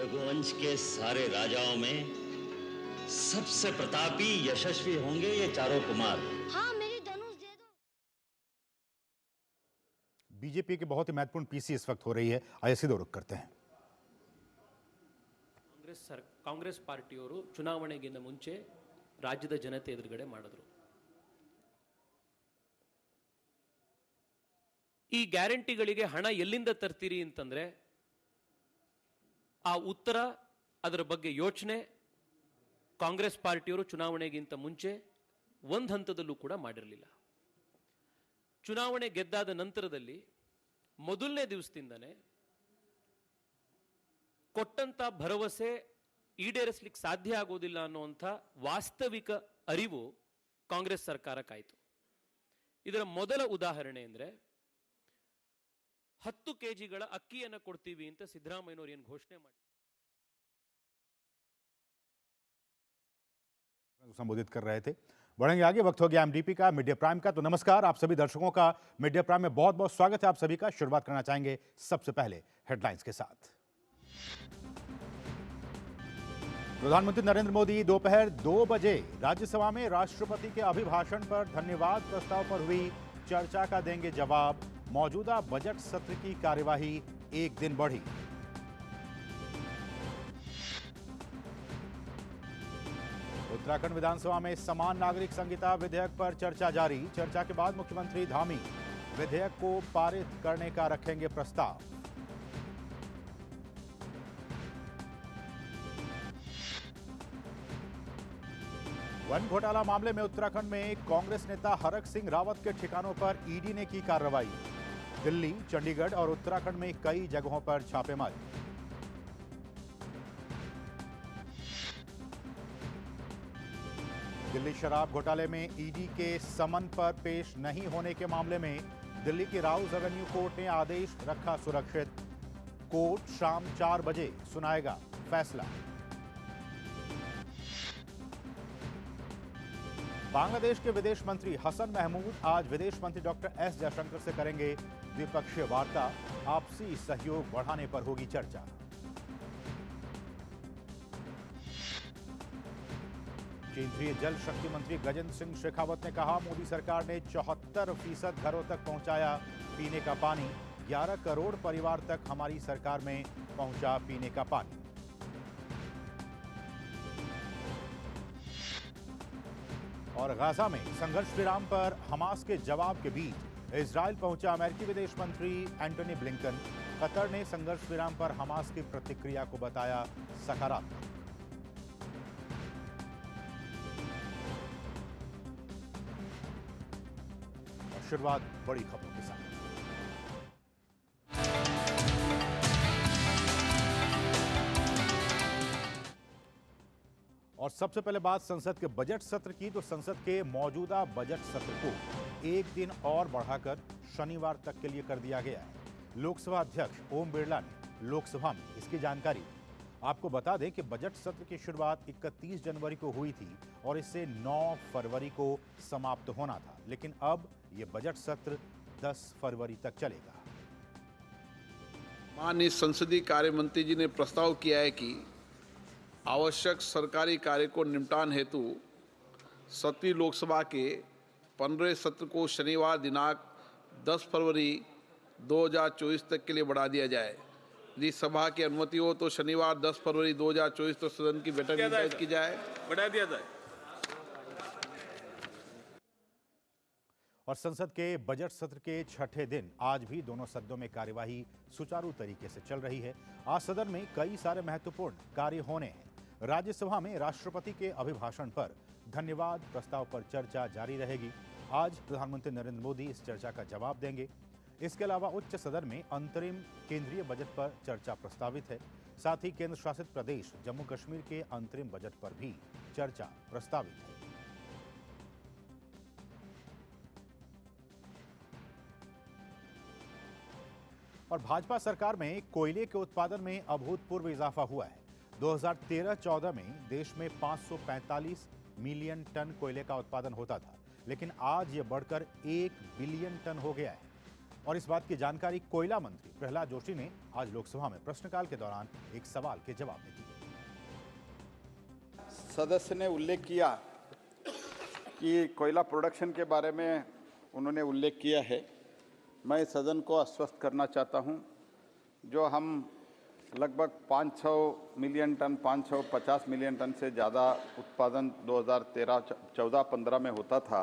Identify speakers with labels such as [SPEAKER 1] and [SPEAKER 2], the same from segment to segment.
[SPEAKER 1] रघुवंश के सारे राजाओं में सबसे प्रतापी यशस्वी होंगे ये चारों कुमार।
[SPEAKER 2] हाँ, मेरी धनुष दे दो।
[SPEAKER 3] बीजेपी की बहुत ही महत्वपूर्ण पीसी इस वक्त हो रही है। आइए सीधे रुख करते हैं।
[SPEAKER 4] ಕಾಂಗ್ರೆಸ್ ಪಾರ್ಟಿಯವರು ಚುನಾವಣೆಗಿಂತ ಮುಂಚೆ ರಾಜ್ಯದ ಜನತೆ ಎದುರುಗಡೆ ಮಾಡಿದ್ರು. ಈ ಗ್ಯಾರಂಟಿಗಳಿಗೆ ಹಣ ಎಲ್ಲಿಂದ ತರ್ತೀರಿ ಅಂತಂದ್ರೆ ಆ ಉತ್ತರ, ಅದರ ಬಗ್ಗೆ ಯೋಚನೆ ಕಾಂಗ್ರೆಸ್ ಪಾರ್ಟಿಯವರು ಚುನಾವಣೆಗಿಂತ ಮುಂಚೆ ಒಂದು ಹಂತದಲ್ಲೂ ಕೂಡ ಮಾಡಿರಲಿಲ್ಲ. ಚುನಾವಣೆ ಗೆದ್ದಾದ ನಂತರದಲ್ಲಿ ಮೊದಲನೇ ದಿವಸದಿಂದನೇ ಕೊಟ್ಟಂತ ಭರವಸೆ ಈಡೇರಿಸಲಿಕ್ಕೆ ಸಾಧ್ಯ ಆಗೋದಿಲ್ಲ ಅನ್ನುವಂಥ ವಾಸ್ತವಿಕ ಅರಿವು ಕಾಂಗ್ರೆಸ್ ಸರ್ಕಾರಕ್ಕಾಯಿತು. ಇದರ ಮೊದಲ ಉದಾಹರಣೆ ಅಂದರೆ 10 ಕೆಜಿಗಳ ಅಕ್ಕಿಯನ್ನು ಕೊಡ್ತೀವಿ ಅಂತ ಸಿದ್ದರಾಮಯ್ಯನವರು ಏನು ಘೋಷಣೆ ಮಾಡಿ
[SPEAKER 3] संबोधित कर रहे थे। बढ़ेंगे आगे, वक्त हो गया एमडीपी का, मीडिया प्राइम का। तो नमस्कार, आप सभी दर्शकों का मीडिया प्राइम में बहुत बहुत स्वागत है। आप सभी का शुरुआत करना चाहेंगे सबसे पहले हेडलाइंस के साथ। प्रधानमंत्री नरेंद्र मोदी दोपहर 2 बजे राज्यसभा में राष्ट्रपति के अभिभाषण पर धन्यवाद प्रस्ताव पर हुई चर्चा का देंगे जवाब। मौजूदा बजट सत्र की कार्यवाही एक दिन बढ़ी। उत्तराखंड विधानसभा में समान नागरिक संहिता विधेयक पर चर्चा जारी। चर्चा के बाद मुख्यमंत्री धामी विधेयक को पारित करने का रखेंगे प्रस्ताव। वन घोटाला मामले में उत्तराखंड में कांग्रेस नेता हरक सिंह रावत के ठिकानों पर ईडी ने की कार्रवाई। दिल्ली, चंडीगढ़ और उत्तराखंड में कई जगहों पर छापेमारी। दिल्ली शराब घोटाले में ईडी के समन पर पेश नहीं होने के मामले में दिल्ली की राउज एवेन्यू कोर्ट ने आदेश रखा सुरक्षित। कोर्ट शाम 4 बजे सुनाएगा फैसला। बांग्लादेश के विदेश मंत्री हसन महमूद आज विदेश मंत्री डॉक्टर एस जयशंकर से करेंगे द्विपक्षीय वार्ता। आपसी सहयोग बढ़ाने पर होगी चर्चा। केंद्रीय जल शक्ति मंत्री गजेंद्र सिंह शेखावत ने कहा, मोदी सरकार ने 74% घरों तक पहुंचाया पीने का पानी। 11 करोड़ परिवार तक हमारी सरकार में पहुंचा पीने का पानी। और गाजा में संघर्ष विराम पर हमास के जवाब के बीच इजरायल पहुंचा अमेरिकी विदेश मंत्री एंटनी ब्लिंकन। कतर ने संघर्ष विराम पर हमास की प्रतिक्रिया को बताया सकारात्मक। शुरुआत बड़ी खबरों के साथ। और सबसे पहले बात संसद के बजट सत्र की। तो संसद के मौजूदा बजट सत्र को एक दिन और बढ़ाकर शनिवार तक के लिए कर दिया गया है। लोकसभा अध्यक्ष ओम बिरला ने लोकसभा में इसकी जानकारी दी। आपको बता दें कि बजट सत्र की शुरुआत 31 जनवरी को हुई थी और इससे 9 फरवरी को समाप्त होना था, लेकिन अब ये बजट सत्र 10 फरवरी तक चलेगा।
[SPEAKER 5] माननीय संसदीय कार्य मंत्री जी ने प्रस्ताव किया है कि आवश्यक सरकारी कार्य को निपटान हेतु 7वीं लोकसभा के 15 सत्र को शनिवार दिनांक 10 फरवरी 2024 तक के लिए बढ़ा दिया जाए। यदि सभा की अनुमति हो तो शनिवार 10 फरवरी 2024 तो सदन की बैठक निर्धारित की जाए, बढ़ा दिया जाए।
[SPEAKER 3] और संसद के बजट सत्र के छठे दिन आज भी दोनों सदनों में कार्यवाही सुचारू तरीके से चल रही है। आज सदन में कई सारे महत्वपूर्ण कार्य होने हैं। राज्यसभा में राष्ट्रपति के अभिभाषण पर धन्यवाद प्रस्ताव पर चर्चा जारी रहेगी। आज प्रधानमंत्री नरेंद्र मोदी इस चर्चा का जवाब देंगे। इसके अलावा उच्च सदन में अंतरिम केंद्रीय बजट पर चर्चा प्रस्तावित है। साथ ही केंद्र शासित प्रदेश जम्मू कश्मीर के अंतरिम बजट पर भी चर्चा प्रस्तावित है। और भाजपा सरकार में कोयले के उत्पादन में अभूतपूर्व इजाफा हुआ है। 2013-14 में देश में 545 मिलियन टन कोयले का उत्पादन होता था, लेकिन आज यह बढ़कर 1 बिलियन टन हो गया है। और इस बात की जानकारी कोयला मंत्री प्रहलाद जोशी ने आज लोकसभा में प्रश्नकाल के दौरान एक सवाल के जवाब में दी।
[SPEAKER 6] सदस्य ने उल्लेख किया कि कोयला प्रोडक्शन के बारे में उन्होंने उल्लेख किया है। मैं सदन को आश्वस्त करना चाहता हूं, जो हम लगभग 500 मिलियन टन 550 मिलियन टन से ज़्यादा उत्पादन 2013-14-15 में होता था,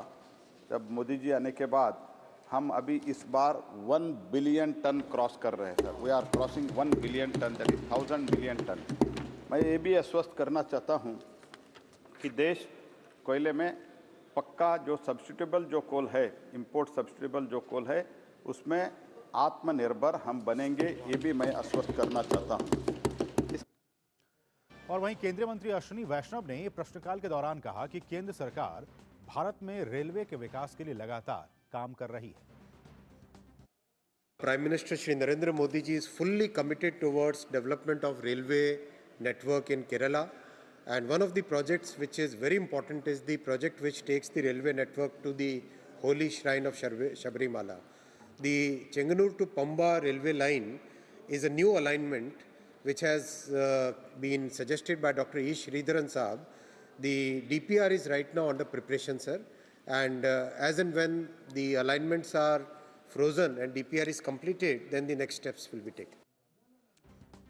[SPEAKER 6] जब मोदी जी आने के बाद हम अभी इस बार 1 बिलियन टन क्रॉस कर रहे हैं। We are crossing 1 billion tonne, that is 1000 million tonne. मैं ये भी आश्वस्त करना चाहता हूँ कि देश कोयले में पक्का जो सब्स्टिट्यूएबल जो कोल है, इंपोर्ट सब्स्टिट्यूएबल जो कोल है, उसमें आत्मनिर्भर हम बनेंगे, ये भी मैं आश्वस्त करना चाहता हूँ।
[SPEAKER 3] और वहीं केंद्रीय मंत्री अश्विनी वैष्णव ने प्रश्नकाल के दौरान कहा कि केंद्र सरकार भारत में रेलवे के विकास के लिए लगातार काम कर रही है।
[SPEAKER 7] Prime Minister Shri Narendra Modi ji is fully committed towards development of railway network in Kerala, and one of the projects which is very important is the project which takes the railway network to the holy shrine of Sabrimala. The Chenganur to Pamba railway line is a new alignment which has been suggested by Dr. E. Sridharan Saab. The DPR is right now under preparation, sir, and as and when the alignments are frozen and DPR is completed, then the next steps will be taken.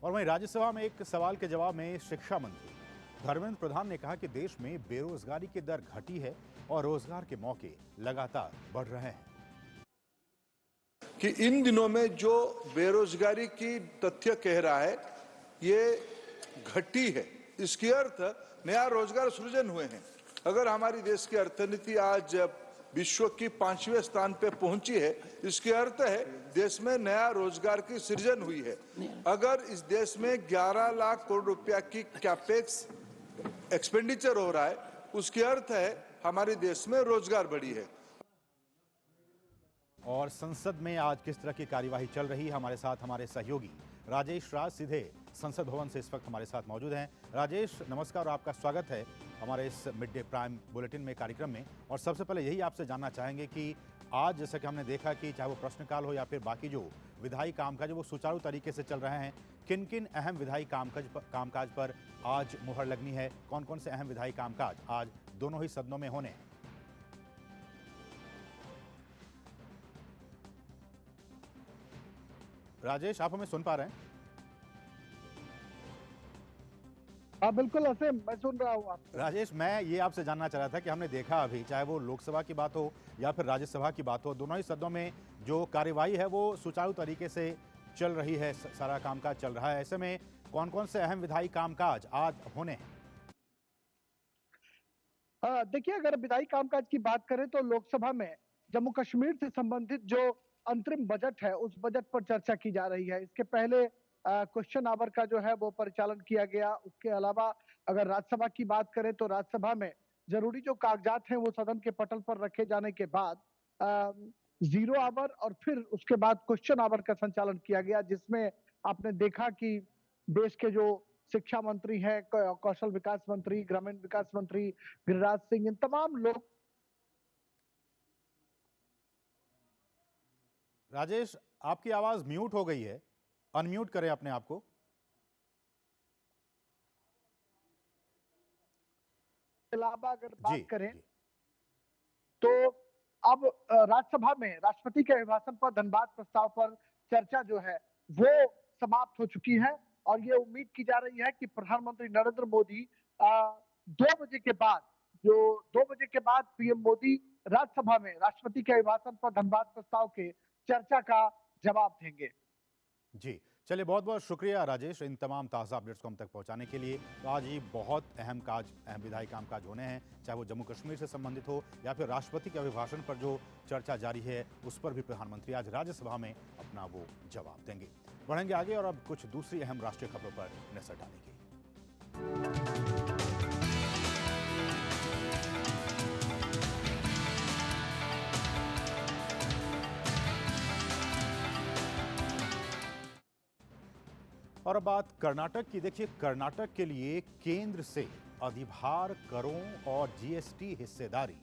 [SPEAKER 3] और वहीं राज्यसभा में एक सवाल के जवाब में शिक्षा मंत्री धर्मेंद्र प्रधान ने कहा कि देश में बेरोजगारी की दर घटी है और रोजगार के मौके लगातार बढ़ रहे हैं।
[SPEAKER 8] कि इन दिनों में जो बेरोजगारी की तथ्य कह रहा है, ये घटी है, इसकी अर्थ नया रोजगार सृजन हुए हैं। अगर हमारी देश की अर्थनीति आज विश्व की 5वें स्थान पे पहुंची है, इसके अर्थ है देश में नया रोजगार की सृजन हुई है। अगर इस देश में 11 लाख करोड़ रुपया की कैपेक्स एक्सपेंडिचर हो रहा है, उसके अर्थ है हमारे देश में रोजगार बढ़ी है।
[SPEAKER 3] और संसद में आज किस तरह की कार्यवाही चल रही है, हमारे साथ हमारे सहयोगी राजेश राज सीधे संसद भवन से इस वक्त हमारे साथ मौजूद हैं। राजेश, नमस्कार और आपका स्वागत है हमारे इस मिड डे प्राइम बुलेटिन में कार्यक्रम में। और सबसे पहले यही आपसे जानना चाहेंगे कि आज जैसा कि हमने देखा कि चाहे वो प्रश्नकाल हो या फिर बाकी जो विधायी कामकाज वो सुचारू तरीके से चल रहे हैं, किन किन अहम विधायी कामकाज पर आज मुहर लगनी है, कौन कौन से अहम विधायी कामकाज आज दोनों ही सदनों में होने हैं? राजेश, आप हमें सुन पा रहे हैं?
[SPEAKER 9] हाँ बिल्कुल असीम, मैं सुन रहा हूँ आपको।
[SPEAKER 3] राजेश, मैं ये आपसे जानना चाह रहा था कि हमने देखा अभी, चाहे वो लोकसभा की बात हो या फिर राज्यसभा की बात हो, दोनों ही सदनों में जो कार्यवाही है वो सुचारू तरीके से चल रही है, सारा कामकाज चल रहा है। ऐसे में कौन कौन से अहम विधायी कामकाज आज होने हैं?
[SPEAKER 9] देखिए, अगर विधायी कामकाज की बात करें तो लोकसभा में जम्मू कश्मीर से संबंधित जो अंतरिम बजट है उस बजट पर चर्चा की जा रही है। इसके पहले क्वेश्चन आवर का जो है वो परिचालन किया गया। उसके अलावा अगर राज्यसभा की बात करें तो राज्यसभा में जरूरी जो कागजात हैं वो सदन के पटल पर रखे जाने के बाद जीरो आवर और फिर उसके बाद क्वेश्चन आवर का संचालन किया गया, जिसमें आपने देखा कि देश के जो शिक्षा मंत्री हैं, कौशल विकास मंत्री, ग्रामीण विकास मंत्री गिरिराज सिंह, इन तमाम लोग।
[SPEAKER 3] राजेश, आपकी आवाज म्यूट हो गई है, अनम्यूट करें अपने आप को।
[SPEAKER 9] अलावा अगर बात करें तो अब राज्यसभा में राष्ट्रपति के अभिभाषण पर धन्यवाद प्रस्ताव पर चर्चा जो है वो समाप्त हो चुकी है और ये उम्मीद की जा रही है कि प्रधानमंत्री नरेंद्र मोदी 2 बजे के बाद पीएम मोदी राज्यसभा में राष्ट्रपति के अभिभाषण पर धन्यवाद प्रस्ताव के चर्चा का जवाब देंगे।
[SPEAKER 3] जी, चलिए, बहुत बहुत शुक्रिया राजेश इन तमाम ताज़ा अपडेट्स को हम तक पहुंचाने के लिए। तो आज ही बहुत अहम विधायी कामकाज होने हैं, चाहे वो जम्मू कश्मीर से संबंधित हो या फिर राष्ट्रपति के अभिभाषण पर जो चर्चा जारी है उस पर भी प्रधानमंत्री आज राज्यसभा में अपना वो जवाब देंगे। बढ़ेंगे आगे और अब कुछ दूसरी अहम राष्ट्रीय खबरों पर नजर डालेंगे। और अब बात कर्नाटक की। देखिए, कर्नाटक के लिए केंद्र से अधिभार करों और जीएसटी हिस्सेदारी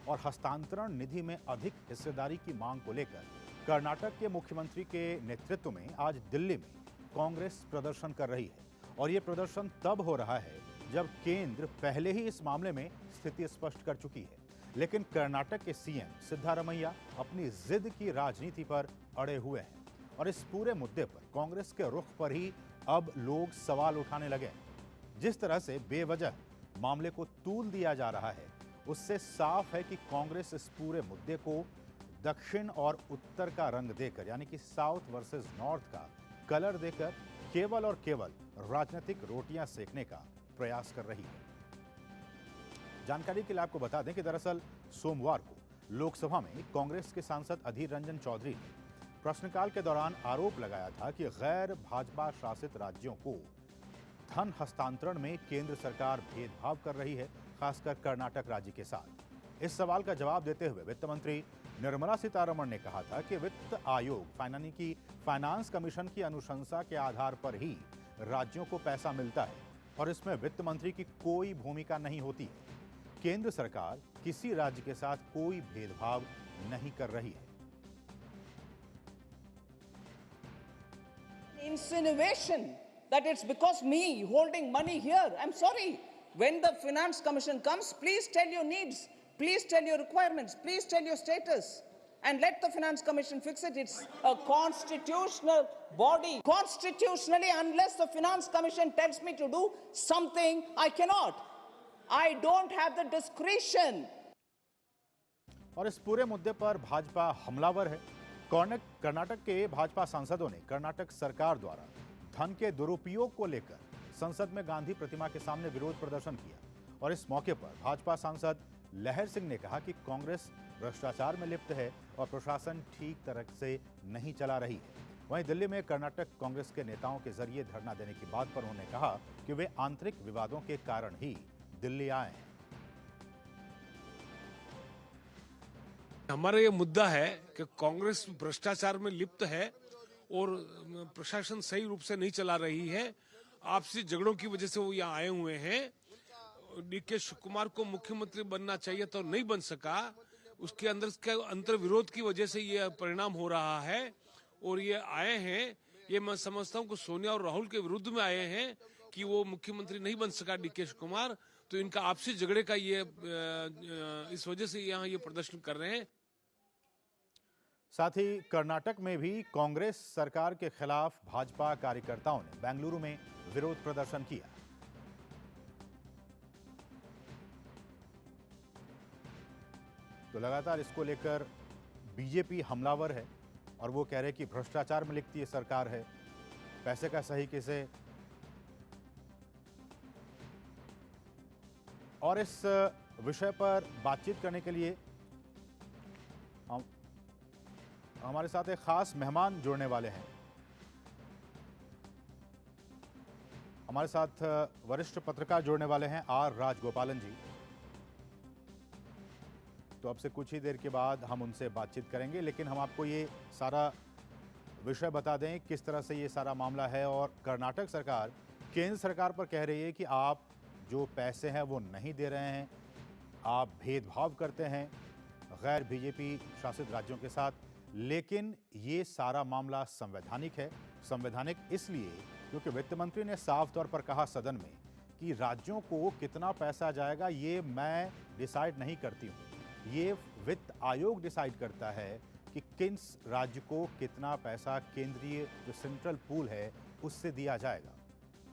[SPEAKER 3] और हस्तांतरण निधि में अधिक हिस्सेदारी की मांग को लेकर कर्नाटक के मुख्यमंत्री के नेतृत्व में आज दिल्ली में कांग्रेस प्रदर्शन कर रही है और यह प्रदर्शन तब हो रहा है जब केंद्र पहले ही इस मामले में स्थिति स्पष्ट कर चुकी है। लेकिन कर्नाटक के सीएम सिद्धारमैया अपनी जिद की राजनीति पर अड़े हुए हैं और इस पूरे मुद्दे पर कांग्रेस के रुख पर ही अब लोग सवाल उठाने लगे हैं। जिस तरह से बेवजह मामले को तूल दिया जा रहा है, उससे साफ है कि कांग्रेस इस पूरे मुद्दे को दक्षिण और उत्तर का रंग देकर, यानी कि साउथ वर्सेस नॉर्थ का कलर देकर केवल और केवल राजनीतिक रोटियां सेकने का प्रयास कर रही है। जानकारी के लिए आपको बता दें कि दरअसल सोमवार को लोकसभा में कांग्रेस के सांसद अधीर रंजन चौधरी ने प्रश्नकाल के दौरान आरोप लगाया था कि गैर भाजपा शासित राज्यों को धन हस्तांतरण में केंद्र सरकार भेदभाव कर रही है, खासकर कर्नाटक राज्य के साथ। इस सवाल का जवाब देते हुए वित्त मंत्री निर्मला सीतारमण ने कहा था कि वित्त आयोग यानी कि फाइनेंस कमीशन की अनुशंसा के आधार पर ही राज्यों को पैसा मिलता है और इसमें वित्त मंत्री की कोई भूमिका नहीं होती है। केंद्र सरकार किसी राज्य के साथ कोई भेदभाव नहीं कर रही है।
[SPEAKER 10] Insinuation that it's because me holding money here. I'm sorry. When the Finance Commission comes, please tell your needs, please tell your requirements, please tell your status, and let the Finance Commission fix it. It's a constitutional body. Constitutionally, unless the Finance Commission tells me to do something, I cannot. I don't have the discretion.
[SPEAKER 3] और इस पूरे मुद्दे पर भाजपा हमलावर है। कर्नाटक के भाजपा सांसदों ने कर्नाटक सरकार द्वारा धन के दुरुपयोग को लेकर संसद में गांधी प्रतिमा के सामने विरोध प्रदर्शन किया और इस मौके पर भाजपा सांसद लहर सिंह ने कहा कि कांग्रेस भ्रष्टाचार में लिप्त है और प्रशासन ठीक तरह से नहीं चला रही है। वहीं दिल्ली में कर्नाटक कांग्रेस के नेताओं के जरिए धरना देने की बात पर उन्होंने कहा कि वे आंतरिक विवादों के कारण ही दिल्ली आए हैं।
[SPEAKER 11] हमारा ये मुद्दा है कि कांग्रेस भ्रष्टाचार में लिप्त है और प्रशासन सही रूप से नहीं चला रही है। आपसी झगड़ों की वजह से वो यहाँ आए हुए हैं। डीके शिव कुमार को मुख्यमंत्री बनना चाहिए तो नहीं बन सका। उसके अंदर के अंतर विरोध की वजह से ये परिणाम हो रहा है और ये आए हैं। ये मैं समझता हूँ कि सोनिया और राहुल के विरुद्ध में आए हैं कि वो मुख्यमंत्री नहीं बन सका डीके शिव कुमार, तो इनका आपसी झगड़े का ये इस वजह से यहाँ ये प्रदर्शन कर रहे हैं।
[SPEAKER 3] साथ ही कर्नाटक में भी कांग्रेस सरकार के खिलाफ भाजपा कार्यकर्ताओं ने बेंगलुरु में विरोध प्रदर्शन किया। तो लगातार इसको लेकर बीजेपी हमलावर है और वो कह रहे हैं कि भ्रष्टाचार में लिप्त ये सरकार है, पैसे का सही कैसे। और इस विषय पर बातचीत करने के लिए हमारे साथ एक खास मेहमान जुड़ने वाले हैं। हमारे साथ वरिष्ठ पत्रकार जुड़ने वाले हैं आर राजगोपालन जी। तो अब से कुछ ही देर के बाद हम उनसे बातचीत करेंगे, लेकिन हम आपको ये सारा विषय बता दें किस तरह से ये सारा मामला है। और कर्नाटक सरकार केंद्र सरकार पर कह रही है कि आप जो पैसे हैं वो नहीं दे रहे हैं, आप भेदभाव करते हैं गैर बीजेपी शासित राज्यों के साथ। लेकिन ये सारा मामला संवैधानिक है। संवैधानिक इसलिए क्योंकि वित्त मंत्री ने साफ तौर पर कहा सदन में कि राज्यों को कितना पैसा जाएगा ये मैं डिसाइड नहीं करती हूँ, ये वित्त आयोग डिसाइड करता है कि किस राज्य को कितना पैसा केंद्रीय जो सेंट्रल पूल है उससे दिया जाएगा।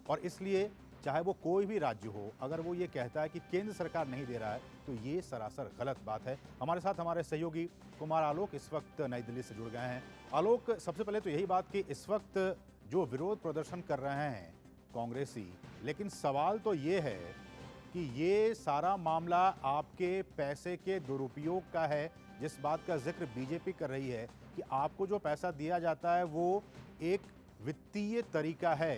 [SPEAKER 3] और इसलिए चाहे वो कोई भी राज्य हो, अगर वो ये कहता है कि केंद्र सरकार नहीं दे रहा है तो ये सरासर गलत बात है। हमारे साथ हमारे सहयोगी कुमार आलोक इस वक्त नई दिल्ली से जुड़ गए हैं। आलोक, सबसे पहले तो यही बात कि इस वक्त जो विरोध प्रदर्शन कर रहे हैं कांग्रेसी, लेकिन सवाल तो ये है कि ये सारा मामला आपके पैसे के दुरुपयोग का है, जिस बात का जिक्र बीजेपी कर रही है कि आपको जो पैसा दिया जाता है वो एक वित्तीय तरीका है,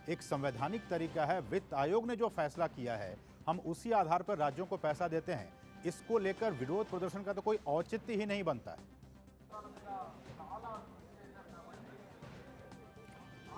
[SPEAKER 3] एक संवैधानिक तरीका है। वित्त आयोग ने जो फैसला किया है हम उसी आधार पर राज्यों को पैसा देते हैं। इसको लेकर विरोध प्रदर्शन का तो कोई औचित्य ही नहीं बनता है।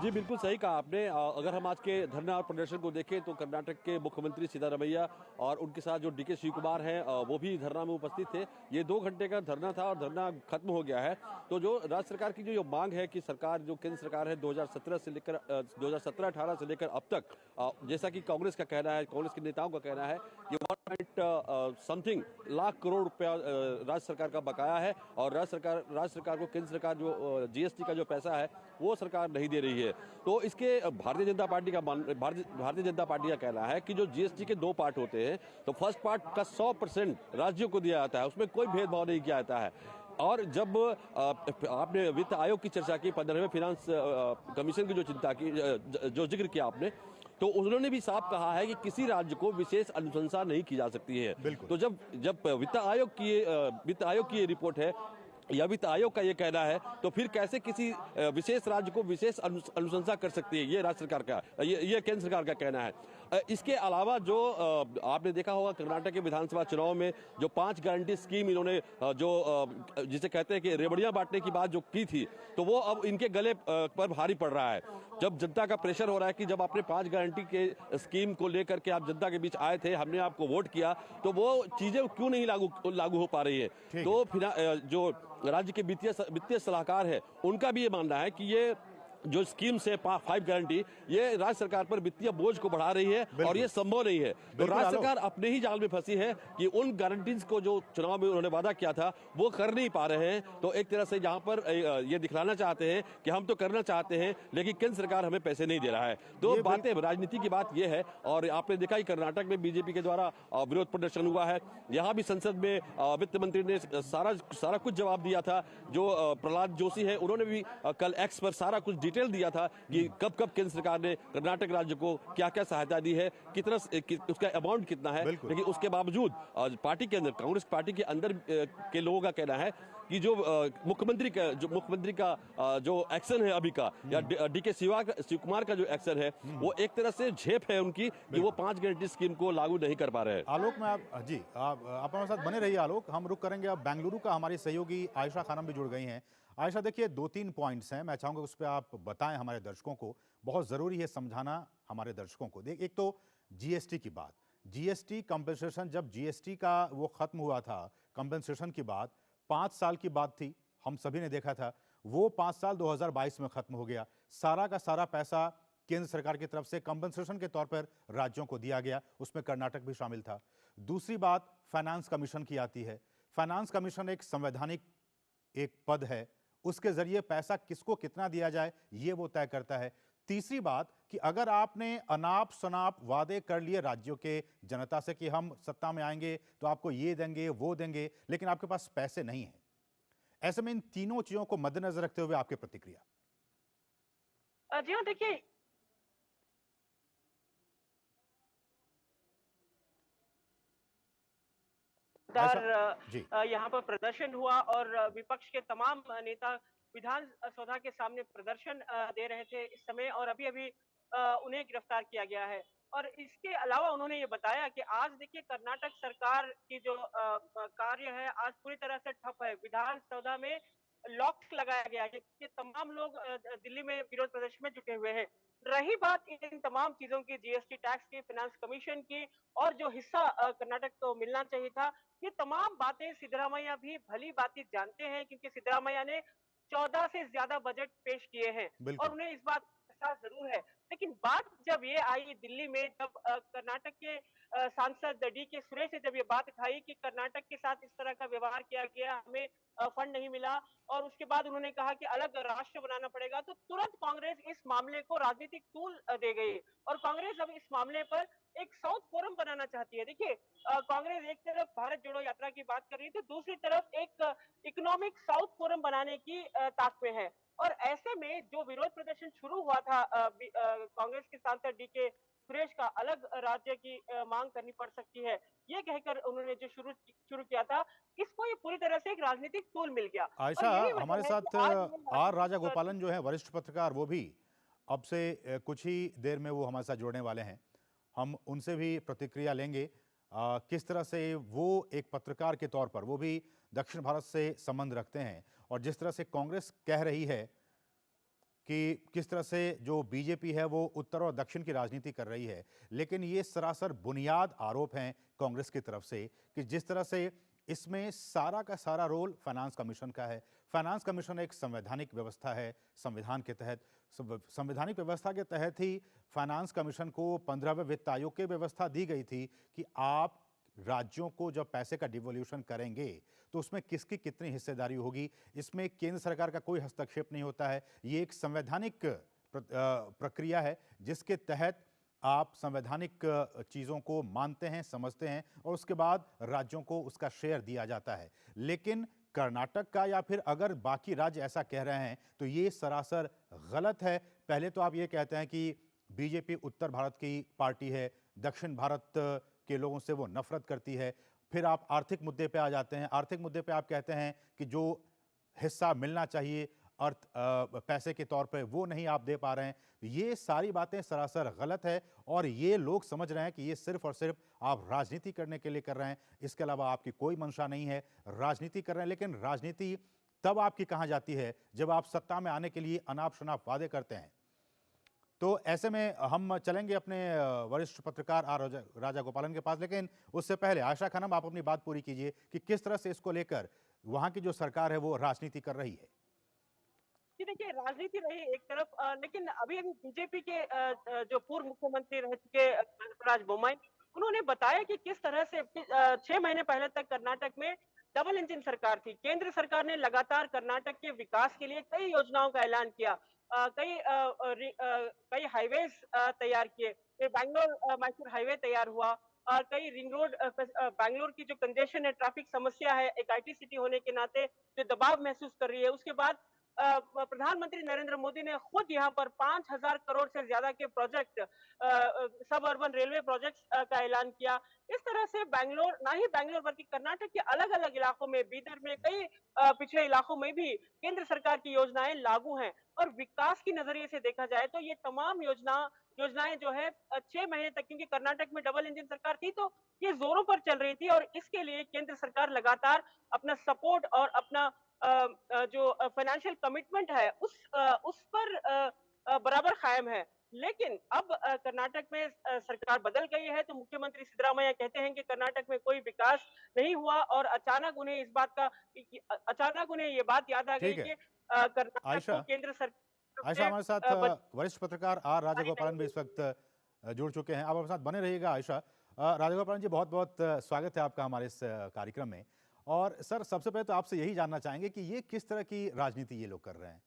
[SPEAKER 12] जी बिल्कुल सही कहा आपने। अगर हम आज के धरना और प्रदर्शन को देखें तो कर्नाटक के मुख्यमंत्री सिद्धारमैया और उनके साथ जो डीके शिव कुमार हैं वो भी धरना में उपस्थित थे। ये 2 घंटे का धरना था और धरना खत्म हो गया है। तो जो राज्य सरकार की जो मांग है कि सरकार जो केंद्र सरकार है 2017 से लेकर 2017-18 से लेकर अब तक, जैसा कि कांग्रेस का कहना है, कांग्रेस के नेताओं का कहना है कि 1.समथिंग लाख करोड़ रुपया राज्य सरकार का बकाया है और राज्य सरकार को केंद्र सरकार जो जीएसटी का जो पैसा है वो सरकार नहीं दे रही है। तो इसके भारतीय जनता पार्टी का कहना है कि जो जीएसटी के 2 पार्ट होते हैं, तो फर्स्ट पार्ट का 100% राज्यों को दिया जाता है, उसमें कोई भेदभाव नहीं किया जाता है। और जब आपने वित्त आयोग की चर्चा की, 15वें फाइनेंस कमीशन की जो चिंता की, जो जिक्र किया आपने, तो उन्होंने भी साफ कहा है कि किसी राज्य को विशेष अनुशंसा नहीं की जा सकती है। तो जब वित्त आयोग की ये रिपोर्ट है या वित्त आयोग का ये कहना है, तो फिर कैसे किसी विशेष राज्य को विशेष अनुशंसा कर सकती है, ये राज्य सरकार का, ये केंद्र सरकार का कहना है। इसके अलावा जो आपने देखा होगा कर्नाटक के विधानसभा चुनाव में जो 5 गारंटी स्कीम इन्होंने जो जिसे कहते हैं कि रेवड़ियां बांटने की बात जो की थी, तो वो अब इनके गले पर भारी पड़ रहा है। जब जनता का प्रेशर हो रहा है कि जब आपने 5 गारंटी के स्कीम को लेकर के आप जनता के बीच आए थे, हमने आपको वोट किया, तो वो चीजें क्यों नहीं लागू हो पा रही है। तो जो राज्य के वित्तीय सलाहकार है उनका भी ये मानना है कि ये जो स्कीम से 5 गारंटी ये राज्य सरकार पर वित्तीय बोझ को बढ़ा रही है और ये संभव नहीं है। तो राज्य सरकार अपने ही जाल में फंसी है कि उन गारंटीज को जो चुनाव में उन्होंने वादा किया था वो कर नहीं पा रहे हैं। तो एक तरह से जहां पर ये दिखलाना चाहते हैं कि हम तो करना चाहते हैं लेकिन केंद्र सरकार हमें पैसे नहीं दे रहा है। तो बातें, राजनीति की बात यह है। और आपने देखा कि कर्नाटक में बीजेपी के द्वारा विरोध प्रदर्शन हुआ है। यहाँ भी संसद में वित्त मंत्री ने सारा कुछ जवाब दिया था। जो प्रहलाद जोशी है उन्होंने भी कल एक्स पर सारा कुछ डिटेल दिया था कि कब केंद्र सरकार ने कर्नाटक राज्य को क्या क्या सहायता दी है, कितना उसका अमाउंट कितना है। लेकिन उसके बावजूद पार्टी के अंदर, कांग्रेस पार्टी के अंदर के लोगों का कहना है कि जो मुख्यमंत्री का जो एक्शन है अभी का, या डीके शिव कुमार का जो एक्शन है, वो एक तरह से झेप है उनकी कि वो 5 गारंटी स्कीम को लागू नहीं कर पा रहे हैं।
[SPEAKER 3] आलोक में आप हमारे साथ बने रहिए। आलोक, हम रुक करेंगे अब बेंगलुरु का। हमारी सहयोगी आयशा खानम भी जुड़ गई हैं। आयशा, देखिए 2-3 पॉइंट्स हैं, मैं चाहूंगा उस पर आप बताएं हमारे दर्शकों को। बहुत जरूरी है समझाना हमारे दर्शकों को। एक तो जीएसटी की बात, जीएसटी कंपनसेशन, जब जीएसटी का वो खत्म हुआ था कंपनसेशन की बात, 5 साल की बात थी, हम सभी ने देखा था। वो 5 साल 2022 में खत्म हो गया। सारा का सारा पैसा केंद्र सरकार की तरफ से कंपनसेशन के तौर पर राज्यों को दिया गया, उसमें कर्नाटक भी शामिल था। दूसरी बात फाइनेंस कमीशन की आती है। फाइनेंस कमीशन एक संवैधानिक एक पद है, उसके जरिए पैसा किसको कितना दिया जाए ये वो तय करता है। तीसरी बात कि अगर आपने अनाप शनाप वादे कर लिए राज्यों के जनता से कि हम सत्ता में आएंगे तो आपको ये देंगे वो देंगे, लेकिन आपके पास पैसे नहीं है, ऐसे में इन तीनों चीजों को मद्देनजर रखते हुए आपकी प्रतिक्रिया।
[SPEAKER 13] जी हाँ, देखिए यहाँ पर प्रदर्शन हुआ और विपक्ष के तमाम नेता विधानसभा के सामने प्रदर्शन दे रहे थे इस समय, और अभी अभी उन्हें गिरफ्तार किया गया है। और इसके अलावा उन्होंने ये बताया कि आज देखिए कर्नाटक सरकार की जो कार्य है आज पूरी तरह से ठप है। विधानसभा में लॉक लगाया गया है कि तमाम लोग दिल्ली में विरोध प्रदर्शन में जुटे हुए हैं। रही बात इन तमाम चीजों की, जीएसटी टैक्स की, फाइनेंस कमीशन की, और जो हिस्सा कर्नाटक को मिलना चाहिए था, ये तमाम बातें सिद्धरामैया भी भली भांति जानते हैं, क्योंकि सिद्धरामैया ने 14 से ज्यादा बजट पेश किए हैं और उन्हें इस बात का एहसास जरूर है। लेकिन बात जब ये आई दिल्ली में, जब कर्नाटक के सांसद डीके सुरेश ने जब ये बात उठाई कि कर्नाटक के साथ इस तरह का व्यवहार किया गया, हमें फंड नहीं मिला, और उसके बाद उन्होंने कहा कि अलग राष्ट्र बनाना पड़ेगा, तो तुरंत कांग्रेस इस मामले को राजनीतिक टूल दे गई और कांग्रेस अब इस मामले पर एक साउथ फोरम बनाना चाहती है। देखिए कांग्रेस एक तरफ भारत जोड़ो यात्रा की बात कर रही है, तो दूसरी तरफ एक इकोनॉमिक साउथ फोरम बनाने की ताक में है। और ऐसे में जो विरोध प्रदर्शन शुरू हुआ था कांग्रेस के सांसद डीके सुरेश का, अलग राज्य की मांग करनी पड़ सकती है, ये कहकर उन्होंने जो शुरू किया था, इसको ये पूरी तरह से एक राजनीतिक टूल मिल गया।
[SPEAKER 3] आयशा, हमारे साथ आर राजा गोपालन जो है वरिष्ठ पत्रकार, वो भी अब से कुछ ही देर में वो हमारे साथ जुड़ने वाले हैं। हम उनसे भी प्रतिक्रिया लेंगे किस तरह से वो एक पत्रकार के तौर पर, वो भी दक्षिण भारत से संबंध रखते हैं, और जिस तरह से कांग्रेस कह रही है कि किस तरह से जो बीजेपी है वो उत्तर और दक्षिण की राजनीति कर रही है, लेकिन ये सरासर बुनियाद आरोप हैं कांग्रेस की तरफ से कि जिस तरह से इसमें सारा का सारा रोल फाइनेंस कमीशन का है। फाइनेंस कमीशन एक संवैधानिक व्यवस्था है, संविधान के तहत संवैधानिक व्यवस्था के तहत ही फाइनेंस कमीशन को 15वें वित्त आयोग की व्यवस्था दी गई थी कि आप राज्यों को जब पैसे का डिवोल्यूशन करेंगे तो उसमें किसकी कितनी हिस्सेदारी होगी, इसमें केंद्र सरकार का कोई हस्तक्षेप नहीं होता है। ये एक संवैधानिक प्रक्रिया है जिसके तहत आप संवैधानिक चीज़ों को मानते हैं, समझते हैं और उसके बाद राज्यों को उसका शेयर दिया जाता है। लेकिन कर्नाटक का या फिर अगर बाकी राज्य ऐसा कह रहे हैं तो ये सरासर गलत है। पहले तो आप ये कहते हैं कि बीजेपी उत्तर भारत की पार्टी है, दक्षिण भारत के लोगों से वो नफरत करती है। फिर आप आर्थिक मुद्दे पे आ जाते हैं। आर्थिक मुद्दे पे आप कहते हैं कि जो हिस्सा मिलना चाहिए पैसे के तौर पे वो नहीं आप दे पा रहे हैं। ये सारी बातें सरासर गलत है और ये लोग समझ रहे हैं कि ये सिर्फ और सिर्फ आप राजनीति करने के लिए कर रहे हैं, इसके अलावा आपकी कोई मंशा नहीं है। राजनीति कर रहे हैं, लेकिन राजनीति तब आपकी कहाँ जाती है जब आप सत्ता में आने के लिए अनाप शनाप वादे करते हैं। तो ऐसे में हम चलेंगे अपने वरिष्ठ पत्रकार आर राजा गोपालन के पास, लेकिन उससे पहले आयशा खानम आप अपनी बात पूरी कीजिए कि किस तरह से इसको लेकर वहां की जो सरकार है वो राजनीति कर रही है।
[SPEAKER 13] देखिए, राजनीति रही एक तरफ, लेकिन अभी अभी बीजेपी के जो पूर्व मुख्यमंत्री रह चुके बसवराज बोम्मई, उन्होंने बताया कि किस तरह से 6 महीने पहले तक कर्नाटक में डबल इंजन सरकार थी। केंद्र सरकार ने लगातार कर्नाटक के विकास के लिए कई योजनाओं का ऐलान किया, कई हाईवेज तैयार किए, फिर बैंगलोर मैसूर हाईवे तैयार हुआ, कई रिंग रोड, बैंगलोर की जो कंजेशन है, ट्रैफिक समस्या है, एक आईटी सिटी होने के नाते जो दबाव महसूस कर रही है, उसके बाद प्रधानमंत्री नरेंद्र मोदी ने खुद यहाँ पर 5,000 करोड़ से ज्यादा के प्रोजेक्ट, सब अर्बन रेलवे प्रोजेक्ट्स का ऐलान किया। इस तरह से बैंगलोर, ना ही बैंगलोर बल्कि कर्नाटक के अलग अलग इलाकों में, बीदर में, कई पिछड़े इलाकों में भी केंद्र सरकार की योजनाएं लागू हैं। और विकास की नजरिए से देखा जाए तो ये तमाम योजनाएं जो है 6 महीने तक, क्योंकि कर्नाटक में डबल इंजन सरकार थी तो ये जोरों पर चल रही थी और इसके लिए केंद्र सरकार लगातार अपना सपोर्ट और अपना जो फाइनेंशियल कमिटमेंट है उस पर बराबर कायम है। लेकिन अब कर्नाटक में सरकार बदल गई है तो मुख्यमंत्री सिद्धरामैया कहते हैं कि कर्नाटक में कोई विकास नहीं हुआ और अचानक उन्हें ये बात याद आ गई कि कर्नाटक को केंद्र सरकार।
[SPEAKER 3] आयशा हमारे साथ वरिष्ठ पत्रकार आर राजा गोपालन भी इस वक्त जुड़ चुके हैं। आप हमारे साथ बने रहिएगा। आयशा, राजा गोपालन जी, बहुत बहुत स्वागत है आपका हमारे इस कार्यक्रम में। और सर, सबसे पहले तो आपसे यही जानना चाहेंगे कि ये किस तरह की राजनीति ये लोग कर रहे हैं।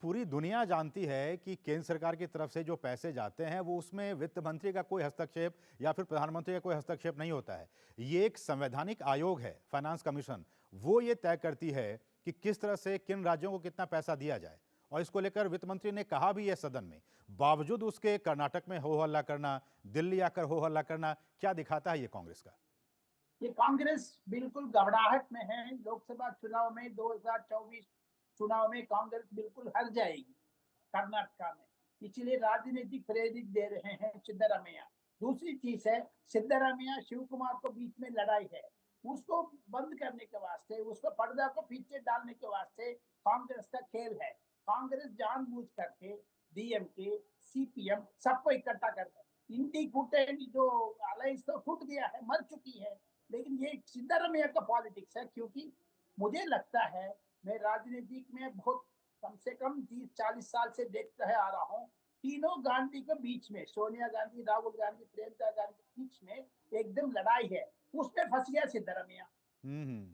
[SPEAKER 3] पूरी दुनिया जानती है कि केंद्र सरकार की तरफ से जो पैसे जाते हैं वो उसमें वित्त मंत्री का कोई हस्तक्षेप या फिर प्रधानमंत्री का कोई हस्तक्षेप नहीं होता है। ये एक संवैधानिक आयोग है, फाइनेंस कमीशन, वो ये तय करती है कि किस तरह से किन राज्यों को कितना पैसा दिया जाए। और इसको लेकर वित्त मंत्री ने कहा भी है सदन में, बावजूद उसके कर्नाटक में हो हल्ला करना, दिल्ली आकर हो हल्ला करना, क्या दिखाता है ये कांग्रेस का?
[SPEAKER 14] ये कांग्रेस बिल्कुल घबराहट में है। लोकसभा चुनाव में 2024 चुनाव में कांग्रेस बिल्कुल हार जाएगी कर्नाटक में, इसलिए राजनीतिक प्रेरित दे रहे हैं सिद्धरामैया। दूसरी चीज है, सिद्धरामैया शिव कुमार को बीच में लड़ाई है, उसको बंद करने के वास्ते, उसको पर्दा को पीछे डालने के वास्ते कांग्रेस का खेल है। कांग्रेस जानबूझ करके डीएमके, सीपीएम सबको इकट्ठा करता है। इंडी गुटेंडी जो अलायंस तो टूट गया है, मर चुकी है, लेकिन ये सिद्धरामैया का पॉलिटिक्स है। क्योंकि मुझे लगता है, मैं राजनीति में बहुत कम से कम 30-40 साल से देखता है आ रहा हूँ, तीनों गांधी के बीच में, सोनिया गांधी, राहुल गांधी, प्रियंका गांधी के बीच में एकदम लड़ाई है, उसमें फंस गया सिद्धरामैया।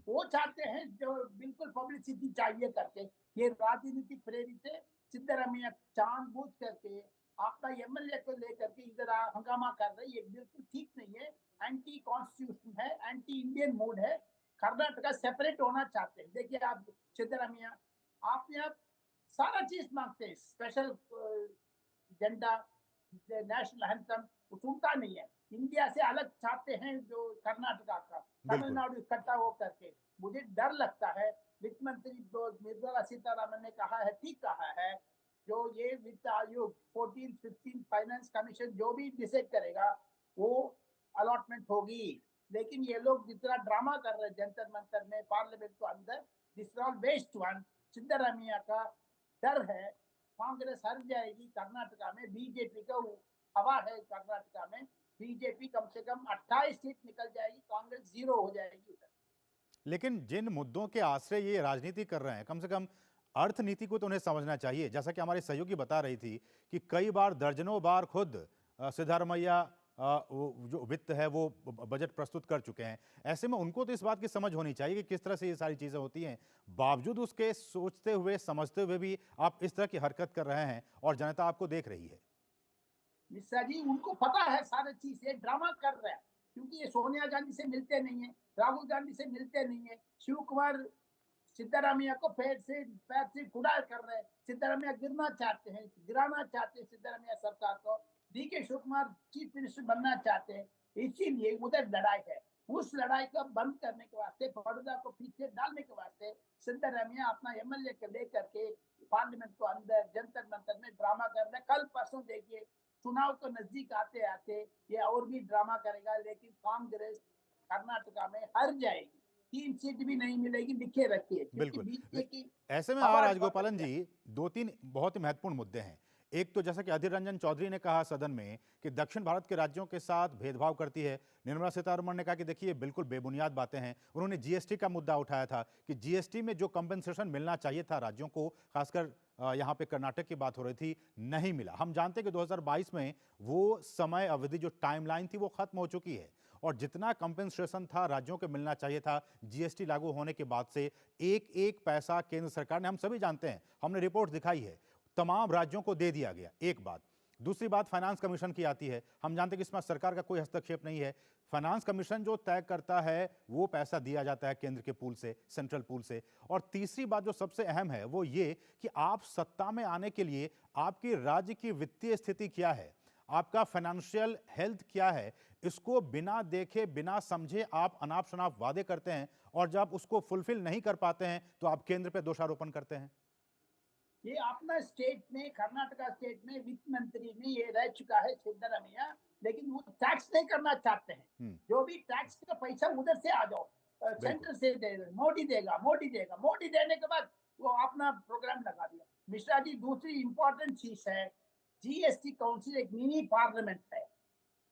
[SPEAKER 14] वो चाहते हैं जो बिल्कुल पब्लिसिटी चाहिए करके, ये राजनीतिक प्रेरित है। सिद्धरामैया जानबूझ करके अपना एमएलए को लेकर के इधर हंगामा कर रही है, बिल्कुल ठीक नहीं है। एंटी कॉन्स्टिट्यूशन है, एंटी इंडियन मूड है। कर्नाटक सेपरेट होना चाहते हैं। देखिए आप सिद्धरामैया, आपने आप सारा चीज मांगते हैं, स्पेशल झंडा, नेशनल एंथम, सुनता नहीं है। इंडिया से अलग चाहते हैं जो कर्नाटक का, तमिलनाडु इकट्ठा हो करके। मुझे डर लगता है, वित्त मंत्री निर्मला सीतारामन ने कहा है, ठीक कहा है, जो ये वित्त आयोग 14-15 फाइनेंस कमीशन जो भी डिसाइड करेगा वो अलॉटमेंट होगी। लेकिन ये लोग जितना ड्रामा कर रहे हैं जंतर मंतर में, पार्लियामेंट को अंदर, this all waste one. Siddaramaiah का डर है कांग्रेस हार जाएगी कर्नाटका में, बीजेपी का हवा है कर्नाटका में, बीजेपी कम से कम 28 सीट निकल जाएगी, कांग्रेस 0 हो जाएगी उधर।
[SPEAKER 3] लेकिन जिन मुद्दों के आश्रय ये राजनीति कर रहे हैं, कम से कम अर्थनीति को तो उन्हें समझना चाहिए। जैसा कि हमारी सहयोगी बता रही थी कि कई बार, दर्जनों बार खुद सिद्धारमैया जो वित्त है वो बजट प्रस्तुत कर चुके हैं। ऐसे में उनको तो इस बात की समझ होनी चाहिए कि किस तरह से ये सारी चीजें होती हैं। बावजूद उसके सोचते हुए, समझते हुए भी आप इस तरह की हरकत कर रहे हैं और जनता आपको देख रही है।
[SPEAKER 14] मिश्रा जी, उनको पता है सारी चीज, ये ड्रामा कर रहे हैं, क्योंकि ये सोनिया गांधी से मिलते नहीं है, राहुल गांधी से मिलते नहीं है, शिव कुमार सिद्धारमैया को पैर से खुदाई कर रहे हैं, सिद्धारमैया गिराना चाहते हैं सिद्धारमैया सरकार को, DK Shivakumar chief minister बनना चाहते हैं, इसीलिए उधर लड़ाई है। उस लड़ाई को बंद करने के वास्ते, बड़ौदा को पीछे डालने के वास्ते सिद्धारमैया अपना एमएलए को लेकर के पार्लियामेंट को अंदर जंतर मंतर में ड्रामा कर रहे हैं। कल परसों देखिए, चुनाव तो नजदीक आते आते ये और भी ड्रामा करेगा, लेकिन कांग्रेस कर्नाटका में हार जाएगी, 3 सीट भी नहीं मिलेगी, लिखे रखिए।
[SPEAKER 3] बिल्कुल। ऐसे में आर राजगोपालन जी, 2-3 बहुत ही महत्वपूर्ण मुद्दे हैं। एक तो जैसा कि अधीर रंजन चौधरी ने कहा सदन में कि दक्षिण भारत के राज्यों के साथ भेदभाव करती है। निर्मला सीतारमण ने कहा कि देखिए बिल्कुल बेबुनियाद बातें हैं। उन्होंने जीएसटी का मुद्दा उठाया था कि जीएसटी में जो कंपनसेशन मिलना चाहिए था राज्यों को, खासकर यहाँ पे कर्नाटक की बात हो रही थी, नहीं मिला। हम जानते हैं कि 2022 में वो समय अवधि, जो टाइमलाइन थी, वो खत्म हो चुकी है और जितना कंपनसेशन था राज्यों को मिलना चाहिए था, जीएसटी लागू होने के बाद से एक एक पैसा केंद्र सरकार ने, हम सभी जानते हैं, हमने रिपोर्ट दिखाई है, तमाम राज्यों को दे दिया गया। एक बात। दूसरी बात फाइनेंस कमीशन की आती है। हम जानते हैं कि इसमें सरकार का कोई हस्तक्षेप नहीं है। फाइनेंस कमीशन जो तय करता है वो पैसा दिया जाता है केंद्र के पूल से, सेंट्रल पूल से। और तीसरी बात जो सबसे अहम है वो ये कि आप सत्ता में आने के लिए आपकी राज्य की वित्तीय स्थिति क्या है, आपका फाइनेंशियल हेल्थ क्या है, इसको बिना देखे, बिना समझे आप अनाप शनाप वादे करते हैं और जब उसको फुलफिल नहीं कर पाते हैं तो आप केंद्र पे दोषारोपण करते हैं।
[SPEAKER 14] ये अपना स्टेट में, कर्नाटका स्टेट में वित्त मंत्री में ये रह चुका है सिद्धारमैया, लेकिन वो टैक्स नहीं करना चाहते हैं। जो भी टैक्स का पैसा उधर से आ जाओ, सेंटर से दे, मोदी देने के बाद वो अपना प्रोग्राम लगा दिया। मिश्रा जी, दूसरी इंपॉर्टेंट चीज है, जीएसटी काउंसिल एक मिनी पार्लियामेंट है।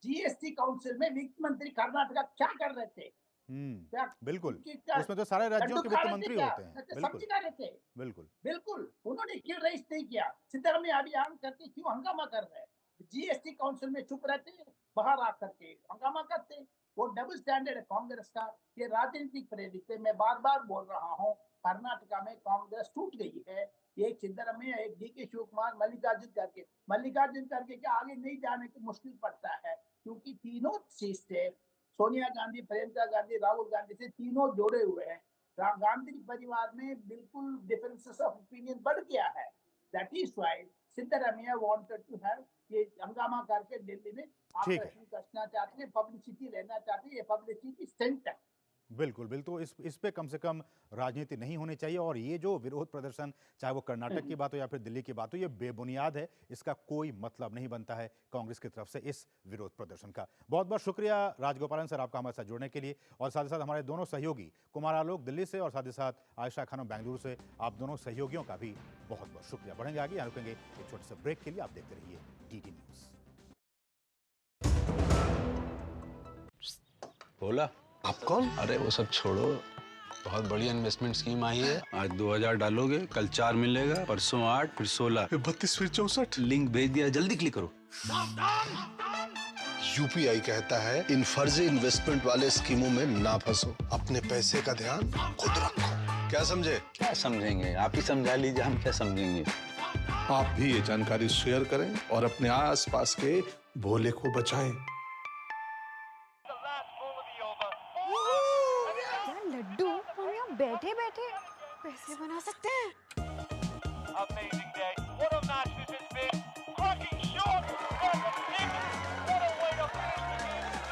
[SPEAKER 14] जीएसटी काउंसिल में वित्त मंत्री कर्नाटका क्या कर रहे थे?
[SPEAKER 3] बिल्कुल, उसमें तो सारे राज्यों के वित्त मंत्री होते हैं।
[SPEAKER 14] बिल्कुल, उन्होंने क्यों रेस नहीं किया? सिद्धारमैया अभी आम करके क्यों हंगामा कर रहे हैं? जीएसटी काउंसिल में चुप रहते, बाहर आकर के हंगामा करते। वो डबल स्टैंडर्ड है कांग्रेस का, ये राजनीतिक प्रेरित है। मैं बार बार बोल रहा हूँ, कर्नाटका में कांग्रेस टूट गई है। एक सिद्धारमैया, एक डीके शिव कुमार, मल्लिकार्जुन करके क्या आगे नहीं जाने को मुश्किल पड़ता है, क्योंकि तीनों सीटें सोनिया गांधी, प्रियंका गांधी, राहुल गांधी से तीनों जोड़े हुए हैं। गांधी परिवार में बिल्कुल डिफरेंसेस ऑफ ओपिनियन बढ़ गया है। That is why Siddaramaiah wanted to have ये हंगामा करके दिल्ली में ऑपरेशन करना चाहते हैं, पब्लिसिटी लेना चाहते हैं। ये पब्लिसिटी स्टंट है।
[SPEAKER 3] बिल्कुल, इस पे कम से कम राजनीति नहीं होनी चाहिए। और ये जो विरोध प्रदर्शन, चाहे वो कर्नाटक की बात हो या फिर दिल्ली की बात हो, ये बेबुनियाद है। इसका कोई मतलब नहीं बनता है कांग्रेस की तरफ से इस विरोध प्रदर्शन का। बहुत बहुत शुक्रिया राजगोपालन सर, आपका हमारे साथ जुड़ने के लिए। और साथ ही साथ हमारे दोनों सहयोगी, कुमार आलोक दिल्ली से और साथ ही साथ आयशा खानम बेंगलुरु से, आप दोनों सहयोगियों का भी बहुत बहुत शुक्रिया। बढ़ेंगे आगे, यहाँ रुकेंगे एक छोटे से ब्रेक के लिए। आप देखते रहिए DD न्यूज।
[SPEAKER 15] बोला आप कौन? अरे वो सब छोड़ो, बहुत बढ़िया इन्वेस्टमेंट स्कीम आई है। आज 2000 डालोगे, कल 4 मिलेगा, परसों 8, फिर 16, 32, फिर 64। लिंक भेज दिया, जल्दी क्लिक करो।
[SPEAKER 16] यूपीआई कहता है इन फर्जी इन्वेस्टमेंट वाले स्कीमों में ना फंसो, अपने पैसे का ध्यान खुद रखो। क्या समझे?
[SPEAKER 15] क्या समझेंगे, आप ही समझा लीजिए, हम क्या समझेंगे।
[SPEAKER 8] आप भी ये जानकारी शेयर करें और अपने आसपास के भोले को बचाएं।
[SPEAKER 2] लड्डू हम यहाँ बैठे बैठे पैसे बना सकते हैं।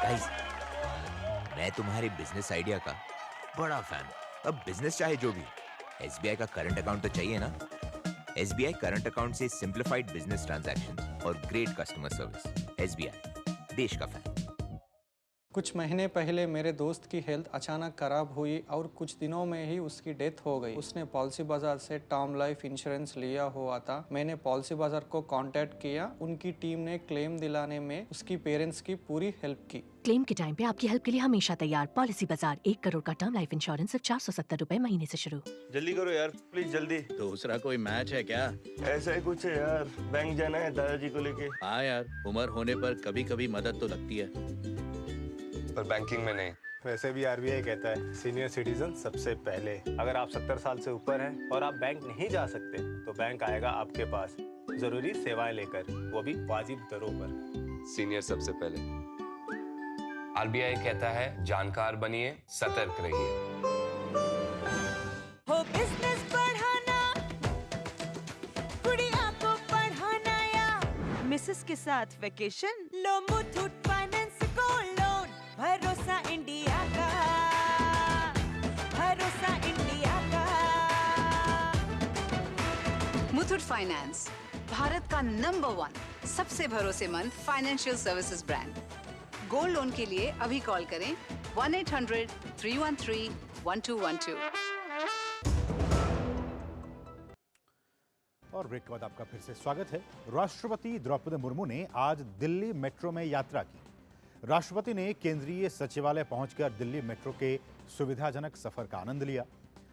[SPEAKER 17] गाइस, मैं तुम्हारे बिजनेस आइडिया का बड़ा फैन। अब बिजनेस चाहे जो भी, SBI का करंट अकाउंट तो चाहिए ना। SBI करंट अकाउंट से सिंप्लीफाइड बिजनेस ट्रांजैक्शंस और ग्रेट कस्टमर सर्विस। SBI, देश का फैन।
[SPEAKER 18] कुछ महीने पहले मेरे दोस्त की हेल्थ अचानक खराब हुई और कुछ दिनों में ही उसकी डेथ हो गई। उसने पॉलिसी बाजार से टर्म लाइफ इंश्योरेंस लिया हुआ था। मैंने पॉलिसी बाजार को कांटेक्ट किया। उनकी टीम ने क्लेम दिलाने में उसकी पेरेंट्स की पूरी हेल्प की।
[SPEAKER 19] क्लेम के टाइम पे आपकी हेल्प के लिए हमेशा तैयार। पॉलिसी बाजार, 1 करोड़ का टर्म लाइफ इंश्योरेंस सिर्फ 470 रुपए महीने से शुरू।
[SPEAKER 20] जल्दी करो यार, प्लीज जल्दी।
[SPEAKER 21] दूसरा कोई मैच है क्या?
[SPEAKER 20] ऐसा ही कुछ है यार, बैंक जाना है दादाजी को लेके।
[SPEAKER 21] हाँ यार, उम्र होने पर कभी कभी मदद तो लगती है,
[SPEAKER 20] पर बैंकिंग में नहीं।
[SPEAKER 22] वैसे भी आरबीआई कहता है सीनियर सिटीजन सबसे पहले। अगर आप 70 साल से ऊपर हैं और आप बैंक नहीं जा सकते तो बैंक आएगा आपके पास जरूरी सेवाएं लेकर, वो भी वाजिब दरों पर।
[SPEAKER 20] सीनियर सबसे पहले। आरबीआई कहता है जानकार बनिए, सतर्क रहिए।
[SPEAKER 23] हो बिजनेस बढ़ाना, गुड़िया को पढ़ाना या मिसेस के साथ वेकेशन, लो मुथूट फाइनेंस गोल्ड लोन। भरोसा इंडिया का, भरोसा इंडिया का।
[SPEAKER 24] मुथूट फाइनेंस, भारत का नंबर 1 सबसे भरोसेमंद financial services brand. Gold loan के लिए अभी कॉल करें 1-800-313-1212।
[SPEAKER 3] और ब्रेक के बाद आपका फिर से स्वागत है। राष्ट्रपति द्रौपदी मुर्मू ने आज दिल्ली मेट्रो में यात्रा की। राष्ट्रपति ने केंद्रीय सचिवालय पहुंचकर दिल्ली मेट्रो के सुविधाजनक सफर का आनंद लिया।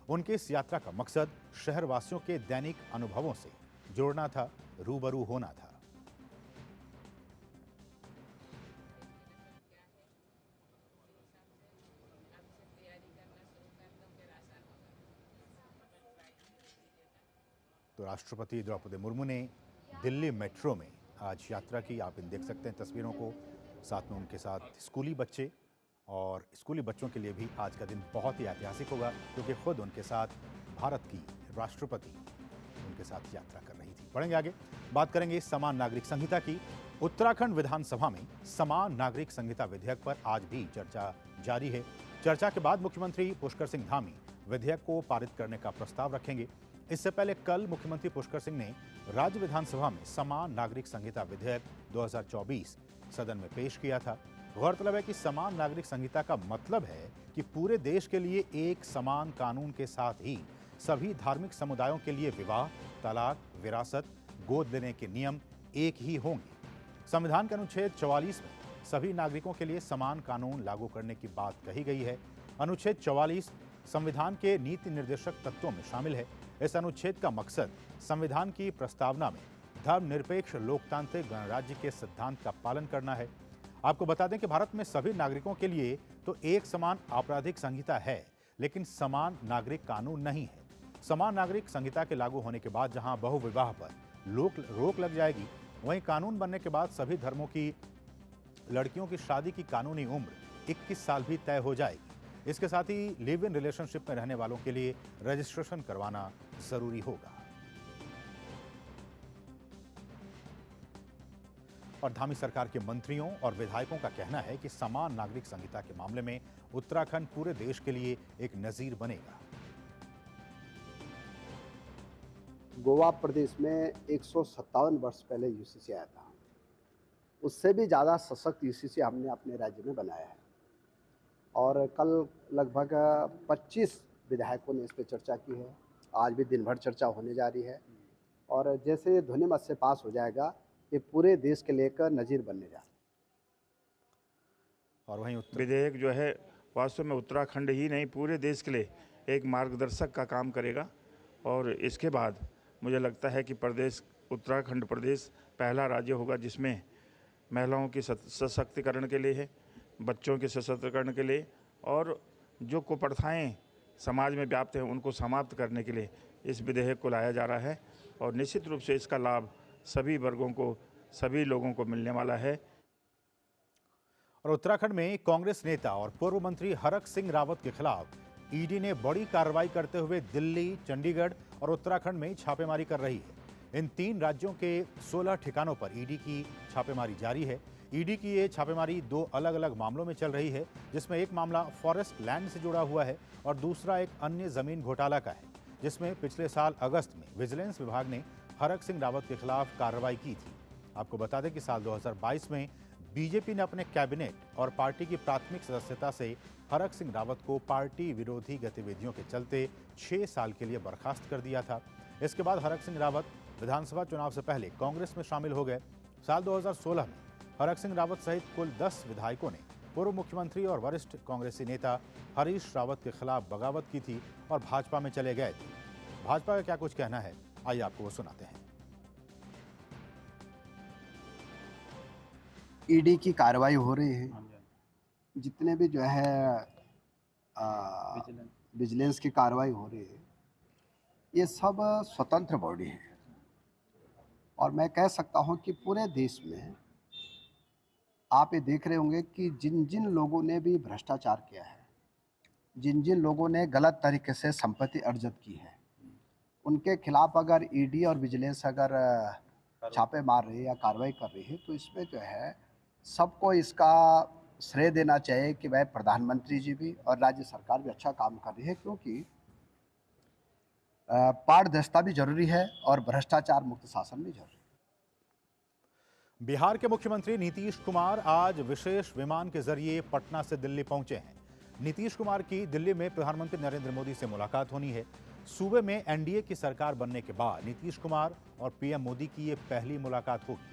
[SPEAKER 3] उनके इस यात्रा का मकसद शहरवासियों के दैनिक अनुभवों से जोड़ना था, रूबरू होना था। तो राष्ट्रपति द्रौपदी मुर्मू ने दिल्ली मेट्रो में आज यात्रा की। आप इन देख सकते हैं तस्वीरों को, साथ में उनके साथ स्कूली बच्चे, और स्कूली बच्चों के लिए भी आज का दिन बहुत ही ऐतिहासिक होगा क्योंकि खुद उनके साथ भारत की राष्ट्रपति उनके साथ यात्रा कर रही थी। बढ़ेंगे आगे, बात करेंगे समान नागरिक संहिता की। उत्तराखंड विधानसभा में समान नागरिक संहिता विधेयक पर आज भी चर्चा जारी है। चर्चा के बाद मुख्यमंत्री पुष्कर सिंह धामी विधेयक को पारित करने का प्रस्ताव रखेंगे। इससे पहले कल मुख्यमंत्री पुष्कर सिंह ने राज्य विधानसभा में समान नागरिक संहिता विधेयक 2024 सदन में पेश किया था। गौरतलब है कि समान नागरिक संहिता का मतलब है कि पूरे देश के लिए एक समान कानून के साथ ही सभी धार्मिक समुदायों के लिए विवाह, तलाक, विरासत, गोद लेने के नियम एक ही होंगे। संविधान के अनुच्छेद 44 में सभी नागरिकों के लिए समान कानून लागू करने की बात कही गई है। अनुच्छेद 44 संविधान के नीति निर्देशक तत्वों में शामिल है। इस अनुच्छेद का मकसद संविधान की प्रस्तावना में धर्मनिरपेक्ष लोकतांत्रिक गणराज्य के सिद्धांत का पालन करना है। आपको बता दें कि भारत में सभी नागरिकों के लिए तो एक समान आपराधिक संहिता है, लेकिन समान नागरिक कानून नहीं है। समान नागरिक संहिता के लागू होने के बाद जहां बहुविवाह पर रोक लग जाएगी, वहीं कानून बनने के बाद सभी धर्मों की लड़कियों की शादी की कानूनी उम्र 21 साल भी तय हो जाएगी। इसके साथ ही लिव इन रिलेशनशिप में रहने वालों के लिए रजिस्ट्रेशन करवाना जरूरी होगा। और धामी सरकार के मंत्रियों और विधायकों का कहना है कि समान नागरिक संहिता के मामले में उत्तराखंड पूरे देश के लिए एक नजीर बनेगा।
[SPEAKER 25] गोवा प्रदेश में 157 वर्ष पहले यूसीसी आया था। उससे भी ज़्यादा सशक्त यूसीसी हमने अपने राज्य में बनाया है, और कल लगभग 25 विधायकों ने इस पर चर्चा की है। आज भी दिन भर चर्चा होने जा रही है, और जैसे ध्वनिमत से पास हो जाएगा ये पूरे देश के लेकर नज़ीर बनने जा रहा है।
[SPEAKER 26] और वहीं विधेयक जो है वास्तव में उत्तराखंड ही नहीं पूरे देश के लिए एक मार्गदर्शक का काम करेगा। और इसके बाद मुझे लगता है कि उत्तराखंड प्रदेश पहला राज्य होगा जिसमें महिलाओं की सशक्तिकरण के लिए है, बच्चों के सशक्तिकरण के लिए, और जो कुप्रथाएं समाज में व्याप्त हैं उनको समाप्त करने के लिए इस विधेयक को लाया जा रहा है। और निश्चित रूप से इसका लाभ सभी वर्गों को, सभी लोगों को मिलने वाला है।
[SPEAKER 3] और उत्तराखंड में कांग्रेस नेता और पूर्व मंत्री हरक सिंह रावत के खिलाफ ईडी ने बड़ी कार्रवाई करते हुए दिल्ली, चंडीगढ़ और उत्तराखंड में छापेमारी कर रही है। इन 3 राज्यों के 16 ठिकानों पर ईडी की छापेमारी जारी है। ईडी की ये छापेमारी 2 अलग अलग मामलों में चल रही है, जिसमें एक मामला फॉरेस्ट लैंड से जुड़ा हुआ है और दूसरा एक अन्य जमीन घोटाला का है, जिसमें पिछले साल अगस्त में विजिलेंस विभाग ने हरक सिंह रावत के खिलाफ कार्रवाई की थी। आपको बता दें कि साल 2022 में बीजेपी ने अपने कैबिनेट और पार्टी की प्राथमिक सदस्यता से हरक सिंह रावत को पार्टी विरोधी गतिविधियों के चलते 6 साल के लिए बर्खास्त कर दिया था। इसके बाद हरक सिंह रावत विधानसभा चुनाव से पहले कांग्रेस में शामिल हो गए। साल 2016 में हरक सिंह रावत सहित कुल 10 विधायकों ने पूर्व मुख्यमंत्री और वरिष्ठ कांग्रेसी नेता हरीश रावत के खिलाफ बगावत की थी और भाजपा में चले गए थे। भाजपा का क्या कुछ कहना है, आइए आपको वो सुनाते हैं।
[SPEAKER 25] ईडी की कार्रवाई हो रही है, जितने भी जो है विजिलेंस की कार्रवाई हो रही है, ये सब स्वतंत्र बॉडी है और मैं कह सकता हूं कि पूरे देश में आप ये देख रहे होंगे कि जिन जिन लोगों ने भी भ्रष्टाचार किया है, जिन जिन लोगों ने गलत तरीके से संपत्ति अर्जित की है, उनके खिलाफ अगर ईडी और विजिलेंस अगर छापे मार रही है या कार्रवाई कर रही है, तो इसमें जो है सबको इसका श्रेय देना चाहिए कि वह प्रधानमंत्री जी भी और राज्य सरकार भी अच्छा काम कर रही है, क्योंकि पारदर्शिता भी जरूरी है और भ्रष्टाचार मुक्त शासन भी जरूरी है।
[SPEAKER 3] बिहार के मुख्यमंत्री नीतीश कुमार आज विशेष विमान के जरिए पटना से दिल्ली पहुंचे हैं। नीतीश कुमार की दिल्ली में प्रधानमंत्री नरेंद्र मोदी से मुलाकात होनी है। सूबे में एनडीए की सरकार बनने के बाद नीतीश कुमार और पीएम मोदी की ये पहली मुलाकात होगी।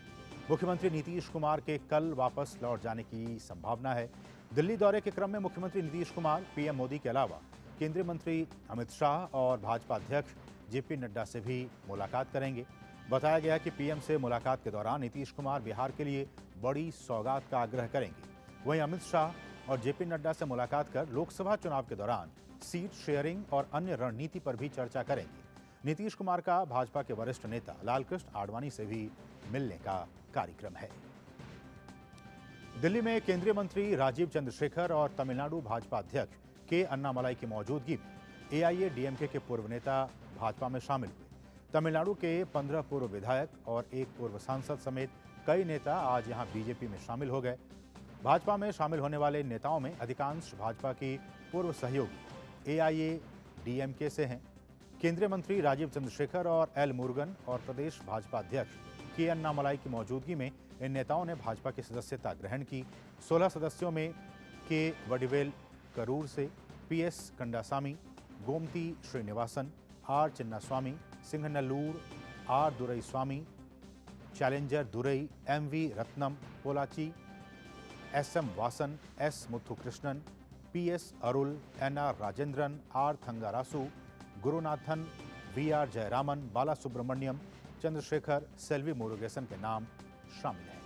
[SPEAKER 3] मुख्यमंत्री नीतीश कुमार के कल वापस लौट जाने की संभावना है। दिल्ली दौरे के क्रम में मुख्यमंत्री नीतीश कुमार पीएम मोदी के अलावा केंद्रीय मंत्री अमित शाह और भाजपा अध्यक्ष जेपी नड्डा से भी मुलाकात करेंगे। बताया गया है कि पीएम से मुलाकात के दौरान नीतीश कुमार बिहार के लिए बड़ी सौगात का आग्रह करेंगे। वहीं अमित शाह और जेपी नड्डा से मुलाकात कर लोकसभा चुनाव के दौरान सीट शेयरिंग और अन्य रणनीति पर भी चर्चा करेंगे। नीतीश कुमार का भाजपा के वरिष्ठ नेता लालकृष्ण आडवाणी से भी मिलने का कार्यक्रम है। दिल्ली में केंद्रीय मंत्री राजीव चंद्रशेखर और तमिलनाडु भाजपा अध्यक्ष के अन्नामलाई की मौजूदगी में एआईएडीएमके के पूर्व नेता भाजपा में शामिल हुए। तमिलनाडु के 15 पूर्व विधायक और एक पूर्व सांसद समेत कई नेता आज यहां बीजेपी में शामिल हो गए। भाजपा में शामिल होने वाले नेताओं में अधिकांश भाजपा की पूर्व सहयोगी एआईएडीएमके से हैं। केंद्रीय मंत्री राजीव चंद्रशेखर और एल मुरुगन और प्रदेश भाजपा अध्यक्ष के अन्नामलाई की मौजूदगी में इन नेताओं ने भाजपा की सदस्यता ग्रहण की। 16 सदस्यों में के वडिवेल करूर से, PS Kandasamy, Gomathi Srinivasan, R Chinnaswamy, Singanallur, R Duraiswamy, challenger Durai, MV Ratnam, Pollachi, SM Vasan, S Muthukrishnan, PS Arul, NR Rajendran, R Thangarasu, Gurunathan, VR Jayaraman, Bala Subramaniam, Chandrasekhar, Selvi Murugesan के नाम शामिल हैं।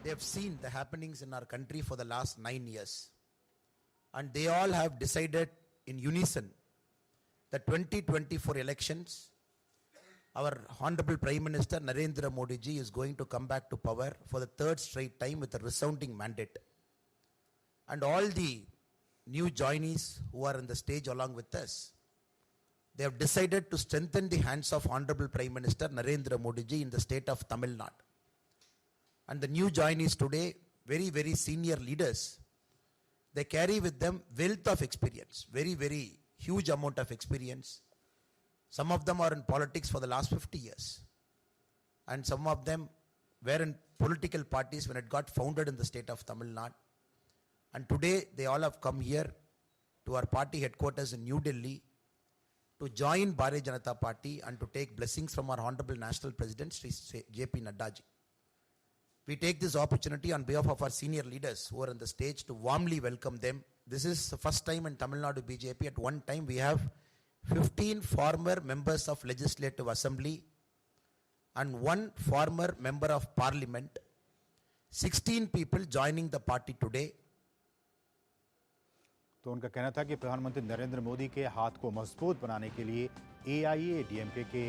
[SPEAKER 1] They have seen the happenings in our country for the last 9 years, and they all have decided in unison the 2024 elections, our Honorable Prime Minister Narendra Modi ji is going to come back to power for the 3rd straight time with a resounding mandate. And all the new joinees who are on the stage along with us, they have decided to strengthen the hands of Honorable Prime Minister Narendra Modi ji in the state of Tamil Nadu. And the new joinees today, very, very senior leaders, they carry with them wealth of experience, very, very huge amount of experience. Some of them are in politics for the last 50 years. And some of them were in political parties when it got founded in the state of Tamil Nadu. And today they all have come here to our party headquarters in New Delhi to join Bharatiya Janata Party and to take blessings from our Honorable National President Sri J.P. Nadda ji. We take this opportunity on behalf of our senior leaders who are on the stage to warmly welcome them. This is the first time in Tamil Nadu BJP. At one time we have 15 former members of Legislative Assembly and 1 former member of Parliament. 16 people joining the party today.
[SPEAKER 3] तो उनका कहना था कि प्रधानमंत्री नरेंद्र मोदी के हाथ को मजबूत बनाने के लिए एआईएडीएमके के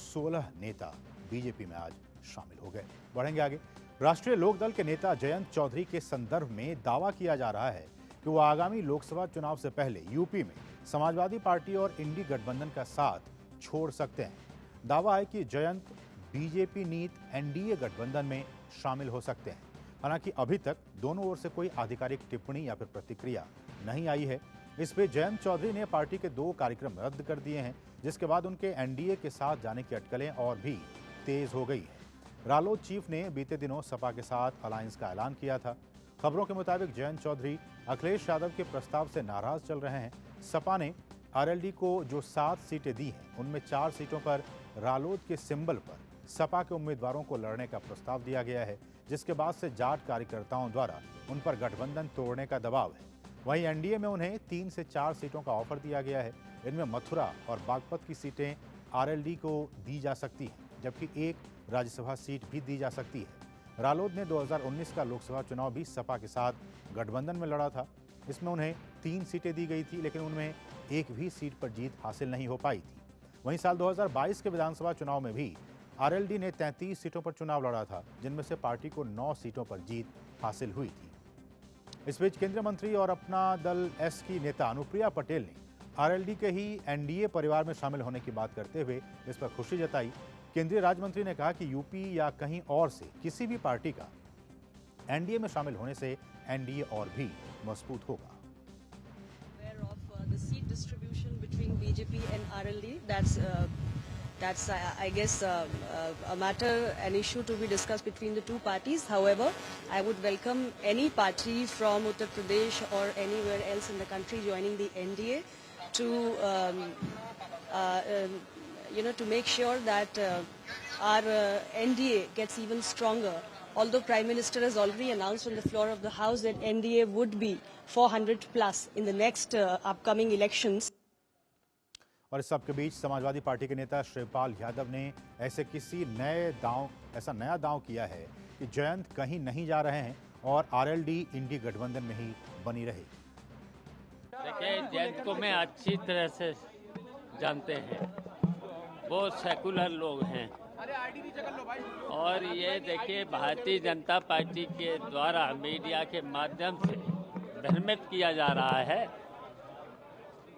[SPEAKER 3] 16 नेता बीजेपी में आज शामिल हो गए। बढ़ेंगे आगे। राष्ट्रीय लोकदल के नेता जयंत चौधरी के संदर्भ में दावा किया जा रहा है कि वो आगामी लोकसभा चुनाव से पहले यूपी में समाजवादी पार्टी और इंडी गठबंधन का साथ छोड़ सकते हैं। दावा है कि जयंत बीजेपी नीत एनडीए गठबंधन में शामिल हो सकते हैं। हालांकि अभी तक दोनों ओर से कोई आधिकारिक टिप्पणी या फिर प्रतिक्रिया नहीं आई है। इस पे जयंत चौधरी ने पार्टी के 2 कार्यक्रम रद्द कर दिए हैं, जिसके बाद उनके एनडीए के साथ जाने की अटकलें और भी तेज हो गई है। रालोद चीफ ने बीते दिनों सपा के साथ अलायंस का ऐलान किया था। खबरों के मुताबिक जयंत चौधरी अखिलेश यादव के प्रस्ताव से नाराज चल रहे हैं। सपा ने आरएलडी को जो 7 सीटें दी हैं, उनमें 4 सीटों पर रालोद के सिंबल पर सपा के उम्मीदवारों को लड़ने का प्रस्ताव दिया गया है, जिसके बाद से जाट कार्यकर्ताओं द्वारा उन पर गठबंधन तोड़ने का दबाव है। वहीं एनडीए में उन्हें 3 से 4 सीटों का ऑफर दिया गया है। इनमें मथुरा और बागपत की सीटें आरएलडी को दी जा सकती हैं, जबकि एक राज्यसभा सीट भी दी जा सकती है। रालोद ने 2019 का लोकसभा चुनाव भी सपा के साथ गठबंधन में लड़ा था। इसमें उन्हें 3 सीटें दी गई थी, लेकिन उनमें एक भी सीट पर जीत हासिल नहीं हो पाई थी। वहीं साल 2022 के विधानसभा चुनाव में भी आरएलडी ने 33 सीटों पर चुनाव लड़ा था, जिनमें से पार्टी को 9 सीटों पर जीत हासिल हुई थी। इस बीच केंद्रीय मंत्री और अपना दल एस की नेता अनुप्रिया पटेल ने आरएलडी के ही एनडीए परिवार में शामिल होने की बात करते हुए इस पर खुशी जताई। केंद्रीय राज्य मंत्री ने कहा कि यूपी या कहीं और से किसी भी पार्टी का एनडीए में शामिल होने से एनडीए और भी मजबूत होगा।
[SPEAKER 4] The seat distribution between BJP and RLD, that's I guess a matter, an issue to be discussed between the two parties. However, I would welcome any party from Uttar Pradesh or anywhere else in the country joining the NDA to to make sure that our NDA gets even stronger. Although Prime Minister has already announced on the floor of the House that NDA would be 400 plus in the next upcoming elections.
[SPEAKER 3] और इस सब के बीच Samajwadi party के नेता शिवपाल यादव ने ऐसा नया दांव किया है कि जयंत कहीं नहीं जा रहे हैं और आरएलडी इंडी गठबंधन में ही बनी रहेगी।
[SPEAKER 5] देखिए, जयंत को मैं अच्छी तरह से जानते हैं, वो सेकुलर लोग हैं और ये देखिए भारतीय जनता पार्टी के द्वारा मीडिया के माध्यम से भ्रमित किया जा रहा है,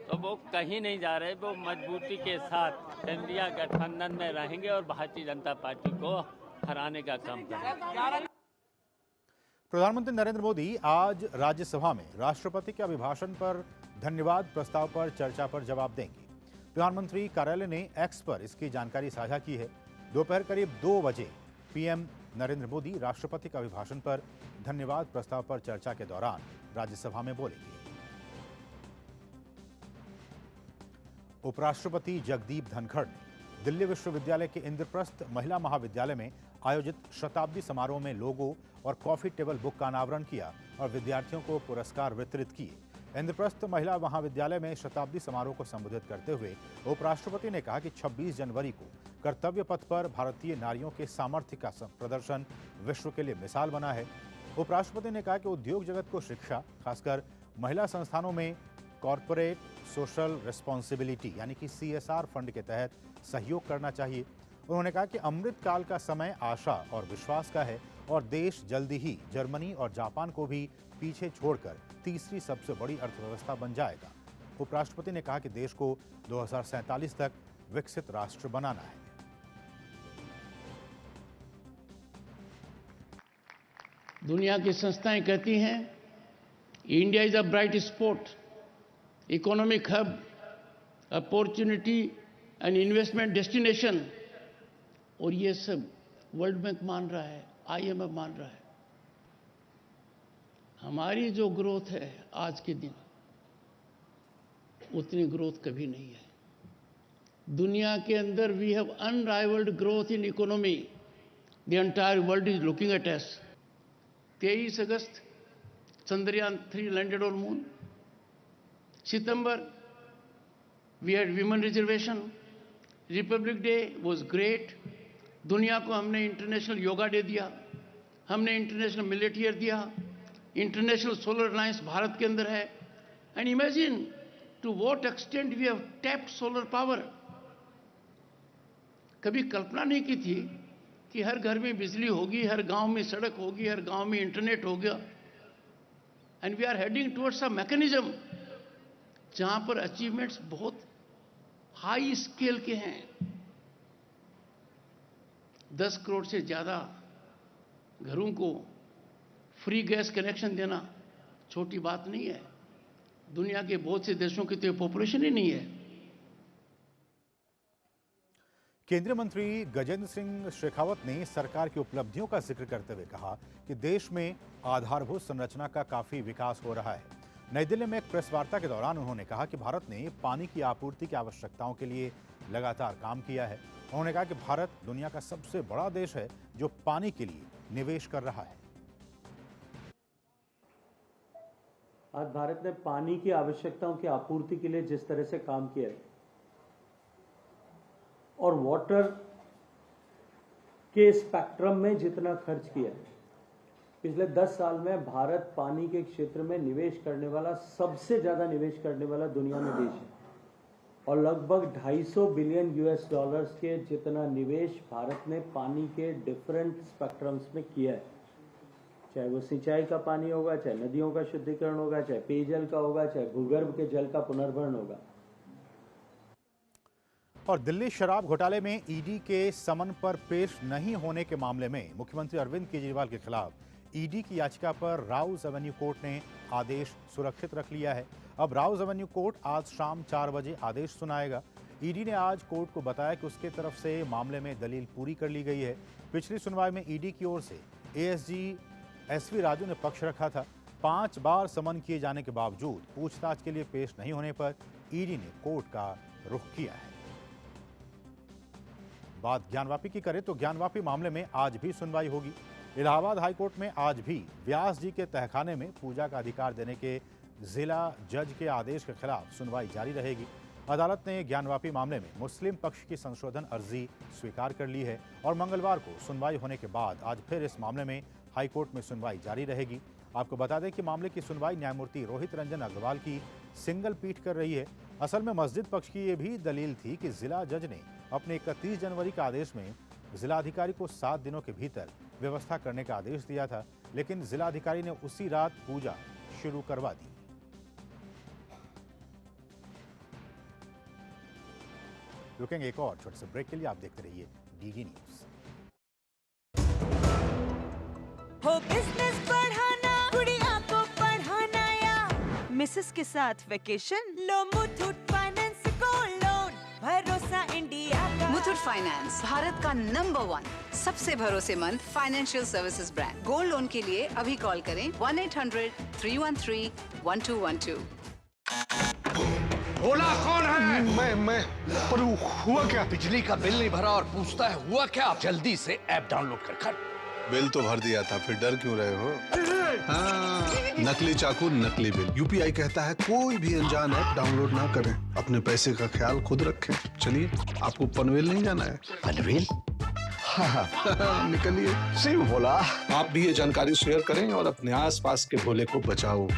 [SPEAKER 5] तो वो कहीं नहीं जा रहे। वो मजबूती के साथ इंडिया गठबंधन में रहेंगे और भारतीय जनता पार्टी को हराने का काम करेंगे।
[SPEAKER 3] प्रधानमंत्री नरेंद्र मोदी आज राज्यसभा में राष्ट्रपति के अभिभाषण पर धन्यवाद प्रस्ताव पर चर्चा पर जवाब देंगे। प्रधानमंत्री कार्यालय ने एक्स पर इसकी जानकारी साझा की है। दोपहर करीब 2 बजे पीएम नरेंद्र मोदी राष्ट्रपति के अभिभाषण पर धन्यवाद प्रस्ताव पर चर्चा के दौरान राज्यसभा में बोलेंगे। उपराष्ट्रपति जगदीप धनखड़ ने दिल्ली विश्वविद्यालय के इंद्रप्रस्थ महिला महाविद्यालय में आयोजित शताब्दी समारोह में लोगो और कॉफी टेबल बुक का अनावरण किया और विद्यार्थियों को पुरस्कार वितरित किए। इंद्रप्रस्थ महिला महाविद्यालय में शताब्दी समारोह को संबोधित करते हुए उपराष्ट्रपति ने कहा कि 26 जनवरी को कर्तव्य पथ पर भारतीय नारियों के सामर्थ्य का प्रदर्शन विश्व के लिए मिसाल बना है। उपराष्ट्रपति ने कहा कि उद्योग जगत को शिक्षा, खासकर महिला संस्थानों में कॉरपोरेट सोशल रिस्पॉन्सिबिलिटी यानी कि CSR फंड के तहत सहयोग करना चाहिए। उन्होंने कहा कि अमृत काल का समय आशा और विश्वास का है और देश जल्दी ही जर्मनी और जापान को भी पीछे छोड़कर तीसरी सबसे बड़ी अर्थव्यवस्था बन जाएगा। उपराष्ट्रपति ने कहा कि देश को 2047 तक विकसित राष्ट्र बनाना है।
[SPEAKER 6] दुनिया की संस्थाएं कहती हैं India is a bright spot, economic hub, opportunity and investment destination, और ये सब वर्ल्ड बैंक मान रहा है, IMF मान रहा है। हमारी जो ग्रोथ है आज के दिन, उतनी ग्रोथ कभी नहीं है। दुनिया के अंदर we have unrivalled growth in economy, the entire world is looking at us. 23 अगस्त चंद्रयान 3 लैंडेड ऑन मून। सितंबर we had women reservation. Republic day was great. दुनिया को हमने इंटरनेशनल योगा डे दिया, हमने इंटरनेशनल मिलेट ईयर दिया, इंटरनेशनल सोलर अलायंस भारत के अंदर है। And imagine to what extent we have tapped solar power. कभी कल्पना नहीं की थी कि हर घर में बिजली होगी, हर गांव में सड़क होगी, हर गांव में इंटरनेट होगा। And we are heading towards a mechanism जहां पर अचीवमेंट्स बहुत हाई स्केल के हैं। 10 करोड़ से ज्यादा घरों को फ्री गैस कनेक्शन देना छोटी बात नहीं है। दुनिया के बहुत से देशों की तो पॉपुलेशन ही नहीं है।
[SPEAKER 3] केंद्रीय मंत्री गजेंद्र सिंह शेखावत ने सरकार की उपलब्धियों का जिक्र करते हुए कहा कि देश में आधारभूत संरचना का काफी विकास हो रहा है। नई दिल्ली में एक प्रेस वार्ता के दौरान उन्होंने कहा कि भारत ने पानी की आपूर्ति की आवश्यकताओं के लिए लगातार काम किया है। उन्होंने कहा कि भारत दुनिया का सबसे बड़ा देश है जो पानी के लिए निवेश कर रहा है।
[SPEAKER 7] आज भारत ने पानी की आवश्यकताओं की आपूर्ति के लिए जिस तरह से काम किया है और वाटर के स्पेक्ट्रम में जितना खर्च किया है, पिछले 10 साल में भारत पानी के क्षेत्र में निवेश करने वाला, सबसे ज्यादा निवेश करने वाला दुनिया में देश है और लगभग 250 बिलियन US डॉलर्स के जितना निवेश भारत ने पानी के डिफरेंट स्पेक्ट्रम्स में किया है, चाहे वो सिंचाई का पानी होगा, चाहे नदियों का शुद्धिकरण होगा, चाहे पेयजल का होगा, चाहे भूगर्भ के जल का पुनर्भरण होगा।
[SPEAKER 3] और दिल्ली शराब घोटाले में ईडी के समन पर पेश नहीं होने के मामले में मुख्यमंत्री अरविंद केजरीवाल के खिलाफ ईडी की याचिका पर राउज एवेन्यू कोर्ट ने आदेश सुरक्षित रख लिया है। अब राउज एवेन्यू कोर्ट आज शाम 4 बजे आदेश सुनाएगा। ईडी ने आज कोर्ट को बताया कि उसके तरफ से मामले में दलील पूरी कर ली गई है। पिछली सुनवाई में ईडी की ओर से एएसजी SV राजू ने पक्ष रखा था। 5 बार समन किए जाने के बावजूद पूछताछ के लिए पेश नहीं होने पर ईडी ने कोर्ट का रुख किया है। बात ज्ञानवापी की करें तो ज्ञानवापी मामले में आज भी सुनवाई होगी। इलाहाबाद हाईकोर्ट में आज भी व्यास जी के तहखाने में पूजा का अधिकार देने के जिला जज के आदेश के खिलाफ सुनवाई जारी रहेगी। अदालत ने ज्ञानवापी मामले में मुस्लिम पक्ष की संशोधन अर्जी स्वीकार कर ली है और मंगलवार को सुनवाई होने के बाद आज फिर इस मामले में हाईकोर्ट में सुनवाई जारी रहेगी। आपको बता दें कि मामले की सुनवाई न्यायमूर्ति रोहित रंजन अग्रवाल की सिंगल पीठ कर रही है। असल में मस्जिद पक्ष की ये भी दलील थी कि जिला जज ने अपने 31 जनवरी के आदेश में जिलाधिकारी को 7 दिनों के भीतर व्यवस्था करने का आदेश दिया था, लेकिन जिलाधिकारी ने उसी रात पूजा शुरू करवा दी। रुकेंगे एक और छोटे से ब्रेक के लिए। आप देखते रहिए डीडी न्यूज।
[SPEAKER 23] हो बिजनेस बढ़ाना, गुड़िया को पढ़ाना या मिसेस के साथ वेकेशन, लो मुथूट फाइनेंस गोल्ड लोन, भरोसा इंडिया का।
[SPEAKER 24] मुथूट फाइनेंस भारत का नंबर 1 सबसे भरोसेमंद financial services brand. Gold loan के लिए अभी कॉल करें 1-800-313-1212।
[SPEAKER 16] बोला कौन है? मैं पर हुआ क्या?
[SPEAKER 21] बिजली का बिल नहीं भरा और पूछता है हुआ क्या? जल्दी से ऐप डाउनलोड कर।
[SPEAKER 16] बिल तो भर दिया था, फिर डर क्यों रहे हो? हाँ, नकली चाकू नकली बिल। यूपीआई कहता है कोई भी अनजान ऐप डाउनलोड ना करें, अपने पैसे का ख्याल खुद रखें। चलिए, आपको पनवेल नहीं जाना है?
[SPEAKER 21] पनवेल?
[SPEAKER 16] हाँ, निकलिए।
[SPEAKER 21] सही बोला।
[SPEAKER 16] आप भी ये जानकारी शेयर करें और अपने आसपास के भोले को बचाओ।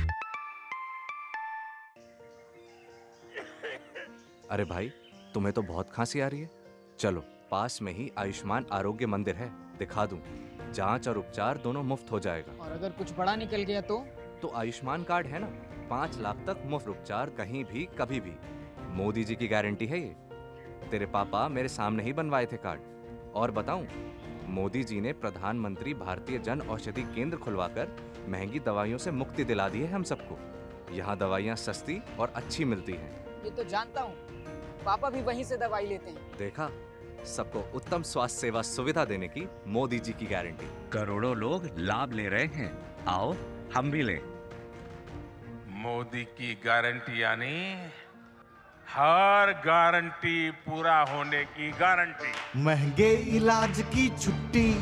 [SPEAKER 9] अरे भाई, तुम्हें तो बहुत खांसी आ रही है। चलो, पास में ही आयुष्मान आरोग्य मंदिर है, दिखा दूं। जांच और उपचार दोनों मुफ्त हो जाएगा।
[SPEAKER 10] और अगर कुछ बड़ा निकल गया तो
[SPEAKER 9] आयुष्मान कार्ड है ना, 5 लाख तक मुफ्त उपचार कहीं भी कभी भी। मोदी जी की गारंटी है ये। तेरे पापा मेरे सामने ही बनवाए थे कार्ड। और बताऊं, मोदी जी ने प्रधानमंत्री भारतीय जन औषधि केंद्र खुलवाकर महंगी दवाइयों से मुक्ति दिला दी है हम सबको। यहाँ दवाइयाँ सस्ती और अच्छी मिलती हैं।
[SPEAKER 10] ये तो जानता हूँ, पापा भी वहीं से दवाई लेते हैं।
[SPEAKER 9] देखा, सबको उत्तम स्वास्थ्य सेवा सुविधा देने की मोदी जी की गारंटी।
[SPEAKER 11] करोड़ों लोग लाभ ले रहे हैं, आओ हम भी लें।
[SPEAKER 12] मोदी की गारंटी यानी हर गारंटी पूरा होने की गारंटी।
[SPEAKER 13] महंगे इलाज की छुट्टी,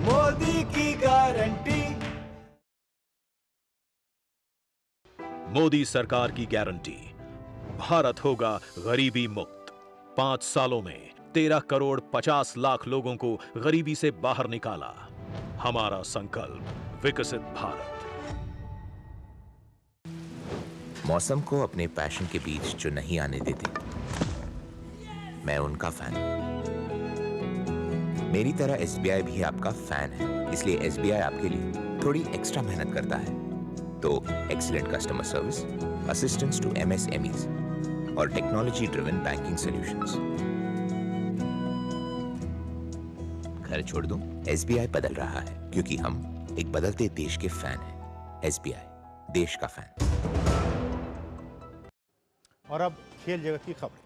[SPEAKER 13] मोदी की गारंटी।
[SPEAKER 27] मोदी सरकार की गारंटी, भारत होगा गरीबी मुक्त। 5 सालों में 13 करोड़ 50 लाख लोगों को गरीबी से बाहर निकाला। हमारा संकल्प विकसित भारत।
[SPEAKER 17] मौसम को अपने पैशन के बीच जो नहीं आने देते, मैं उनका फैन हूं। मेरी तरह SBI भी आपका फैन है, इसलिए SBI आपके लिए थोड़ी एक्स्ट्रा मेहनत करता है। तो excellent customer service, assistance to MSMEs और टेक्नोलॉजी ड्रिवन बैंकिंग सॉल्यूशंस। घर छोड़ दूं, SBI बदल रहा है क्योंकि हम एक बदलते देश के फैन हैं। SBI, देश का फैन।
[SPEAKER 3] और अब खेल जगत की खबरें।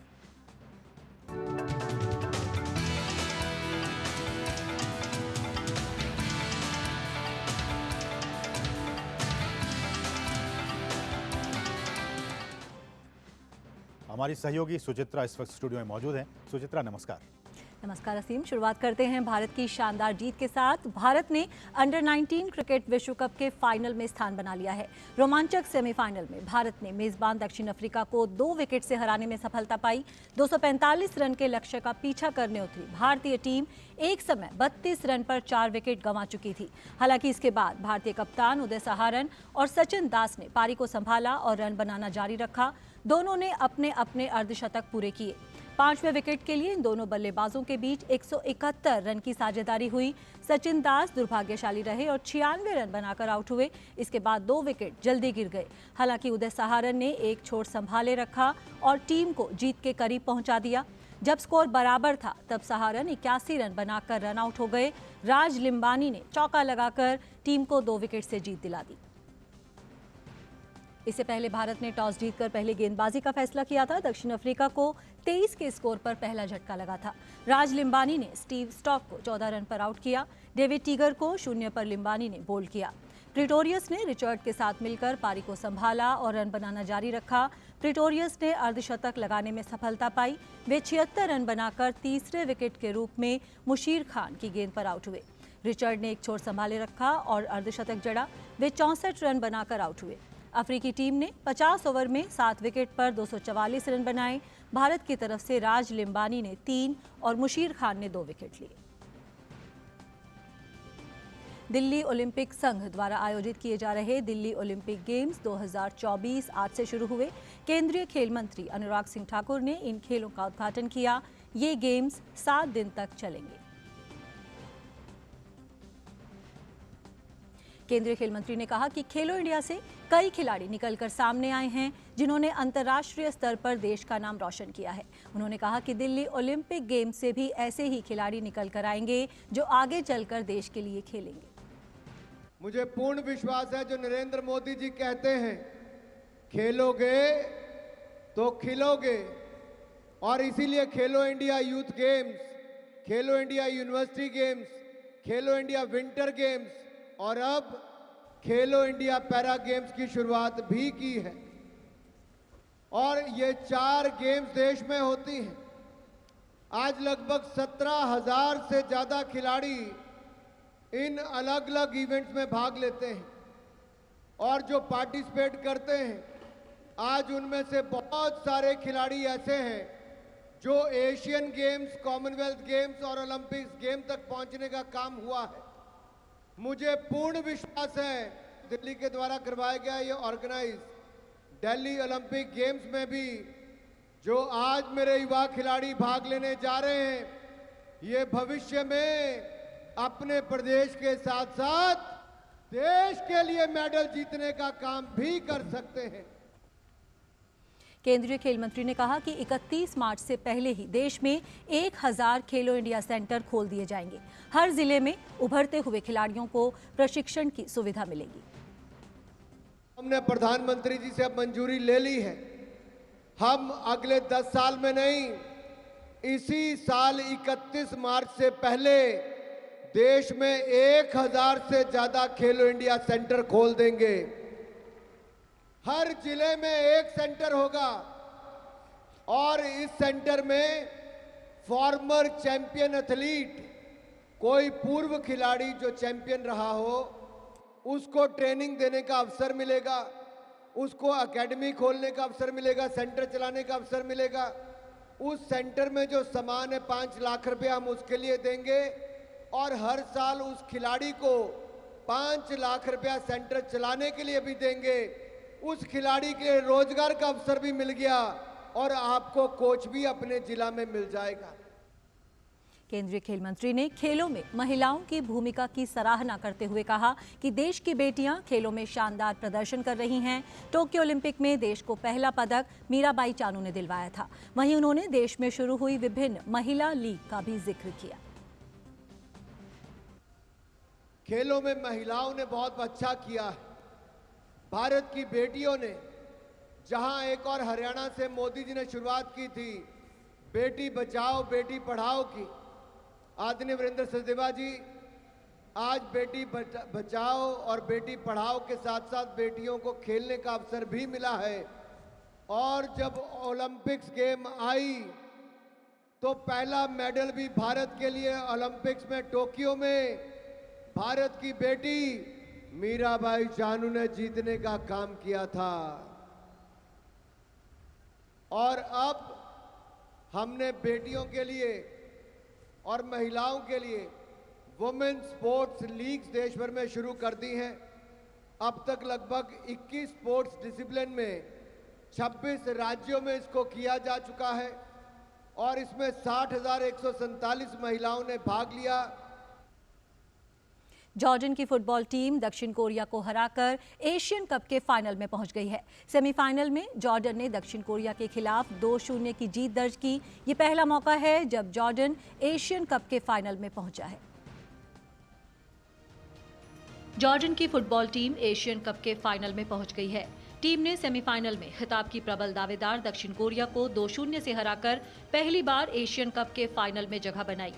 [SPEAKER 3] हमारी सहयोगी सुचित्रा इस वक्त स्टूडियो में मौजूद हैं। सुचित्रा, नमस्कार।
[SPEAKER 2] नमस्कार असीम। शुरुआत करते हैं भारत की शानदार जीत के साथ। भारत ने अंडर 19 क्रिकेट विश्व कप के फाइनल में स्थान बना लिया है। रोमांचक सेमीफाइनल में भारत ने मेजबान दक्षिण अफ्रीका को 2 विकेट से हराने में सफलता पाई। 245 रन के लक्ष्य का पीछा करने उतरी भारतीय टीम एक समय 32 रन पर 4 विकेट गंवा चुकी थी। हालांकि इसके बाद भारतीय कप्तान उदय सहारन और सचिन दास ने पारी को संभाला और रन बनाना जारी रखा। दोनों ने अपने अपने अर्धशतक पूरे किए। 5वें विकेट के लिए इन दोनों बल्लेबाजों के बीच 171 रन की साझेदारी हुई। सचिन दास दुर्भाग्यशाली रहे और 96 रन बनाकर आउट हुए। इसके बाद 2 विकेट जल्दी गिर गए। हालांकि उदय सहारन ने एक छोर संभाले रखा और टीम को जीत के करीब पहुंचा दिया। जब स्कोर बराबर था तब सहारन 81 रन बनाकर रन आउट हो गए। राज लिम्बानी ने चौका लगाकर टीम को 2 विकेट से जीत दिला दी। इससे पहले भारत ने टॉस जीतकर पहले गेंदबाजी का फैसला किया था। दक्षिण अफ्रीका को 23 के स्कोर पर पहला झटका लगा था। राज लिम्बानी ने स्टीव स्टॉक को 14 रन पर आउट किया। डेविड टीगर को 0 पर लिम्बानी ने बोल्ड किया। प्रिटोरियस ने रिचर्ड के साथ मिलकर पारी को संभाला और रन बनाना जारी रखा। प्रिटोरियस ने अर्धशतक लगाने में सफलता पाई। वे 76 रन बनाकर तीसरे विकेट के रूप में मुशीर खान की गेंद पर आउट हुए। रिचर्ड ने एक छोर संभाले रखा और अर्धशतक जड़ा। वे 64 रन बनाकर आउट हुए। अफ्रीकी टीम ने 50 ओवर में 7 विकेट पर 244 रन बनाए। भारत की तरफ से राज लिम्बानी ने 3 और मुशीर खान ने 2 विकेट लिए। दिल्ली ओलंपिक संघ द्वारा आयोजित किए जा रहे दिल्ली ओलंपिक गेम्स 2024 आज से शुरू हुए। केंद्रीय खेल मंत्री अनुराग सिंह ठाकुर ने इन खेलों का उद्घाटन किया। ये गेम्स 7 दिन तक चलेंगे। केंद्रीय खेल मंत्री ने कहा कि खेलो इंडिया से कई खिलाड़ी निकलकर सामने आए हैं जिन्होंने अंतर्राष्ट्रीय स्तर पर देश का नाम रोशन किया है। उन्होंने कहा कि दिल्ली ओलंपिक गेम्स से भी ऐसे ही खिलाड़ी निकल कर आएंगे जो आगे चलकर देश के लिए खेलेंगे।
[SPEAKER 8] मुझे पूर्ण विश्वास है जो नरेंद्र मोदी जी कहते हैं खेलोगे तो खिलोगे, और इसीलिए खेलो इंडिया यूथ गेम्स, खेलो इंडिया यूनिवर्सिटी गेम्स, खेलो इंडिया विंटर गेम्स और अब खेलो इंडिया पैरा गेम्स की शुरुआत भी की है। और ये 4 गेम्स देश में होती हैं। आज लगभग 17,000 से ज़्यादा खिलाड़ी इन अलग अलग इवेंट्स में भाग लेते हैं और जो पार्टिसिपेट करते हैं, आज उनमें से बहुत सारे खिलाड़ी ऐसे हैं जो एशियन गेम्स, कॉमनवेल्थ गेम्स और ओलंपिक्स गेम तक पहुंचने का काम हुआ है। मुझे पूर्ण विश्वास है दिल्ली के द्वारा करवाया गया ये ऑर्गेनाइज दिल्ली ओलंपिक गेम्स में भी जो आज मेरे युवा खिलाड़ी भाग लेने जा रहे हैं, ये भविष्य में अपने प्रदेश के साथ साथ देश के लिए मेडल जीतने का काम भी कर सकते हैं।
[SPEAKER 2] केंद्रीय खेल मंत्री ने कहा कि 31 मार्च से पहले ही देश में 1000 खेलो इंडिया सेंटर खोल दिए जाएंगे। हर जिले में उभरते हुए खिलाड़ियों को प्रशिक्षण की सुविधा मिलेगी।
[SPEAKER 8] हमने प्रधानमंत्री जी से अब मंजूरी ले ली है। हम अगले 10 साल में नहीं, इसी साल 31 मार्च से पहले देश में 1000 से ज्यादा खेलो इंडिया सेंटर खोल देंगे। हर जिले में एक सेंटर होगा और इस सेंटर में फॉर्मर चैंपियन एथलीट, कोई पूर्व खिलाड़ी जो चैंपियन रहा हो, उसको ट्रेनिंग देने का अवसर मिलेगा, उसको एकेडमी खोलने का अवसर मिलेगा, सेंटर चलाने का अवसर मिलेगा। उस सेंटर में जो सामान है 5 लाख रुपए हम उसके लिए देंगे और हर साल उस खिलाड़ी को 5 लाख रुपया सेंटर चलाने के लिए भी देंगे। उस खिलाड़ी के रोजगार का अवसर भी मिल गया और आपको कोच भी अपने जिला में मिल जाएगा।
[SPEAKER 2] केंद्रीय खेल मंत्री ने खेलों में महिलाओं की भूमिका की सराहना करते हुए कहा कि देश की बेटियां खेलों में शानदार प्रदर्शन कर रही हैं। टोक्यो ओलंपिक में देश को पहला पदक मीराबाई चानू ने दिलवाया था। वहीं उन्होंने देश में शुरू हुई विभिन्न महिला लीग का भी जिक्र किया।
[SPEAKER 8] खेलों में महिलाओं ने बहुत अच्छा किया है। भारत की बेटियों ने, जहां एक और हरियाणा से मोदी जी ने शुरुआत की थी बेटी बचाओ बेटी पढ़ाओ की, आदरणीय वीरेंद्र सचदेवा जी आज बेटी बचाओ और बेटी पढ़ाओ के साथ साथ बेटियों को खेलने का अवसर भी मिला है। और जब ओलंपिक्स गेम आई तो पहला मेडल भी भारत के लिए ओलंपिक्स में टोक्यो में भारत की बेटी मीराबाई चानू ने जीतने का काम किया था। और अब हमने बेटियों के लिए और महिलाओं के लिए वुमेन स्पोर्ट्स लीग्स देश भर में शुरू कर दी हैं। अब तक लगभग 21 स्पोर्ट्स डिसिप्लिन में 26 राज्यों में इसको किया जा चुका है और इसमें 60,147 महिलाओं ने भाग लिया।
[SPEAKER 2] जॉर्डन की फुटबॉल टीम दक्षिण कोरिया को हराकर एशियन कप के फाइनल में पहुंच गई है। सेमीफाइनल में जॉर्डन ने दक्षिण कोरिया के खिलाफ 2-0 की जीत दर्ज की। ये पहला मौका है जब जॉर्डन एशियन कप के फाइनल में पहुंचा है। जॉर्डन की फुटबॉल टीम एशियन कप के फाइनल में पहुंच गई है। टीम ने सेमीफाइनल में खिताब की प्रबल दावेदार दक्षिण कोरिया को 2-0 से हराकर पहली बार एशियन कप के फाइनल में जगह बनाई।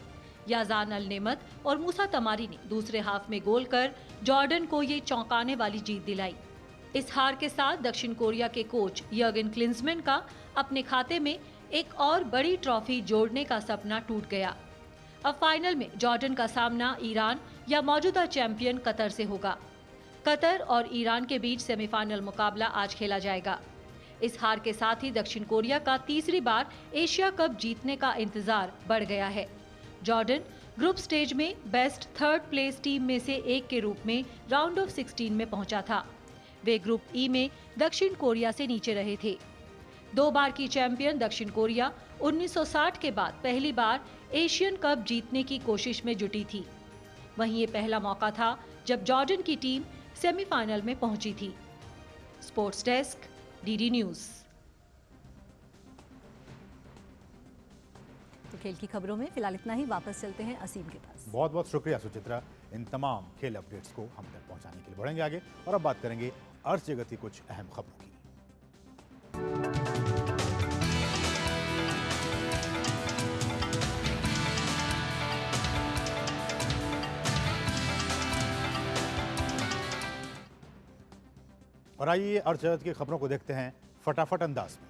[SPEAKER 2] याजान अल नेमत और मूसा तमारी ने दूसरे हाफ में गोल कर जॉर्डन को ये चौंकाने वाली जीत दिलाई। इस हार के साथ दक्षिण कोरिया के कोच यर्गन क्लिंसमैन का अपने खाते में एक और बड़ी ट्रॉफी जोड़ने का सपना टूट गया। अब फाइनल में जॉर्डन का सामना ईरान या मौजूदा चैंपियन कतर से होगा। कतर और ईरान के बीच सेमीफाइनल मुकाबला आज खेला जाएगा। इस हार के साथ ही दक्षिण कोरिया का तीसरी बार एशिया कप जीतने का इंतजार बढ़ गया है। जॉर्डन ग्रुप स्टेज में बेस्ट थर्ड प्लेस टीम में से एक के रूप में राउंड ऑफ 16 में पहुंचा था। वे ग्रुप ई में दक्षिण कोरिया से नीचे रहे थे। 2 बार की चैंपियन दक्षिण कोरिया 1960 के बाद पहली बार एशियन कप जीतने की कोशिश में जुटी थी। वहीं ये पहला मौका था जब जॉर्डन की टीम सेमीफाइनल में पहुंची थी। Sports desk, DD news. तो खेल की खबरों में फिलहाल इतना ही। वापस चलते हैं असीम के पास।
[SPEAKER 3] बहुत बहुत शुक्रिया सुचित्रा, इन तमाम खेल अपडेट्स को हम तक पहुंचाने के लिए। बढ़ेंगे आगे और अब बात करेंगे अर्थ जगत की कुछ अहम खबरों की। और आइए अर्थ जगत की खबरों को देखते हैं फटाफट अंदाज में।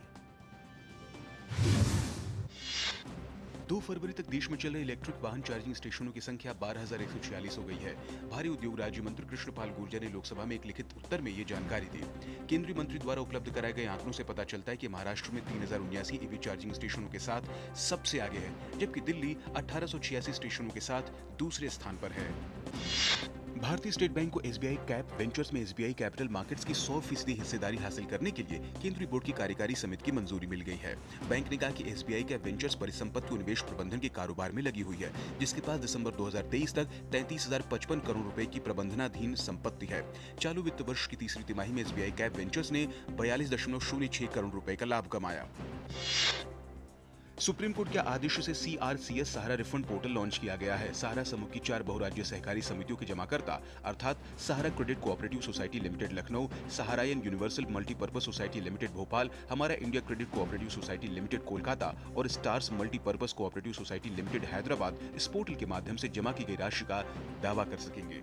[SPEAKER 14] 2 फरवरी तक देश में चल रहे इलेक्ट्रिक वाहन चार्जिंग स्टेशनों की संख्या 12,146 हो गई है। भारी उद्योग राज्य मंत्री कृष्णपाल गुर्जर ने लोकसभा में एक लिखित उत्तर में ये जानकारी दी। केंद्रीय मंत्री द्वारा उपलब्ध कराए गए आंकड़ों से पता चलता है कि महाराष्ट्र में 3079 ईवी चार्जिंग स्टेशनों के साथ सबसे आगे है, जबकि दिल्ली 1886 स्टेशनों के साथ दूसरे स्थान पर है। भारतीय स्टेट बैंक को एसबीआई कैप वेंचर्स में एसबीआई कैपिटल मार्केट्स की 100% हिस्सेदारी हासिल करने के लिए केंद्रीय बोर्ड की कार्यकारी समिति की मंजूरी मिल गई है। बैंक ने कहा कि एसबीआई कैप वेंचर्स परिसंपत्ति और निवेश प्रबंधन के कारोबार में लगी हुई है, जिसके पास दिसंबर 2023 तक 33,055 करोड़ रुपए की प्रबंधनाधीन संपत्ति है। चालू वित्त वर्ष की तीसरी तिमाही में एसबीआई कैप वेंचर्स ने 42.06 करोड़ रुपए का लाभ कमाया। सुप्रीम कोर्ट के आदेश से सीआरसीएस सहारा रिफंड पोर्टल लॉन्च किया गया है। सहारा समूह की 4 बहुराज्य सहकारी समितियों के जमाकर्ता अर्थात Sahara credit cooperative society limited Lucknow, Saharayan universal multipurpose society limited Bhopal, Hamara India credit cooperative society limited Kolkata और stars multipurpose cooperative society limited Hyderabad इस पोर्टल के माध्यम से जमा की गई राशि का दावा कर सकेंगे।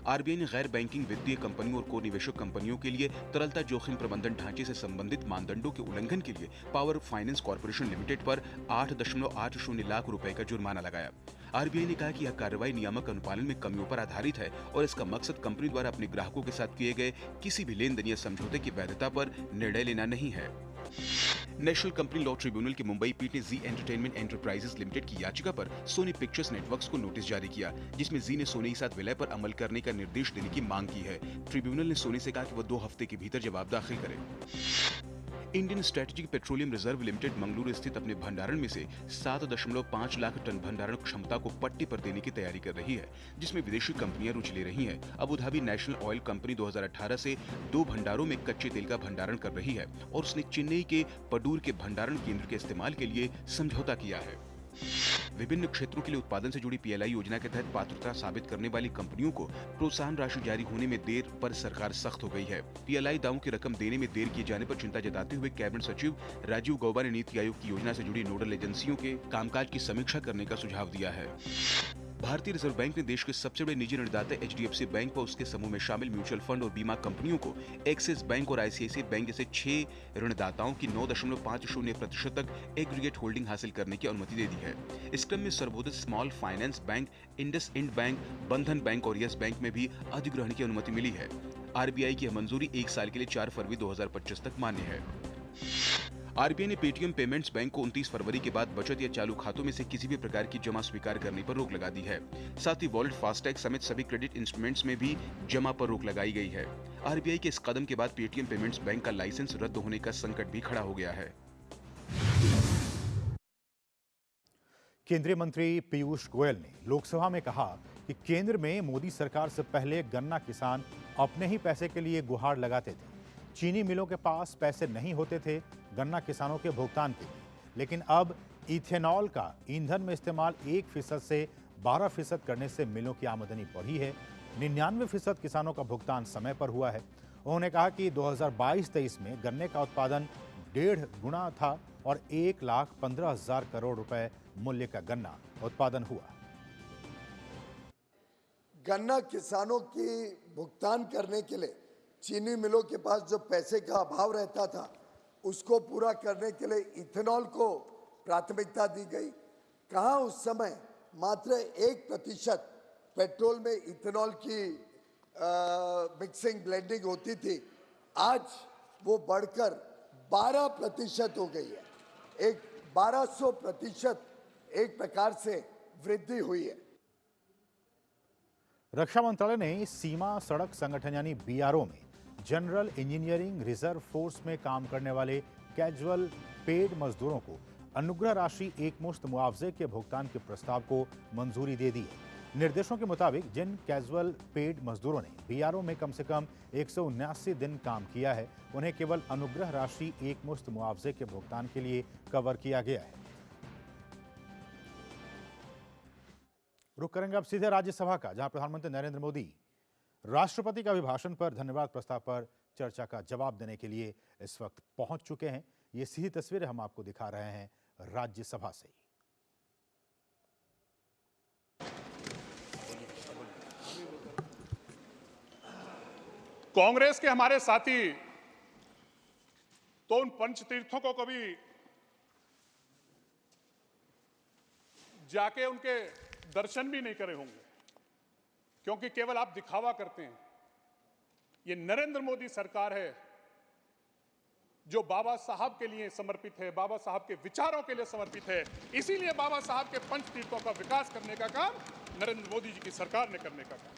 [SPEAKER 14] आरबीआई ने गैर बैंकिंग वित्तीय कंपनियों और को निवेशक कंपनियों के लिए तरलता जोखिम प्रबंधन ढांचे से संबंधित मानदंडों के उल्लंघन के लिए पावर फाइनेंस कॉर्पोरेशन लिमिटेड पर 8.80 लाख रुपए का जुर्माना लगाया। आरबीआई ने कहा कि यह कार्रवाई नियामक अनुपालन में कमियों पर आधारित है और इसका मकसद कंपनी द्वारा अपने ग्राहकों के साथ किए गए किसी भी लेन देन या समझौते की वैधता पर निर्णय लेना नहीं है। नेशनल कंपनी लॉ ट्रिब्यूनल की मुंबई पीठ ने जी एंटरटेनमेंट एंटरप्राइजेस लिमिटेड की याचिका पर सोनी पिक्चर्स नेटवर्क्स को नोटिस जारी किया, जिसमें जी ने सोनी के साथ विलय पर अमल करने का निर्देश देने की मांग की है। ट्रिब्यूनल ने सोनी से कहा कि वह 2 हफ्ते के भीतर जवाब दाखिल करे। Indian strategic petroleum reserve limited Mangaluru स्थित अपने भंडारण में से 7.5 लाख टन भंडारण क्षमता को पट्टी पर देने की तैयारी कर रही है, जिसमें विदेशी कंपनियां रुचि ले रही हैं। Abu Dhabi national oil company 2018 से 2 भंडारों में कच्चे तेल का भंडारण कर रही है और उसने चेन्नई के पडूर के भंडारण केंद्र के इस्तेमाल के लिए समझौता किया है। विभिन्न क्षेत्रों के लिए उत्पादन से जुड़ी पीएलआई योजना के तहत पात्रता साबित करने वाली कंपनियों को प्रोत्साहन राशि जारी होने में देर पर सरकार सख्त हो गई है। पीएलआई दावों की रकम देने में देर किए जाने पर चिंता जताते हुए कैबिनेट सचिव राजीव गौबा ने नीति आयोग की योजना से जुड़ी नोडल एजेंसियों के कामकाज की समीक्षा करने का सुझाव दिया है। भारतीय रिजर्व बैंक ने देश के सबसे बड़े निजी ऋणदाता HDFC बैंक व उसके समूह में शामिल म्यूचुअल फंड और बीमा कंपनियों को एक्सिस बैंक और ICICI बैंक जैसे 6 ऋणदाताओं की 9.50% तक एग्रीगेट होल्डिंग हासिल करने की अनुमति दे दी है। इस क्रम में Sarvodaya small finance bank, IndusInd bank, बंधन बैंक और यस बैंक में भी अधिग्रहण की अनुमति मिली है। RBI की यह मंजूरी 1 साल के लिए 4 फरवरी 2025 तक मान्य है। RBI ने पेटीएम पेमेंट्स बैंक को 29 फरवरी के बाद बचत या चालू खातों में से किसी भी प्रकार की जमा स्वीकार करने पर रोक लगा दी है। साथ ही वॉलेट, फास्टैग समेत सभी क्रेडिट इंस्ट्रूमेंट्स में भी जमा पर रोक लगाई गई है। RBI के इस कदम के बाद पेटीएम पेमेंट्स बैंक का लाइसेंस रद्द होने का संकट भी खड़ा हो गया है।
[SPEAKER 3] केंद्रीय मंत्री पीयूष गोयल ने लोकसभा में कहा कि केंद्र में मोदी सरकार से पहले गन्ना किसान अपने ही पैसे के लिए गुहार लगाते थे। चीनी मिलों के पास पैसे नहीं होते थे गन्ना किसानों के भुगतान के लिए, लेकिन अब इथेनॉल का ईंधन में इस्तेमाल 1% से 12% करने से मिलों की आमदनी बढ़ी है। 99% किसानों का भुगतान समय पर हुआ है। उन्होंने कहा कि 2022-23 में गन्ने का उत्पादन 1.5 गुना था और 1,15,000 करोड़ रुपए मूल्य का गन्ना उत्पादन हुआ।
[SPEAKER 15] गन्ना किसानों की भुगतान करने के लिए चीनी मिलों के पास जो पैसे का अभाव रहता था उसको पूरा करने के लिए इथेनॉल को प्राथमिकता दी गई। कहाँ उस समय मात्र 1% पेट्रोल में इथेनॉल की मिक्सिंग ब्लेंडिंग होती थी, आज वो बढ़कर 12% हो गई है। एक 1200% एक प्रकार से वृद्धि हुई है।
[SPEAKER 3] रक्षा मंत्रालय ने सीमा सड़क संगठन यानी BRO में जनरल इंजीनियरिंग रिजर्व फोर्स में काम करने वाले कैजुअल पेड मजदूरों को अनुग्रह राशि एकमुश्त मुआवजे के भुगतान के प्रस्ताव को मंजूरी दे दी है। निर्देशों के मुताबिक जिन कैजुअल पेड मजदूरों ने BRO में कम से कम 179 दिन काम किया है, उन्हें केवल अनुग्रह राशि एकमुश्त मुआवजे के भुगतान के लिए कवर किया गया है। रुक करेंगे अब सीधे राज्यसभा का, जहां प्रधानमंत्री नरेंद्र मोदी राष्ट्रपति का अभिभाषण पर धन्यवाद प्रस्ताव पर चर्चा का जवाब देने के लिए इस वक्त पहुंच चुके हैं। ये सीधी तस्वीरें हम आपको दिखा रहे हैं राज्यसभा से।
[SPEAKER 18] कांग्रेस के हमारे साथी तो उन पंचतीर्थों को कभी जाके उनके दर्शन भी नहीं करे होंगे, क्योंकि केवल आप दिखावा करते हैं। ये नरेंद्र मोदी सरकार है जो बाबा साहब के लिए समर्पित है, बाबा साहब के विचारों के लिए समर्पित है। इसीलिए बाबा साहब के पंचतीर्थों का विकास करने का काम नरेंद्र मोदी जी की सरकार ने करने का काम।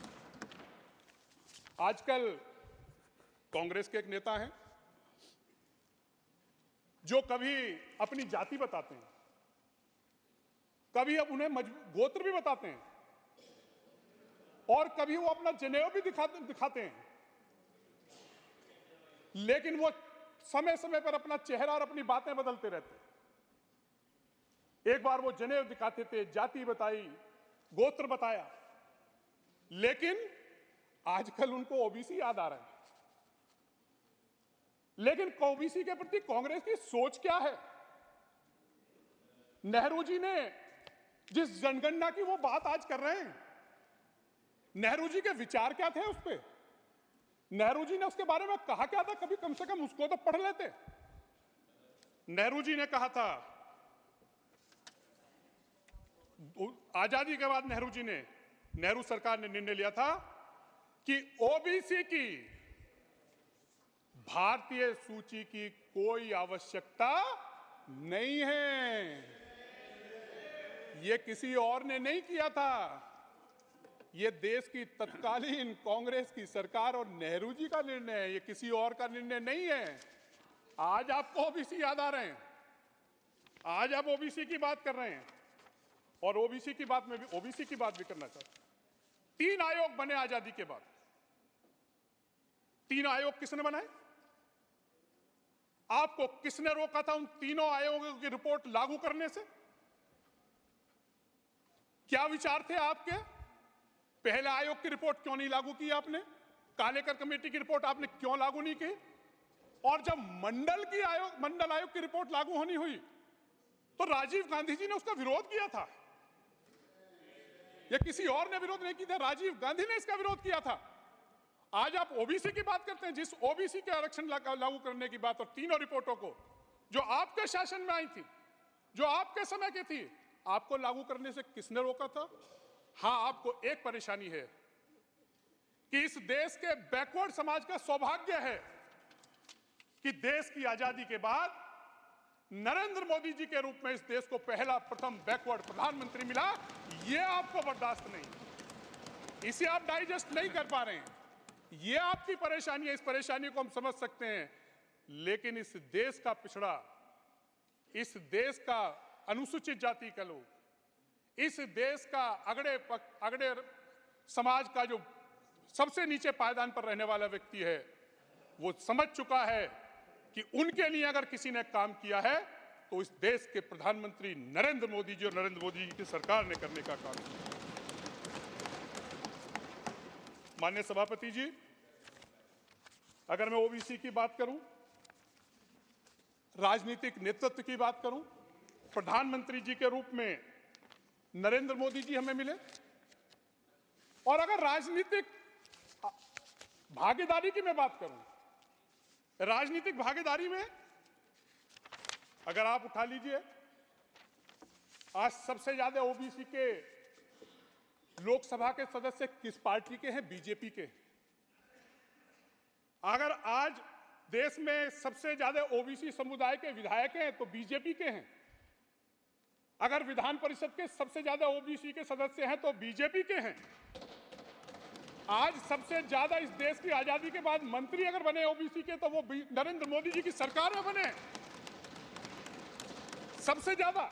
[SPEAKER 18] आजकल कांग्रेस के एक नेता हैं जो कभी अपनी जाति बताते हैं, कभी अब उन्हें गोत्र भी बताते हैं, और कभी वो अपना जनेऊ भी दिखाते हैं, लेकिन वो समय समय पर अपना चेहरा और अपनी बातें बदलते रहते हैं। एक बार वो जनेऊ दिखाते थे, जाति बताई, गोत्र बताया, लेकिन आजकल उनको ओबीसी याद आ रहा है। लेकिन ओबीसी के प्रति कांग्रेस की सोच क्या है? नेहरू जी ने जिस जनगणना की वो बात आज कर रहे हैं, नेहरू जी के विचार क्या थे उस पे? नेहरू जी ने उसके बारे में कहा क्या था? कभी कम से कम उसको तो पढ़ लेते। नेहरू जी ने कहा था, आजादी के बाद नेहरू सरकार ने निर्णय लिया था कि ओबीसी की भारतीय सूची की कोई आवश्यकता नहीं है। यह किसी और ने नहीं किया था, ये देश की तत्कालीन कांग्रेस की सरकार और नेहरू जी का निर्णय है, ये किसी और का निर्णय नहीं है। आज आपको ओबीसी याद आ रहे हैं, आज आप ओबीसी की बात कर रहे हैं, और ओबीसी की बात भी करना चाहते हैं। 3 आयोग बने आजादी के बाद। 3 आयोग किसने बनाए? आपको किसने रोका था उन तीनों आयोगों की रिपोर्ट लागू करने से? क्या विचार थे आपके? पहले आयोग की रिपोर्ट क्यों नहीं लागू की आपने? कालेकर कमेटी की रिपोर्ट आपने क्यों लागू नहीं की? और जब मंडल आयोग की रिपोर्ट लागू होनी हुई तो राजीव गांधी जी ने उसका विरोध किया था। ये किसी और ने विरोध नहीं किया था, राजीव गांधी ने इसका विरोध किया था। आज आप ओबीसी की बात करते हैं, जिस ओबीसी के आरक्षण लागू करने की बात और तीनों रिपोर्टों को जो आपके शासन में आई थी, जो आपके समय की थी, आपको लागू करने से किसने रोका था? हाँ, आपको एक परेशानी है कि इस देश के बैकवर्ड समाज का सौभाग्य है कि देश की आजादी के बाद नरेंद्र मोदी जी के रूप में इस देश को पहला प्रथम बैकवर्ड प्रधानमंत्री मिला। ये आपको बर्दाश्त नहीं, इसे आप डाइजेस्ट नहीं कर पा रहे हैं। ये आपकी परेशानी है, इस परेशानी को हम समझ सकते हैं, लेकिन इस देश का पिछड़ा, इस देश का अनुसूचित जाति का लोग, इस देश का अगड़े समाज का जो सबसे नीचे पायदान पर रहने वाला व्यक्ति है, वो समझ चुका है कि उनके लिए अगर किसी ने काम किया है तो इस देश के प्रधानमंत्री नरेंद्र मोदी जी और नरेंद्र मोदी जी की सरकार ने करने का काम किया। माननीय सभापति जी, अगर मैं ओबीसी की बात करूं, राजनीतिक नेतृत्व की बात करूं, प्रधानमंत्री जी के रूप में नरेंद्र मोदी जी हमें मिले, और अगर राजनीतिक भागीदारी की मैं बात करूं, राजनीतिक भागीदारी में अगर आप उठा लीजिए, आज सबसे ज्यादा ओबीसी के लोकसभा के सदस्य किस पार्टी के हैं? बीजेपी के। अगर आज देश में सबसे ज्यादा ओबीसी समुदाय के विधायक हैं तो बीजेपी के हैं। अगर विधान परिषद के सबसे ज्यादा ओबीसी के सदस्य हैं तो बीजेपी के हैं। आज सबसे ज्यादा इस देश की आजादी के बाद मंत्री अगर बने ओबीसी के तो वो नरेंद्र मोदी जी की सरकार में बने। सबसे ज्यादा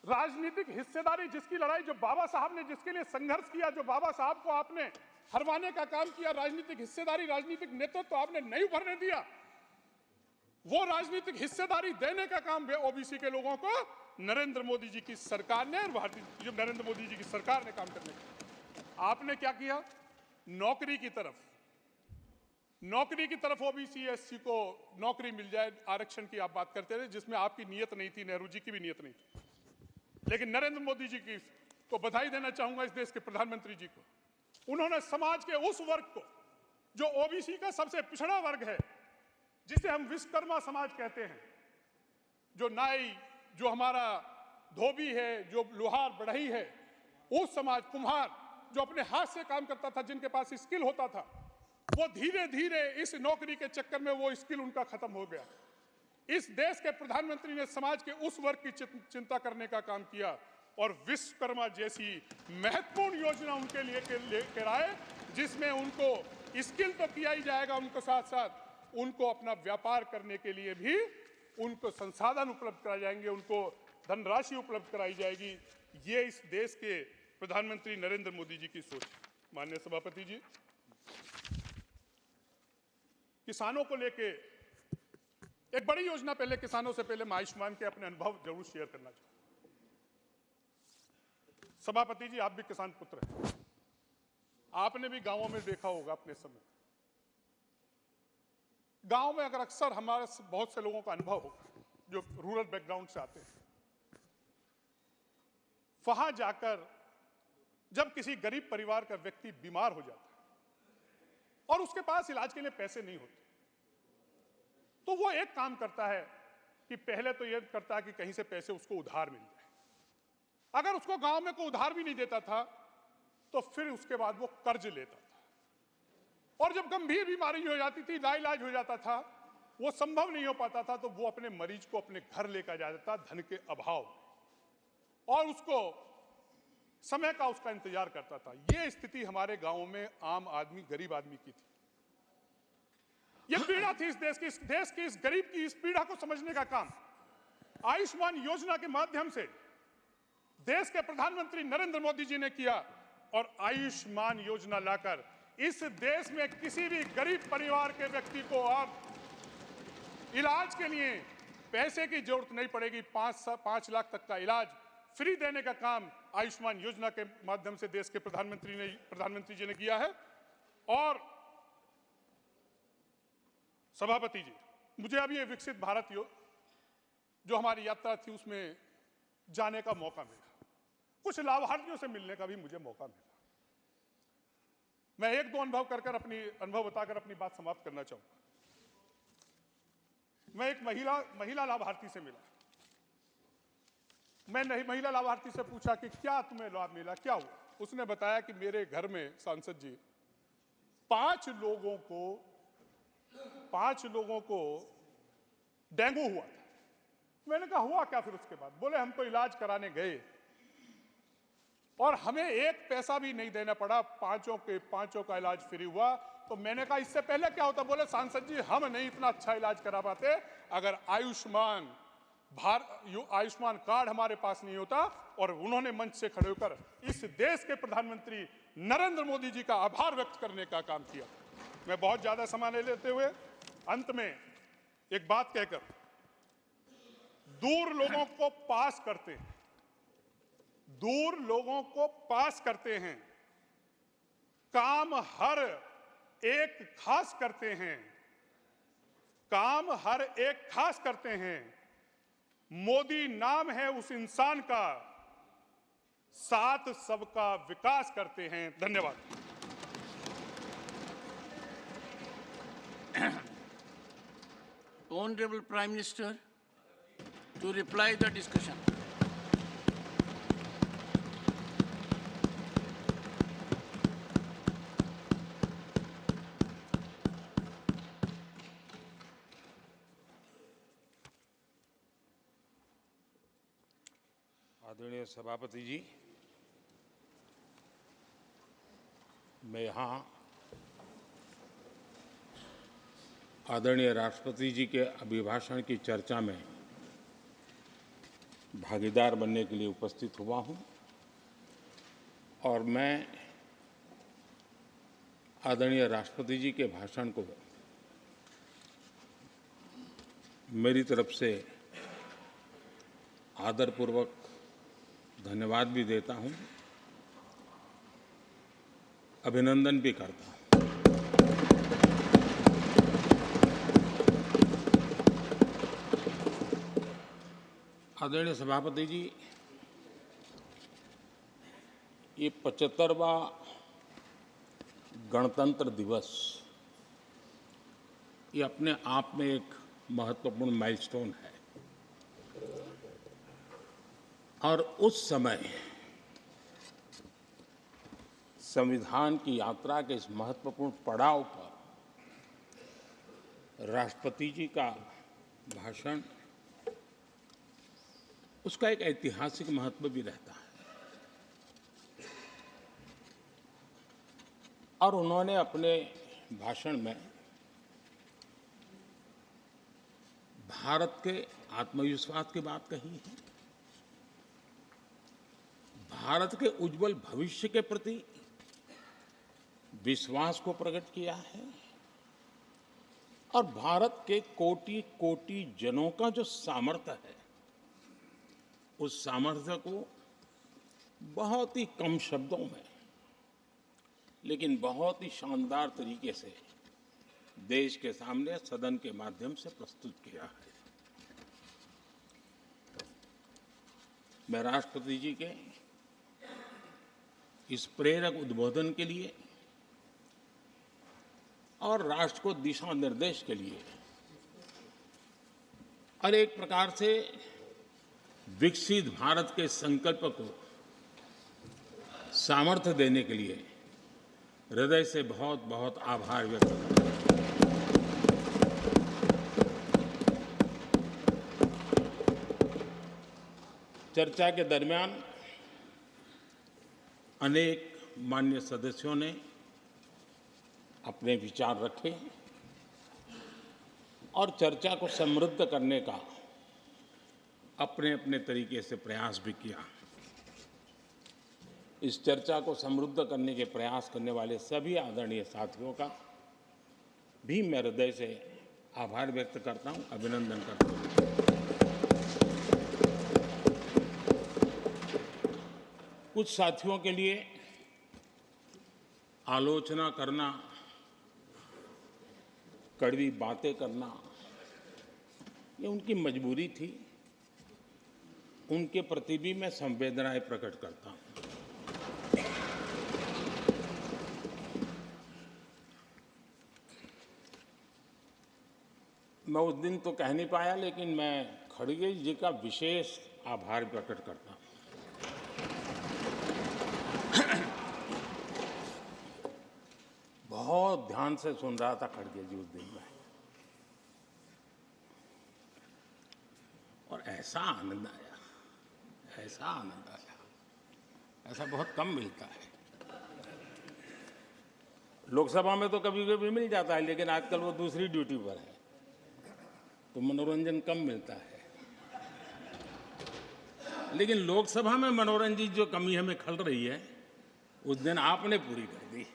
[SPEAKER 18] राजनीतिक हिस्सेदारी, जिसकी लड़ाई, जो बाबा साहब ने जिसके लिए संघर्ष किया, जो बाबा साहब को आपने हरवाने का काम किया, राजनीतिक हिस्सेदारी, राजनीतिक नेतृत्व तो आपने नहीं उभरने दिया, वो राजनीतिक हिस्सेदारी देने का काम ओबीसी के लोगों को नरेंद्र मोदी जी की सरकार ने, नरेंद्र मोदी जी की सरकार ने काम करने का। आपने क्या किया? नौकरी की तरफ ओबीसी एससी को नौकरी मिल जाए, आरक्षण की आप बात करते रहे, जिसमें आपकी नीयत नहीं थी, नेहरू जी की भी नीयत नहीं थी। लेकिन नरेंद्र मोदी जी की को बधाई देना चाहूंगा, इस देश के प्रधानमंत्री जी को। उन्होंने समाज के उस वर्ग को, जो ओबीसी का सबसे पिछड़ा वर्ग है, जिसे हम विश्वकर्मा समाज कहते हैं, जो नाई, जो हमारा धोबी है, जो लोहार बढ़ई है, उस समाज, कुम्हार, जो अपने हाथ से काम करता था, जिनके पास स्किल होता था, वो धीरे धीरे इस नौकरी के चक्कर में वो स्किल उनका खत्म हो गया। इस देश के प्रधानमंत्री ने समाज के उस वर्ग की चिंता करने का काम किया और विश्वकर्मा जैसी महत्वपूर्ण योजना उनके लिए लेकर आए, जिसमें उनको स्किल तो किया ही जाएगा, उनको साथ साथ उनको अपना व्यापार करने के लिए भी उनको संसाधन उपलब्ध कराए जाएंगे, उनको धनराशि उपलब्ध कराई जाएगी। ये इस देश के प्रधानमंत्री नरेंद्र मोदी जी की सोच। माननीय सभापति जी, किसानों को लेके एक बड़ी योजना, पहले किसानों से पहले मैं आयुष्मान के अपने अनुभव जरूर शेयर करना चाहूंगा। सभापति जी, आप भी किसान पुत्र हैं, आपने भी गांवों में देखा होगा अपने समय। गांव में अगर अक्सर हमारे बहुत से लोगों का अनुभव होगा जो रूरल बैकग्राउंड से आते हैं, वहां जाकर जब किसी गरीब परिवार का व्यक्ति बीमार हो जाता है और उसके पास इलाज के लिए पैसे नहीं होते, तो वो एक काम करता है कि पहले तो ये करता है कि कहीं से पैसे उसको उधार मिल जाए। अगर उसको गांव में कोई उधार भी नहीं देता था तो फिर उसके बाद वो कर्ज लेता था, और जब गंभीर बीमारी हो जाती थी, लाइलाज हो जाता था, वो संभव नहीं हो पाता था, तो वो अपने मरीज को अपने घर लेकर जाता था धन के अभाव, और उसको समय का उसका इंतजार करता था। ये स्थिति हमारे गांवों में आम आदमी, गरीब आदमी की थी। ये पीड़ा थी इस देश की इस गरीब की इस पीड़ा को समझने का काम आयुष्मान योजना के माध्यम से देश के प्रधानमंत्री नरेंद्र मोदी जी ने किया, और आयुष्मान योजना लाकर इस देश में किसी भी गरीब परिवार के व्यक्ति को अब इलाज के लिए पैसे की जरूरत नहीं पड़ेगी। 5 लाख तक का इलाज फ्री देने का काम आयुष्मान योजना के माध्यम से देश के प्रधानमंत्री जी ने किया है। और सभापति जी, मुझे अब ये विकसित भारत जो हमारी यात्रा थी उसमें जाने का मौका मिला। कुछ लाभार्थियों से मिलने का भी मुझे मौका मिला। मैं एक दो अनुभव बताकर अपनी बात समाप्त करना चाहूंगा। मैं एक महिला लाभार्थी से मिला। मैं महिला लाभार्थी से पूछा कि क्या तुम्हें लाभ मिला, क्या हुआ? उसने बताया कि मेरे घर में सांसद जी 5 लोगों को डेंगू हुआ था। मैंने कहा हुआ क्या फिर उसके बाद? बोले हम तो इलाज कराने गए और हमें 1 पैसा भी नहीं देना पड़ा, पांचों का इलाज फ्री हुआ। तो मैंने कहा इससे पहले क्या होता? बोले सांसद जी हम नहीं इतना अच्छा इलाज करा पाते, अगर आयुष्मान कार्ड हमारे पास नहीं होता। और उन्होंने मंच से खड़े होकर इस देश के प्रधानमंत्री नरेंद्र मोदी जी का आभार व्यक्त करने का काम किया। मैं बहुत ज्यादा समय नहीं लेते हुए अंत में एक बात कहकर, दूर लोगों को पास करते हैं, दूर लोगों को पास करते हैं, काम हर एक खास करते हैं, काम हर एक खास करते हैं। मोदी नाम है उस इंसान का, साथ सबका विकास करते हैं। धन्यवाद।
[SPEAKER 1] Honorable Prime Minister, to reply the discussion.
[SPEAKER 12] आदरणीय सभापति जी, मैं यहाँ आदरणीय राष्ट्रपति जी के अभिभाषण की चर्चा में भागीदार बनने के लिए उपस्थित हुआ हूँ और मैं आदरणीय राष्ट्रपति जी के भाषण को मेरी तरफ से आदरपूर्वक धन्यवाद भी देता हूँ, अभिनंदन भी करता हूँ। आदरणीय सभापति जी, ये 75वां गणतंत्र दिवस ये अपने आप में एक महत्वपूर्ण माइलस्टोन है और उस समय संविधान की यात्रा के इस महत्वपूर्ण पड़ाव पर राष्ट्रपति जी का भाषण, उसका एक ऐतिहासिक महत्व भी रहता है। और उन्होंने अपने भाषण में भारत के आत्मविश्वास की बात कही है, भारत के उज्जवल भविष्य के प्रति विश्वास को प्रकट किया है और भारत के कोटि कोटि जनों का जो सामर्थ्य है, उस सामर्थ्य को बहुत ही कम शब्दों में लेकिन बहुत ही शानदार तरीके से देश के सामने सदन के माध्यम से प्रस्तुत किया है। मैं राष्ट्रपति जी के इस प्रेरक उद्बोधन के लिए और राष्ट्र को दिशा निर्देश के लिए और एक प्रकार से विकसित भारत के संकल्प को सामर्थ्य देने के लिए हृदय से बहुत बहुत आभार व्यक्त करता हूं। चर्चा के दरमियान अनेक मान्य सदस्यों ने अपने विचार रखे और चर्चा को समृद्ध करने का अपने अपने तरीके से प्रयास भी किया। इस चर्चा को समृद्ध करने के प्रयास करने वाले सभी आदरणीय साथियों का भी मैं हृदय से आभार व्यक्त करता हूं, अभिनंदन करता हूं। कुछ साथियों के लिए आलोचना करना, कड़वी बातें करना, ये उनकी मजबूरी थी उनके प्रति भी मैं संवेदनाएं प्रकट करता हूं। मैं उस दिन तो कह नहीं पाया, लेकिन मैं खड़गे जी का विशेष आभार प्रकट करता हूं। बहुत ध्यान से सुन रहा था खड़गे जी उस दिन में, और ऐसा आनंद आया, ऐसा आनंद आया, ऐसा बहुत कम मिलता है। लोकसभा में तो कभी कभी मिल जाता है, लेकिन आजकल वो दूसरी ड्यूटी पर है, तो मनोरंजन कम मिलता है। लेकिन लोकसभा में मनोरंजन की जो कमी हमें खल रही है, उस दिन आपने पूरी कर दी।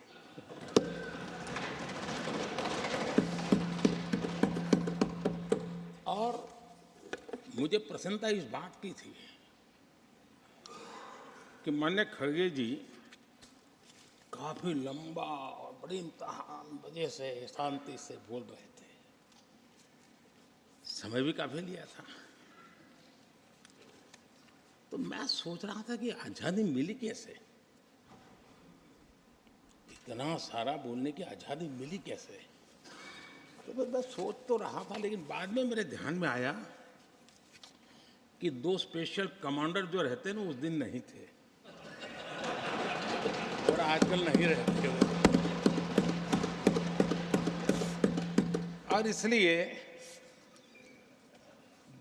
[SPEAKER 12] और मुझे प्रसन्नता इस बात की थी कि माननीय खड़गे जी काफी लंबा और बड़ी इम्तिहान वजह से शांति से बोल रहे थे, समय भी काफी लिया था। तो मैं सोच रहा था कि आजादी मिली कैसे, इतना सारा बोलने की आजादी मिली कैसे। तो मैं सोच तो रहा था, लेकिन बाद में मेरे ध्यान में आया कि 2 स्पेशल कमांडर जो रहते ना उस दिन नहीं थे, और आजकल नहीं रहते वो। और इसलिए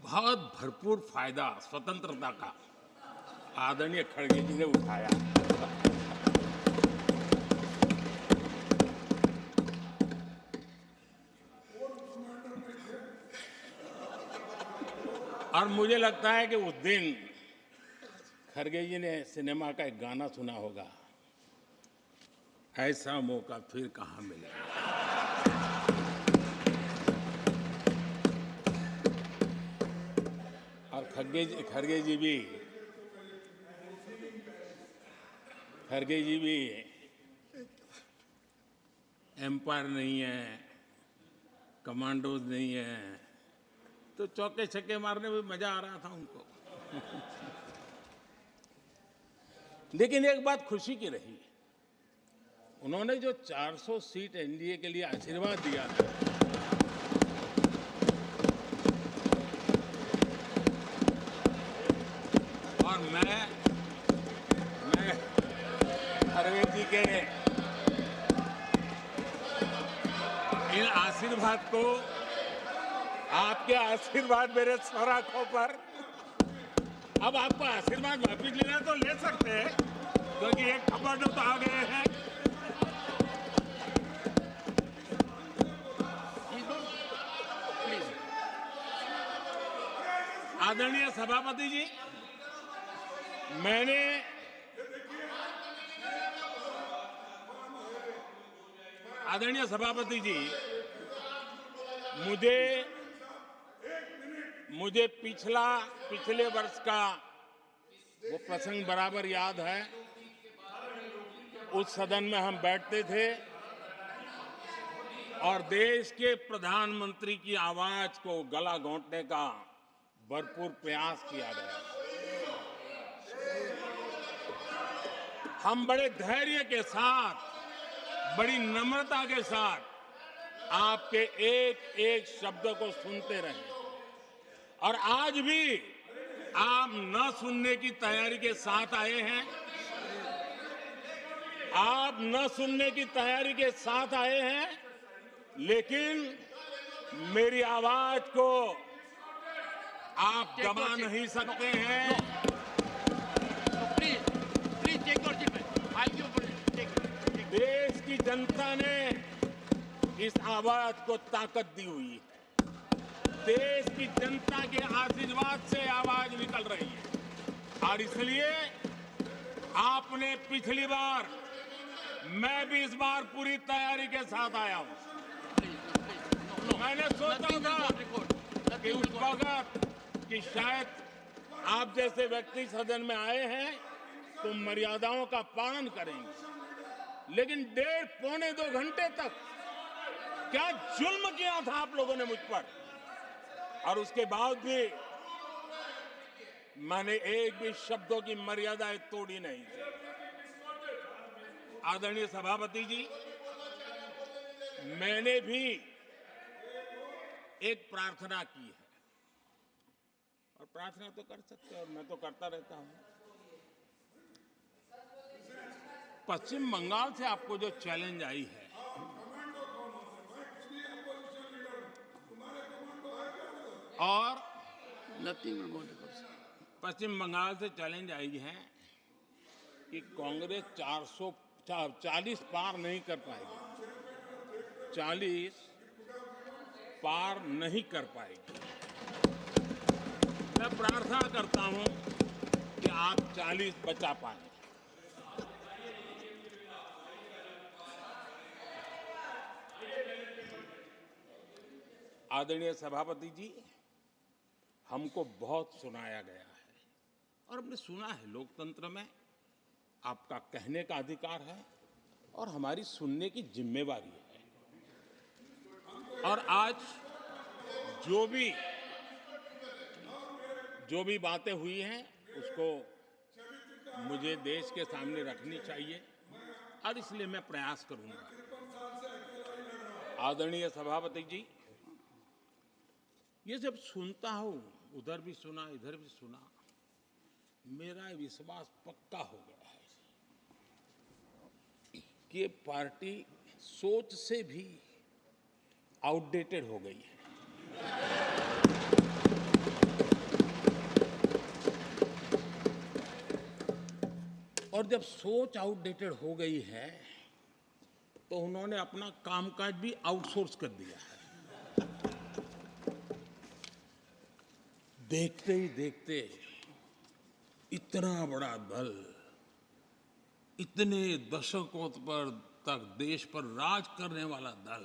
[SPEAKER 12] बहुत भरपूर फायदा स्वतंत्रता का आदरणीय खड़गे जी ने उठाया। और मुझे लगता है कि उस दिन खड़गे जी ने सिनेमा का एक गाना सुना होगा, ऐसा मौका फिर कहाँ मिलेगा। और खड़गे जी भी एम्पायर नहीं है, कमांडोज नहीं है, तो चौके छक्के मारने में मजा आ रहा था उनको। लेकिन एक बात खुशी की रही, उन्होंने जो 400 सीट एनडीए के लिए आशीर्वाद दिया था, और मैं खड़गे जी के इन आशीर्वाद को, आपके आशीर्वाद मेरे सर आंखों पर, अब आपको आशीर्वाद वापिस लेना तो ले सकते हैं, क्योंकि एक कमांडो तो आ गए हैं। आदरणीय सभापति जी, मैंने आदरणीय सभापति जी, मुझे पिछले वर्ष का वो प्रसंग बराबर याद है। उस सदन में हम बैठते थे और देश के प्रधानमंत्री की आवाज को गला घोंटने का भरपूर प्रयास किया गया। हम बड़े धैर्य के साथ, बड़ी नम्रता के साथ आपके एक एक शब्द को सुनते रहे, और आज भी आप न सुनने की तैयारी के साथ आए हैं। आप न सुनने की तैयारी के साथ आए हैं, लेकिन मेरी आवाज को आप दबा नहीं सकते हैं। देश की जनता ने इस आवाज को ताकत दी हुई है। देश की जनता के आशीर्वाद से आवाज निकल रही है, और इसलिए आपने पिछली बार, मैं भी इस बार पूरी तैयारी के साथ आया हूं। मैंने सोचा था कि उस वक्त कि शायद आप जैसे व्यक्ति सदन में आए हैं तो मर्यादाओं का पालन करेंगे, लेकिन 1.5-2 घंटे तक क्या जुल्म किया था आप लोगों ने मुझ पर, और उसके बाद भी मैंने एक भी शब्दों की मर्यादाएं तोड़ी नहीं। आदरणीय सभापति जी, मैंने भी एक प्रार्थना की है, और प्रार्थना तो कर सकते हैं और मैं तो करता रहता हूं। पश्चिम बंगाल से आपको जो चैलेंज आई है, और पश्चिम बंगाल से चैलेंज आई है कि कांग्रेस 440 पार नहीं कर पाएगी, 40 पार नहीं कर पाएगी। मैं प्रार्थना करता हूं कि आप 40 बचा पाएं। आदरणीय सभापति जी, हमको बहुत सुनाया गया है और हमने सुना है। लोकतंत्र में आपका कहने का अधिकार है और हमारी सुनने की जिम्मेवारी है। और आज जो भी बातें हुई हैं उसको मुझे देश के सामने रखनी चाहिए और इसलिए मैं प्रयास करूंगा। आदरणीय सभापति जी, ये जब सुनता हूं, उधर भी सुना इधर भी सुना, मेरा विश्वास पक्का हो गया है कि ये पार्टी सोच से भी आउटडेटेड हो गई है। और जब सोच आउटडेटेड हो गई है तो उन्होंने अपना कामकाज भी आउटसोर्स कर दिया है। देखते ही देखते इतना बड़ा दल, इतने दशकों पर तक देश पर राज करने वाला दल,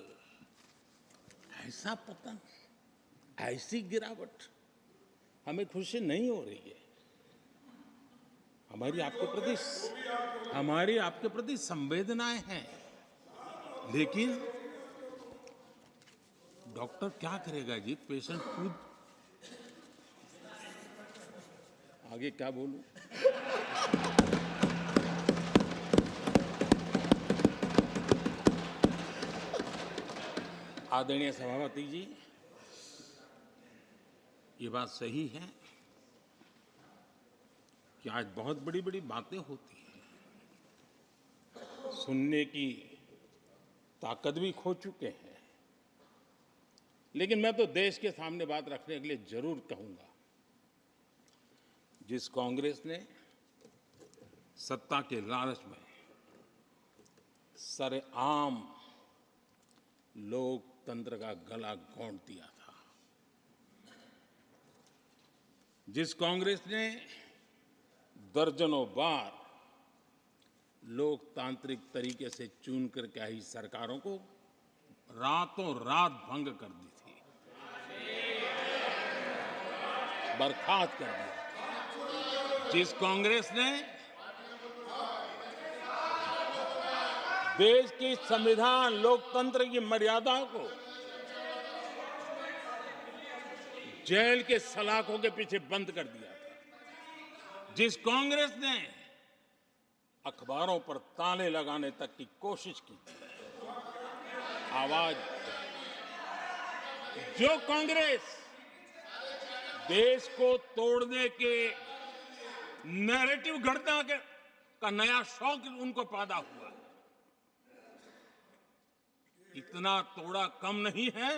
[SPEAKER 12] ऐसा पतन, ऐसी गिरावट, हमें खुशी नहीं हो रही है। हमारी आपके प्रति संवेदनाएं हैं, लेकिन डॉक्टर क्या करेगा जी? पेशेंट खुद आगे क्या बोलूं? आदरणीय सभापति जी, ये बात सही है कि आज बहुत बड़ी बड़ी बातें होती हैं, सुनने की ताकत भी खो चुके हैं। लेकिन मैं तो देश के सामने बात रखने के लिए जरूर कहूंगा, जिस कांग्रेस ने सत्ता के लालच में सरेआम लोकतंत्र का गला घोंट दिया था, जिस कांग्रेस ने दर्जनों बार लोकतांत्रिक तरीके से चुन करके आई सरकारों को रातों रात भंग कर दी थी, बर्खास्त कर दिया, जिस कांग्रेस ने देश की संविधान लोकतंत्र की मर्यादाओं को जेल के सलाखों के पीछे बंद कर दिया था, जिस कांग्रेस ने अखबारों पर ताले लगाने तक की कोशिश की थी, आवाज, जो कांग्रेस देश को तोड़ने के नैरेटिव घड़ना का नया शौक उनको पैदा हुआ, इतना तोड़ा कम नहीं है,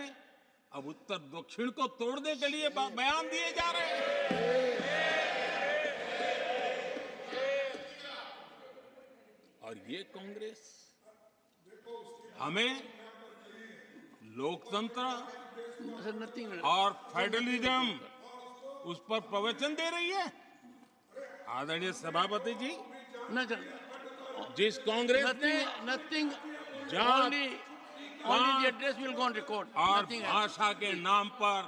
[SPEAKER 12] अब उत्तर दक्षिण को तोड़ने के लिए बयान दिए जा रहे हैं। और ये कांग्रेस हमें लोकतंत्र और फेडरलिज्म उस पर प्रवचन दे रही है। आदरणीय सभापति जी, जिस कांग्रेस ने और भाषा के नाम पर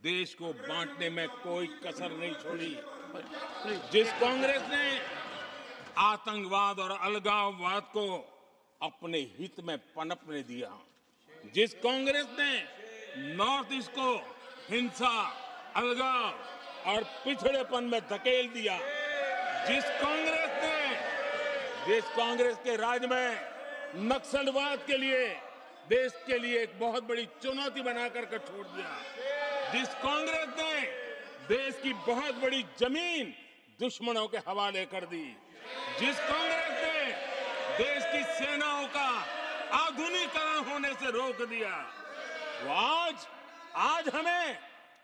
[SPEAKER 12] देश को बांटने में कोई कसर नहीं छोड़ी, जिस कांग्रेस ने आतंकवाद और अलगाववाद को अपने हित में पनपने दिया, जिस कांग्रेस ने नॉर्थ ईस्ट को हिंसा, अलगाव और पिछड़ेपन में धकेल दिया। जिस कांग्रेस के राज में नक्सलवाद के लिए देश के लिए एक बहुत बड़ी चुनौती बनाकर के छोड़ दिया, जिस कांग्रेस ने देश की बहुत बड़ी जमीन दुश्मनों के हवाले कर दी, जिस कांग्रेस ने देश की सेनाओं का आधुनिकीकरण होने से रोक दिया, वो आज हमें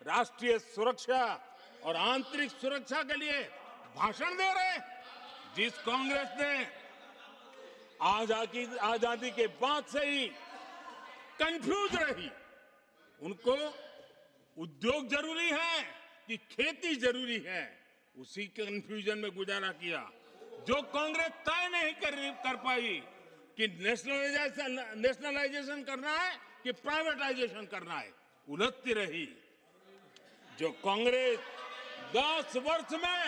[SPEAKER 12] राष्ट्रीय सुरक्षा और आंतरिक सुरक्षा के लिए भाषण दे रहे। जिस कांग्रेस ने आजादी के बाद से ही कंफ्यूज रही, उनको उद्योग जरूरी है कि खेती जरूरी है, उसी कंफ्यूजन में गुजारा किया। जो कांग्रेस तय नहीं कर पाई कि नेशनलाइजेशन करना है कि प्राइवेटाइजेशन करना है, उलझती रही। जो कांग्रेस 10 वर्ष में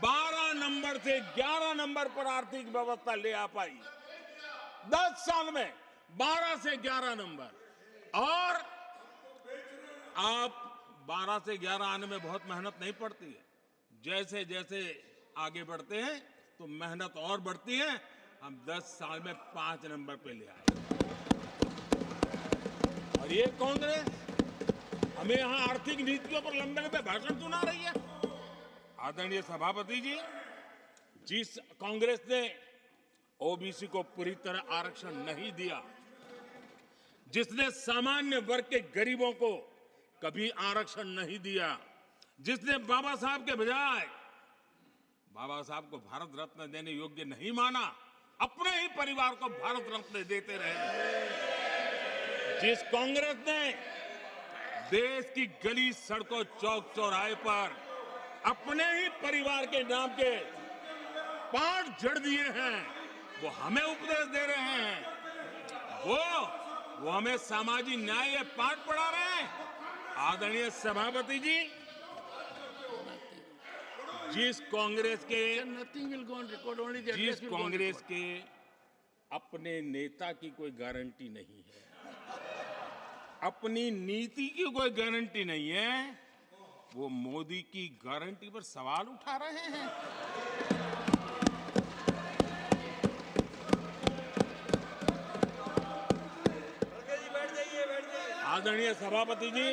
[SPEAKER 12] 12 नंबर से 11 नंबर पर आर्थिक व्यवस्था ले आ पाई, 10 साल में 12 से 11 नंबर। और आप 12 से 11 आने में बहुत मेहनत नहीं पड़ती है, जैसे जैसे आगे बढ़ते हैं तो मेहनत और बढ़ती है। हम 10 साल में 5 नंबर पे ले आए। और ये कांग्रेस हमें यहाँ आर्थिक नीतियों पर लंबे लंबे भाषण सुना रही है। आदरणीय सभापति जी, जिस कांग्रेस ने ओबीसी को पूरी तरह आरक्षण नहीं दिया, जिसने सामान्य वर्ग के गरीबों को कभी आरक्षण नहीं दिया, जिसने बाबा साहब के बजाय बाबा साहब को भारत रत्न देने योग्य नहीं माना, अपने ही परिवार को भारत रत्न देते रहे, जिस कांग्रेस ने देश की गली सड़कों चौक चौराहे पर अपने ही परिवार के नाम के पाठ जड़ दिए हैं, वो हमें उपदेश दे रहे हैं। वो हमें सामाजिक न्याय के पाठ पढ़ा रहे हैं। आदरणीय सभापति जी, जिस कांग्रेस के अपने नेता की कोई गारंटी नहीं है, अपनी नीति की कोई गारंटी नहीं है, वो मोदी की गारंटी पर सवाल उठा रहे हैं। आदरणीय सभापति जी,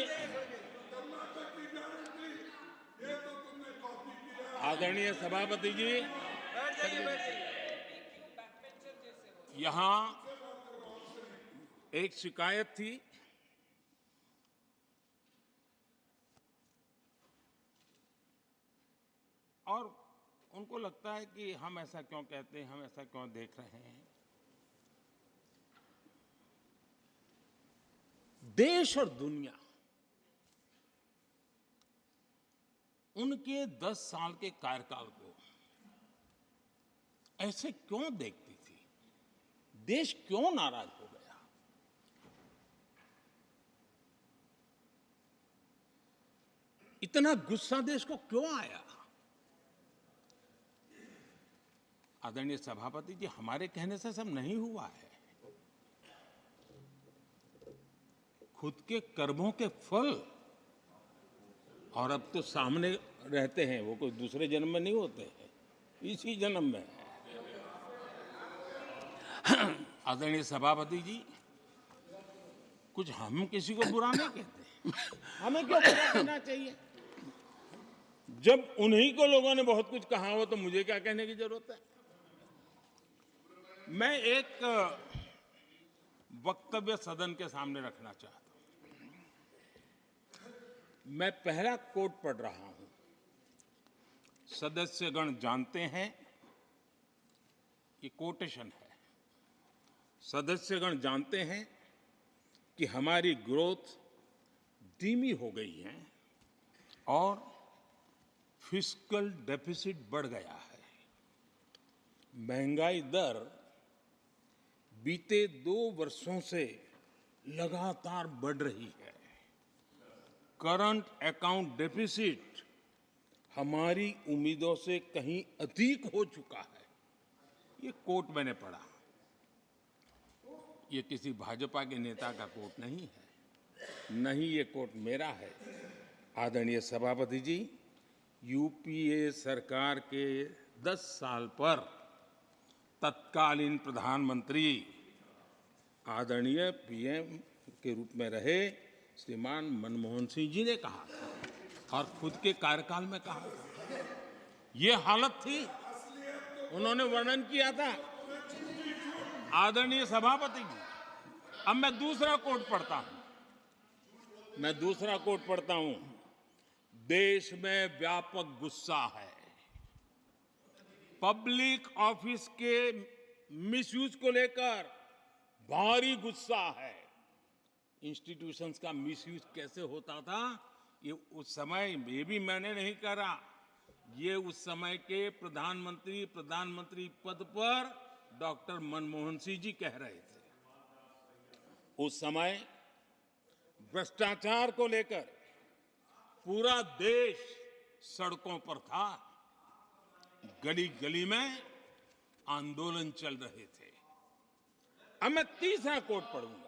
[SPEAKER 12] आदरणीय सभापति जी, यहाँ एक शिकायत थी। और उनको लगता है कि हम ऐसा क्यों कहते हैं, हम ऐसा क्यों देख रहे हैं। देश और दुनिया उनके 10 साल के कार्यकाल को ऐसे क्यों देखती थी? देश क्यों नाराज हो गया? इतना गुस्सा देश को क्यों आया? आदरणीय सभापति जी, हमारे कहने से सब नहीं हुआ है। खुद के कर्मों के फल और अब तो सामने रहते हैं, वो कोई दूसरे जन्म में नहीं होते हैं, इसी जन्म में। आदरणीय सभापति जी, कुछ हम किसी को बुरा नहीं कहते, हमें क्यों बुरा कहना चाहिए? जब उन्हीं को लोगों ने बहुत कुछ कहा हो तो मुझे क्या कहने की जरूरत है? मैं एक वक्तव्य सदन के सामने रखना चाहता हूं। मैं पहला कोट पढ़ रहा हूं। सदस्यगण जानते हैं, ये कोटेशन है। सदस्यगण जानते हैं कि हमारी ग्रोथ धीमी हो गई है और फिस्कल डेफिसिट बढ़ गया है। महंगाई दर बीते 2 वर्षों से लगातार बढ़ रही है। करंट अकाउंट डेफिसिट हमारी उम्मीदों से कहीं अधिक हो चुका है। ये कोट मैंने पढ़ा। ये किसी भाजपा के नेता का कोट नहीं है। नहीं, ये कोट मेरा है। आदरणीय सभापति जी, यूपीए सरकार के 10 साल पर तत्कालीन प्रधानमंत्री आदरणीय पीएम के रूप में रहे श्रीमान मनमोहन सिंह जी ने कहा था और खुद के कार्यकाल में कहा था। ये हालत थी, उन्होंने वर्णन किया था। आदरणीय सभापति जी, अब मैं दूसरा कोट पढ़ता हूं। देश में व्यापक गुस्सा है, पब्लिक ऑफिस के मिसयूज को लेकर भारी गुस्सा है। इंस्टीट्यूशंस का मिसयूज कैसे होता था, ये उस समय, ये भी मैंने नहीं करा, ये उस समय के प्रधानमंत्री पद पर डॉक्टर मनमोहन सिंह जी कह रहे थे। उस समय भ्रष्टाचार को लेकर पूरा देश सड़कों पर था, गली गली में आंदोलन चल रहे थे। अब मैं तीसरा कोट पढ़ूंगा।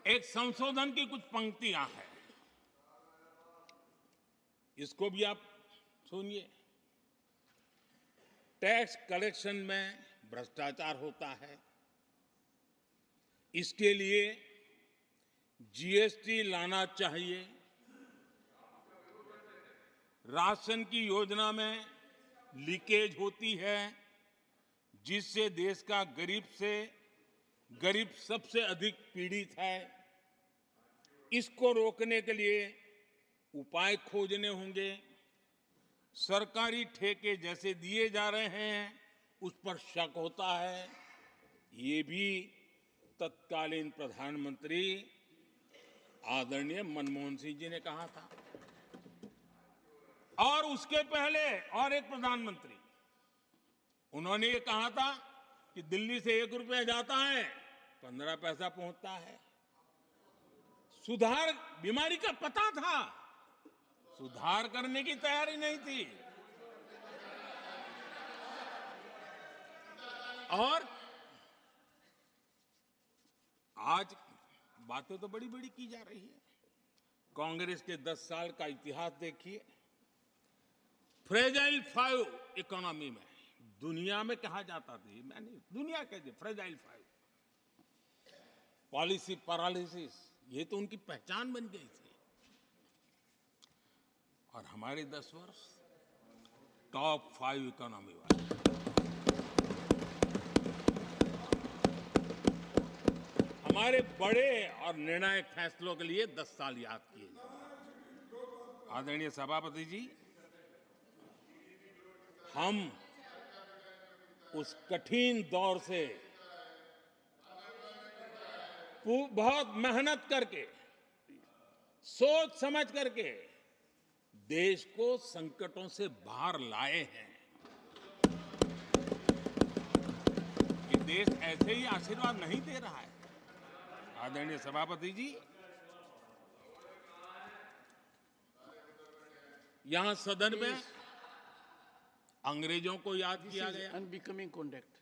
[SPEAKER 12] एक संशोधन की कुछ पंक्तियां हैं, इसको भी आप सुनिए। टैक्स कलेक्शन में भ्रष्टाचार होता है, इसके लिए जीएसटी लाना चाहिए। राशन की योजना में लीकेज होती है, जिससे देश का गरीब सबसे अधिक पीड़ित है। इसको रोकने के लिए उपाय खोजने होंगे। सरकारी ठेके जैसे दिए जा रहे हैं, उस पर शक होता है। ये भी तत्कालीन प्रधानमंत्री आदरणीय मनमोहन सिंह जी ने कहा था। और उसके पहले और एक प्रधानमंत्री, उन्होंने ये कहा था कि दिल्ली से 1 रुपया जाता है, 15 पैसा पहुंचता है। सुधार, बीमारी का पता था, सुधार करने की तैयारी नहीं थी। और आज बातें तो बड़ी बड़ी की जा रही है। कांग्रेस के 10 साल का इतिहास देखिए। फ्रेजाइल 5 इकोनॉमी में दुनिया में कहा जाता था, मैं नहीं, दुनिया कहती फ्रेजाइल 5, पॉलिसी पैरालिसिस, ये तो उनकी पहचान बन गई थी। और हमारे 10 वर्ष टॉप 5 इकोनॉमी वाले। हमारे बड़े और निर्णायक फैसलों के लिए 10 साल याद किए जाए। आदरणीय सभापति जी, हम उस कठिन दौर से बहुत मेहनत करके, सोच समझ करके देश को संकटों से बाहर लाए हैं। ये देश ऐसे ही आशीर्वाद नहीं दे रहा है। आदरणीय सभापति जी, यहां सदन में अंग्रेजों को याद किया गया।
[SPEAKER 6] Unbecoming conduct.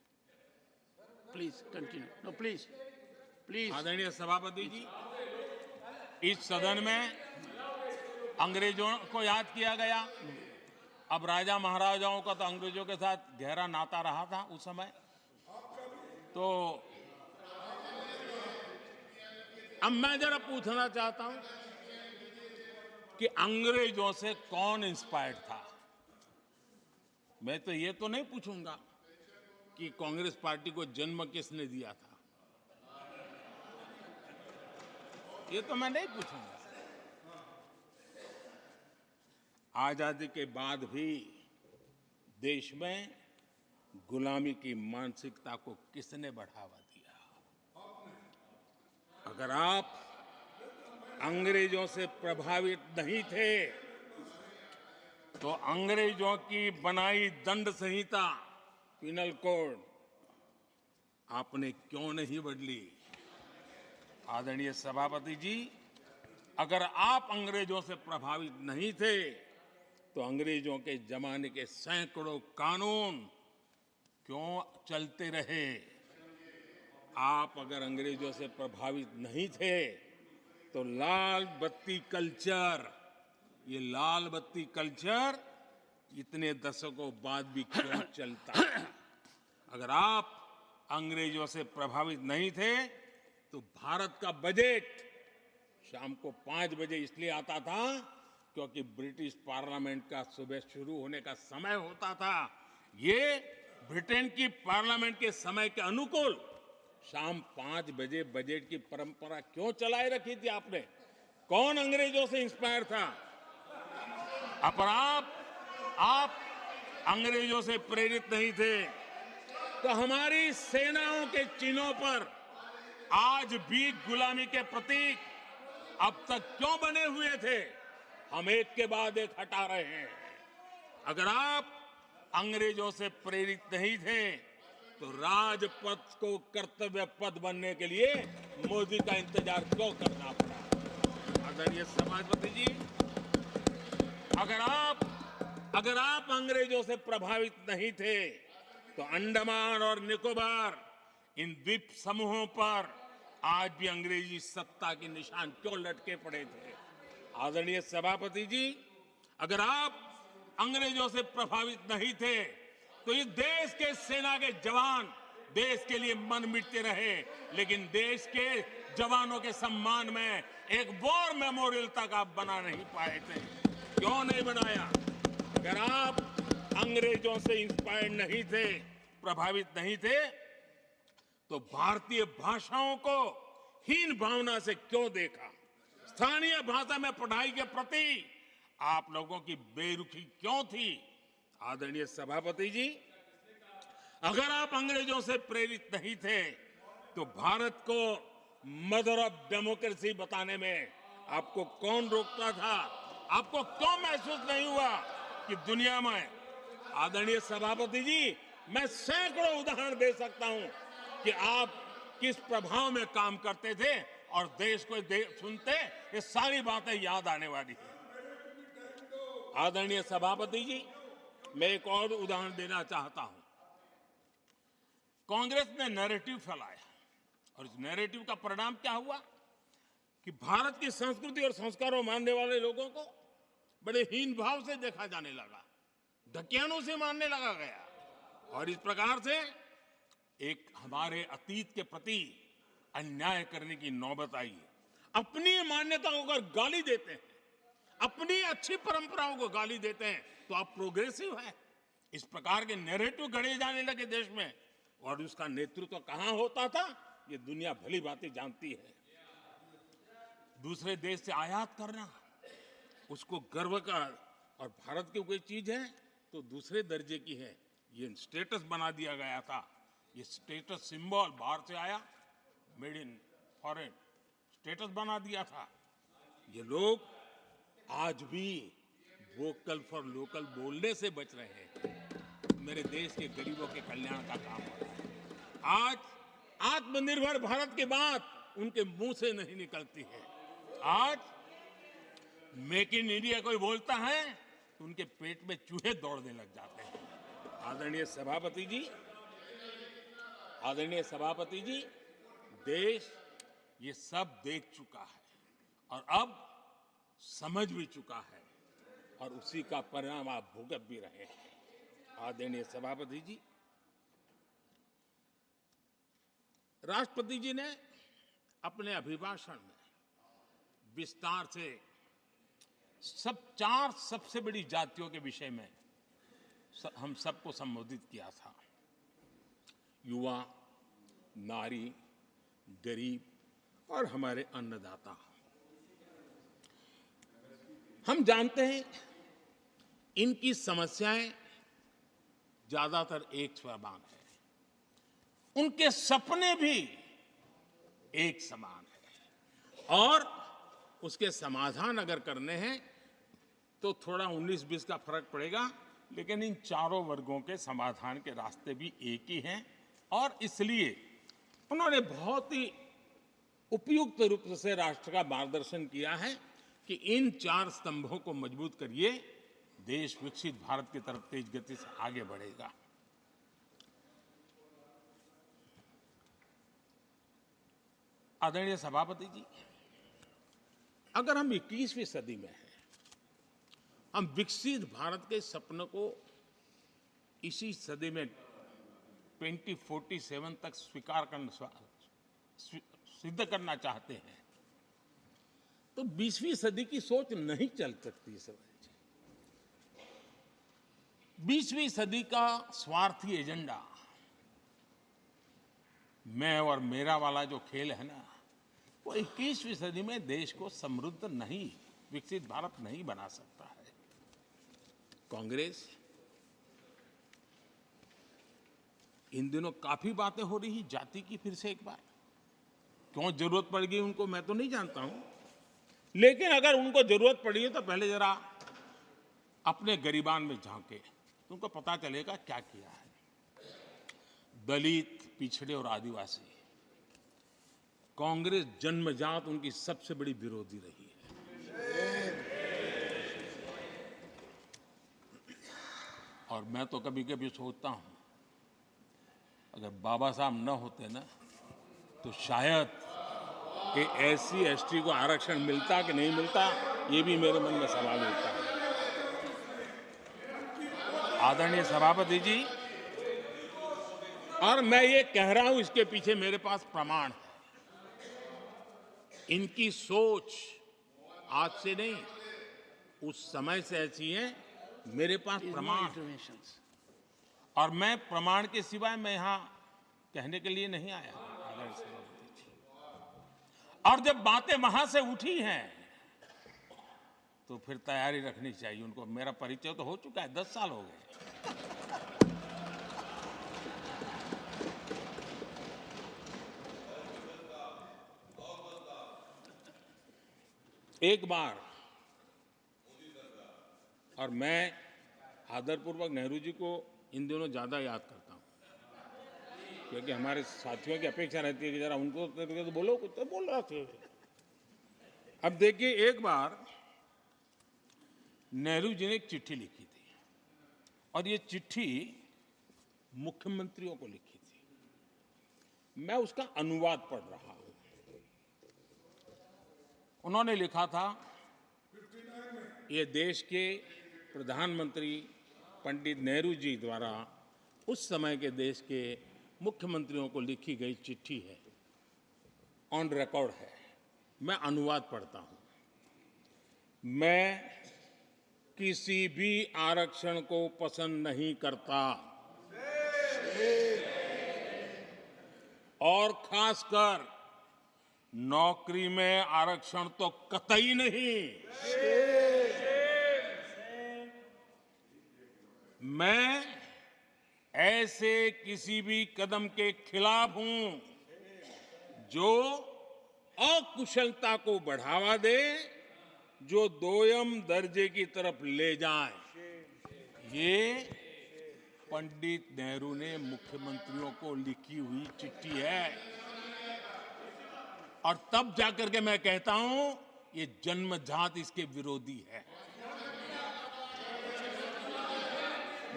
[SPEAKER 6] Please continue. No please please.
[SPEAKER 12] आदरणीय सभापति जी, इस सदन में अंग्रेजों को याद किया गया। अब राजा महाराजाओं का तो अंग्रेजों के साथ गहरा नाता रहा था उस समय। तो अब मैं जरा पूछना चाहता हूं कि अंग्रेजों से कौन इंस्पायर्ड था। मैं तो ये तो नहीं पूछूंगा कि कांग्रेस पार्टी को जन्म किसने दिया था, ये तो मैं नहीं पूछूंगा। आजादी के बाद भी देश में गुलामी की मानसिकता को किसने बढ़ावा दिया? अगर आप अंग्रेजों से प्रभावित नहीं थे तो अंग्रेजों की बनाई दंड संहिता, पिनल कोड, आपने क्यों नहीं बदली? आदरणीय सभापति जी, अगर आप अंग्रेजों से प्रभावित नहीं थे तो अंग्रेजों के जमाने के सैकड़ों कानून क्यों चलते रहे? आप अगर अंग्रेजों से प्रभावित नहीं थे तो लाल बत्ती कल्चर, ये लाल बत्ती कल्चर इतने दशकों बाद भी क्यों चलता है? अगर आप अंग्रेजों से प्रभावित नहीं थे तो भारत का बजट शाम को 5 बजे इसलिए आता था क्योंकि ब्रिटिश पार्लियामेंट का सुबह शुरू होने का समय होता था। ये ब्रिटेन की पार्लियामेंट के समय के अनुकूल शाम 5 बजे बजट की परंपरा क्यों चलाए रखी थी आपने? कौन अंग्रेजों से इंस्पायर था? पर आप अंग्रेजों से प्रेरित नहीं थे तो हमारी सेनाओं के चिन्हों पर आज भी गुलामी के प्रतीक अब तक क्यों बने हुए थे? हम एक के बाद एक हटा रहे हैं। अगर आप अंग्रेजों से प्रेरित नहीं थे तो राजपथ को कर्तव्य पथ बनने के लिए मोदी का इंतजार क्यों करना पड़ा? आदरणीय सभापति जी, अगर आप अंग्रेजों से प्रभावित नहीं थे तो अंडमान और निकोबार इन द्वीप समूहों पर आज भी अंग्रेजी सत्ता के निशान क्यों लटके पड़े थे? आदरणीय सभापति जी, अगर आप अंग्रेजों से प्रभावित नहीं थे तो इस देश के सेना के जवान देश के लिए मन मिटते रहे, लेकिन देश के जवानों के सम्मान में एक वॉर मेमोरियल तक आप बना नहीं पाए थे। क्यों नहीं बनाया? अगर आप अंग्रेजों से इंस्पायर्ड नहीं थे, प्रभावित नहीं थे, तो भारतीय भाषाओं को हीन भावना से क्यों देखा? स्थानीय भाषा में पढ़ाई के प्रति आप लोगों की बेरुखी क्यों थी? आदरणीय सभापति जी, अगर आप अंग्रेजों से प्रेरित नहीं थे तो भारत को मदर ऑफ डेमोक्रेसी बताने में आपको कौन रोकता था? आपको क्यों महसूस नहीं हुआ कि दुनिया में? आदरणीय सभापति जी, मैं सैकड़ों उदाहरण दे सकता हूं कि आप किस प्रभाव में काम करते थे और देश को सुनते ये सारी बातें याद आने वाली है। आदरणीय सभापति जी, मैं एक और उदाहरण देना चाहता हूं। कांग्रेस ने नैरेटिव फैलाया और इस नैरेटिव का परिणाम क्या हुआ कि भारत की संस्कृति और संस्कारों मानने वाले लोगों को बड़े हीन भाव से देखा जाने लगा, ढकियानों से मानने लगा गया, और इस प्रकार से एक हमारे अतीत के प्रति अन्याय करने की नौबत आई है। अपनी मान्यताओं को गाली देते हैं, अपनी अच्छी परंपराओं को गाली देते हैं तो आप प्रोग्रेसिव हैं। इस प्रकार के नैरेटिव गढ़े जाने लगे देश में, और उसका नेतृत्व कहां होता था ये दुनिया भली बातें जानती है। दूसरे देश से आयात करना, उसको गर्व का, और भारत की कोई चीज है तो दूसरे दर्जे की है, ये स्टेटस बना दिया गया था। ये स्टेटस सिंबल बाहर से आया, मेड इन फॉरेन स्टेटस बना दिया था। ये लोग आज भी वोकल फॉर लोकल बोलने से बच रहे हैं। मेरे देश के गरीबों के कल्याण का काम हो रहा है। आज आत्मनिर्भर भारत की बात उनके मुंह से नहीं निकलती है। आज मेक इन इंडिया कोई बोलता है तो उनके पेट में चूहे दौड़ने लग जाते हैं। आदरणीय सभापति जी, देश ये सब देख चुका है और अब समझ भी चुका है, और उसी का परिणाम आप भुगत भी रहे हैं। आदरणीय सभापति जी, राष्ट्रपति जी ने अपने अभिभाषण में विस्तार से चार सबसे बड़ी जातियों के विषय में हम सबको संबोधित किया था। युवा, नारी, गरीब और हमारे अन्नदाता। हम जानते हैं इनकी समस्याएं ज्यादातर एक समान है, उनके सपने भी एक समान है, और उसके समाधान अगर करने हैं तो थोड़ा 19-20 का फर्क पड़ेगा, लेकिन इन चारों वर्गों के समाधान के रास्ते भी एक ही हैं। और इसलिए उन्होंने बहुत ही उपयुक्त रूप से राष्ट्र का मार्गदर्शन किया है कि इन 4 स्तंभों को मजबूत करिए, देश विकसित भारत की तरफ तेज गति से आगे बढ़ेगा। आदरणीय सभापति जी, अगर हम 21वीं सदी में हैं, हम विकसित भारत के सपने को इसी सदी में 2047 तक सिद्ध करना चाहते हैं, तो 20वीं सदी की सोच नहीं चल सकती इस समय। 20वीं सदी का स्वार्थी एजेंडा, मैं और मेरा वाला जो खेल है ना, वो 21वीं सदी में देश को समृद्ध नहीं, विकसित भारत नहीं बना सकता है। कांग्रेस इन दिनों काफी बातें हो रही जाति की, फिर से एक बार क्यों जरूरत पड़ गई उनको मैं तो नहीं जानता हूं, लेकिन अगर उनको जरूरत पड़ी है तो पहले जरा अपने गरिबान में झांके, उनको पता चलेगा क्या किया है। दलित, पिछड़े और आदिवासी, कांग्रेस जन्मजात उनकी सबसे बड़ी विरोधी रही है। और मैं तो कभी कभी सोचता हूं, अगर बाबा साहब न होते ना, तो शायद कि SC ST को आरक्षण मिलता कि नहीं मिलता, ये भी मेरे मन में सवाल उठता है। आदरणीय सभापति जी, और मैं ये कह रहा हूं, इसके पीछे मेरे पास प्रमाण है। इनकी सोच आज से नहीं, उस समय से ऐसी है, मेरे पास प्रमाण। और मैं प्रमाण के सिवाय मैं यहां कहने के लिए नहीं आया। और जब बातें वहां से उठी हैं, तो फिर तैयारी रखनी चाहिए उनको। मेरा परिचय तो हो चुका है, 10 साल हो गए। एक बार, और मैं आदरपूर्वक नेहरू जी को इन दिनों ज्यादा याद करता हूं, क्योंकि हमारे साथियों की अपेक्षा रहती है कि जरा उनको तो बोलो, कुछ तो बोल रहा थे। अब देखिए, एक बार नेहरू जी ने एक चिट्ठी लिखी थी, और ये चिट्ठी मुख्यमंत्रियों को लिखी थी। मैं उसका अनुवाद पढ़ रहा हूं। उन्होंने लिखा था, ये देश के प्रधानमंत्री पंडित नेहरू जी द्वारा उस समय के देश के मुख्यमंत्रियों को लिखी गई चिट्ठी है, ऑन रिकॉर्ड है। मैं अनुवाद पढ़ता हूं। मैं किसी भी आरक्षण को पसंद नहीं करता, और खासकर नौकरी में आरक्षण तो कतई नहीं। मैं ऐसे किसी भी कदम के खिलाफ हूं जो अकुशलता को बढ़ावा दे, जो दोयम दर्जे की तरफ ले जाए। ये पंडित नेहरू ने मुख्यमंत्रियों को लिखी हुई चिट्ठी है। और तब जाकर के मैं कहता हूं, ये जन्मजात इसके विरोधी है।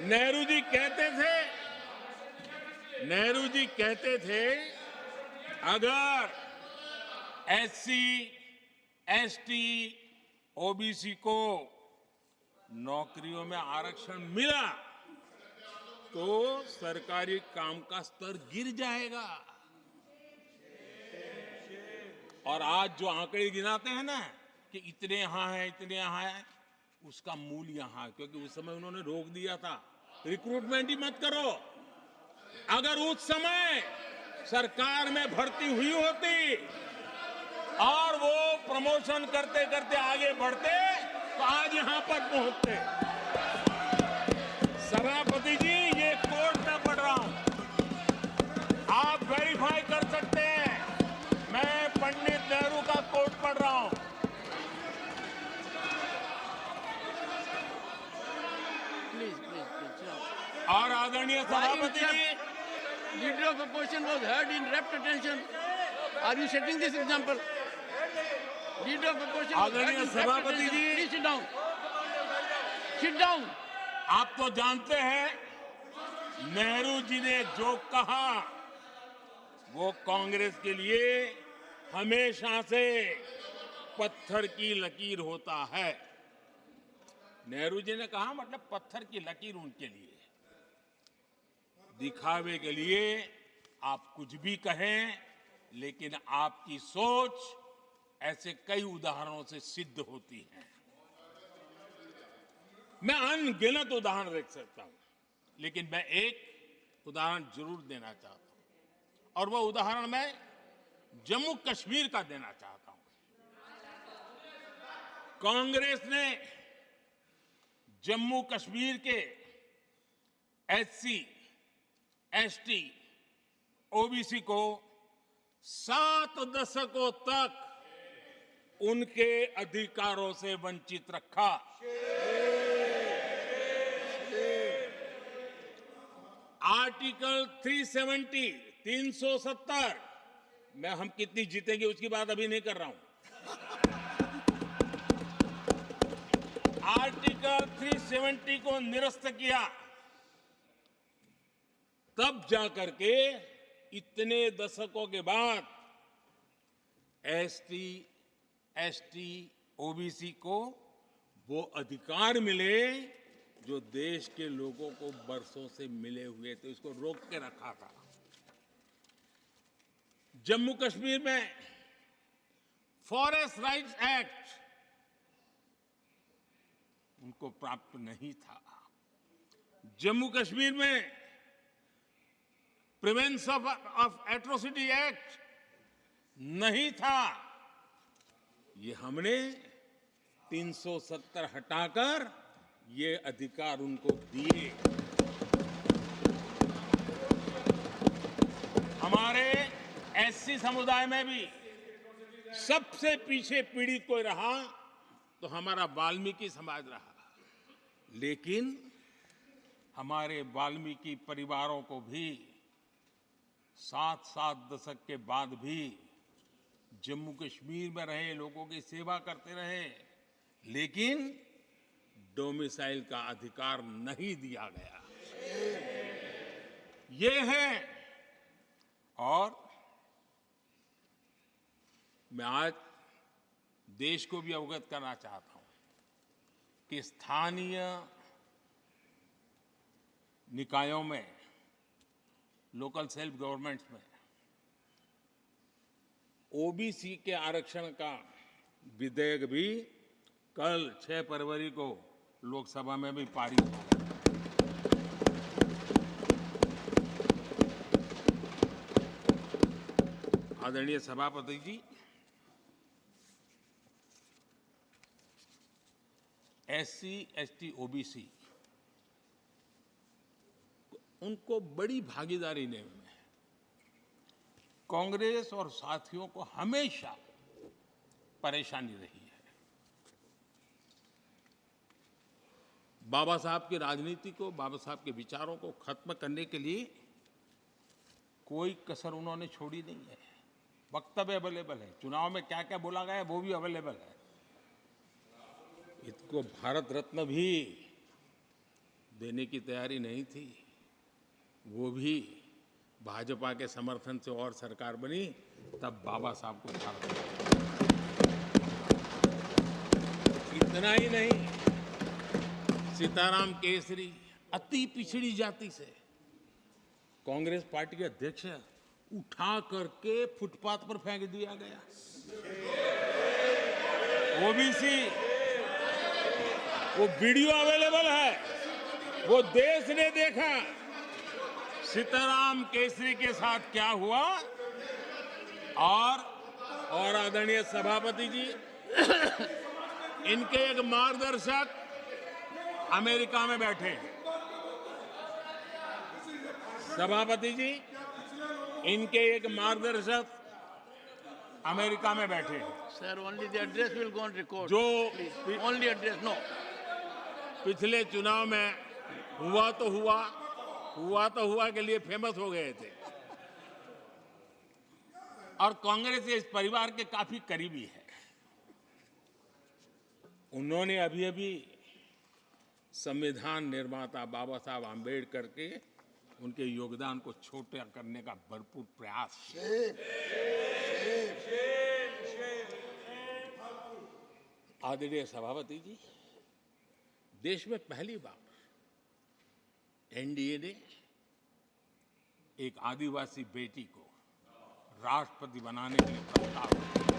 [SPEAKER 12] नेहरू जी कहते थे, अगर SC ST OBC को नौकरियों में आरक्षण मिला तो सरकारी काम का स्तर गिर जाएगा। और आज जो आंकड़े गिनाते हैं ना कि इतने यहां है, इतने यहां है, उसका मूल यहां है, क्योंकि उस समय उन्होंने रोक दिया था, रिक्रूटमेंट ही मत करो। अगर उस समय सरकार में भर्ती हुई होती और वो प्रमोशन करते करते आगे बढ़ते, तो आज यहां पर पहुंचते। सभापति जी, ये कोर्ट में पढ़ रहा हूं, आप वेरीफाई कर सकते हैं। मैं पंडित नेहरू का कोट पढ़ रहा हूं। और आदरणीय सभापति ji,
[SPEAKER 1] leader of opposition was heard in rapt attention. Are you setting this example? Leader of opposition,
[SPEAKER 12] आदरणीय सभापति ji,
[SPEAKER 1] please sit down, sit down.
[SPEAKER 12] आप तो जानते हैं, नेहरू जी ने जो कहा वो कांग्रेस के लिए हमेशा से पत्थर की लकीर होता है। नेहरू जी ने कहा मतलब पत्थर की लकीर उनके लिए। दिखावे के लिए आप कुछ भी कहें, लेकिन आपकी सोच ऐसे कई उदाहरणों से सिद्ध होती है। मैं अनगिनत उदाहरण देख सकता हूं, लेकिन मैं एक उदाहरण जरूर देना चाहता हूं, और वह उदाहरण मैं जम्मू कश्मीर का देना चाहता हूं। कांग्रेस ने जम्मू कश्मीर के एससी, एसटी, ओबीसी को 7 दशकों तक उनके अधिकारों से वंचित रखा। आर्टिकल 370 में हम कितनी जीतेंगे उसकी बात अभी नहीं कर रहा हूं। आर्टिकल 370 को निरस्त किया, तब जाकर के इतने दशकों के बाद एसटी, एसटी, ओबीसी को वो अधिकार मिले जो देश के लोगों को बरसों से मिले हुए थे। उसको रोक के रखा था। जम्मू कश्मीर में फॉरेस्ट राइट्स एक्ट उनको प्राप्त नहीं था। जम्मू कश्मीर में प्रिवेंशन ऑफ एट्रोसिटी एक्ट नहीं था। ये हमने 370 हटाकर ये अधिकार उनको दिए। हमारे एससी समुदाय में भी सबसे पीछे पीड़ित कोई रहा तो हमारा वाल्मीकि समाज रहा, लेकिन हमारे वाल्मीकि परिवारों को भी 7 दशक के बाद भी जम्मू कश्मीर में रहे लोगों की सेवा करते रहे, लेकिन डोमिसाइल का अधिकार नहीं दिया गया। ये है। और मैं आज देश को भी अवगत करना चाहता हूं कि स्थानीय निकायों में, लोकल सेल्फ गवर्नमेंट्स में ओबीसी के आरक्षण का विधेयक भी कल 6 फरवरी को लोकसभा में भी पारित हुआ। आदरणीय सभापति जी, एससी, एसटी, ओबीसी उनको बड़ी भागीदारी ने कांग्रेस और साथियों को हमेशा परेशानी रही है। बाबा साहब की राजनीति को, बाबा साहब के विचारों को खत्म करने के लिए कोई कसर उन्होंने छोड़ी नहीं है। वक्तव्य अवेलेबल है, चुनाव में क्या क्या बोला गया है वो भी अवेलेबल है। इसको भारत रत्न भी देने की तैयारी नहीं थी, वो भी भाजपा के समर्थन से और सरकार बनी, तब बाबा साहब को भारत रत्न। इतना ही नहीं, सीताराम केसरी अति पिछड़ी जाति से कांग्रेस पार्टी के अध्यक्ष उठा करके फुटपाथ पर फेंक दिया गया। ओबीसी, वो वीडियो अवेलेबल है, वो देश ने देखा सीताराम केसरी के साथ क्या हुआ। और आदरणीय सभापति जी, इनके एक मार्गदर्शक अमेरिका में बैठे हैं। सभापति जी, इनके एक मार्गदर्शक अमेरिका में बैठे हैं।
[SPEAKER 6] Sir, only the address will go on record.
[SPEAKER 12] जो
[SPEAKER 6] Only address, no.
[SPEAKER 12] पिछले चुनाव में हुआ तो हुआ के लिए फेमस हो गए थे, और कांग्रेस इस परिवार के काफी करीबी है। उन्होंने अभी अभी संविधान निर्माता बाबा साहब आम्बेडकर के उनके योगदान को छोटा करने का भरपूर प्रयास किया। आदरणीय सभापति जी, देश में पहली बार एनडीए ने एक आदिवासी बेटी को राष्ट्रपति बनाने के लिए प्रस्ताव किया।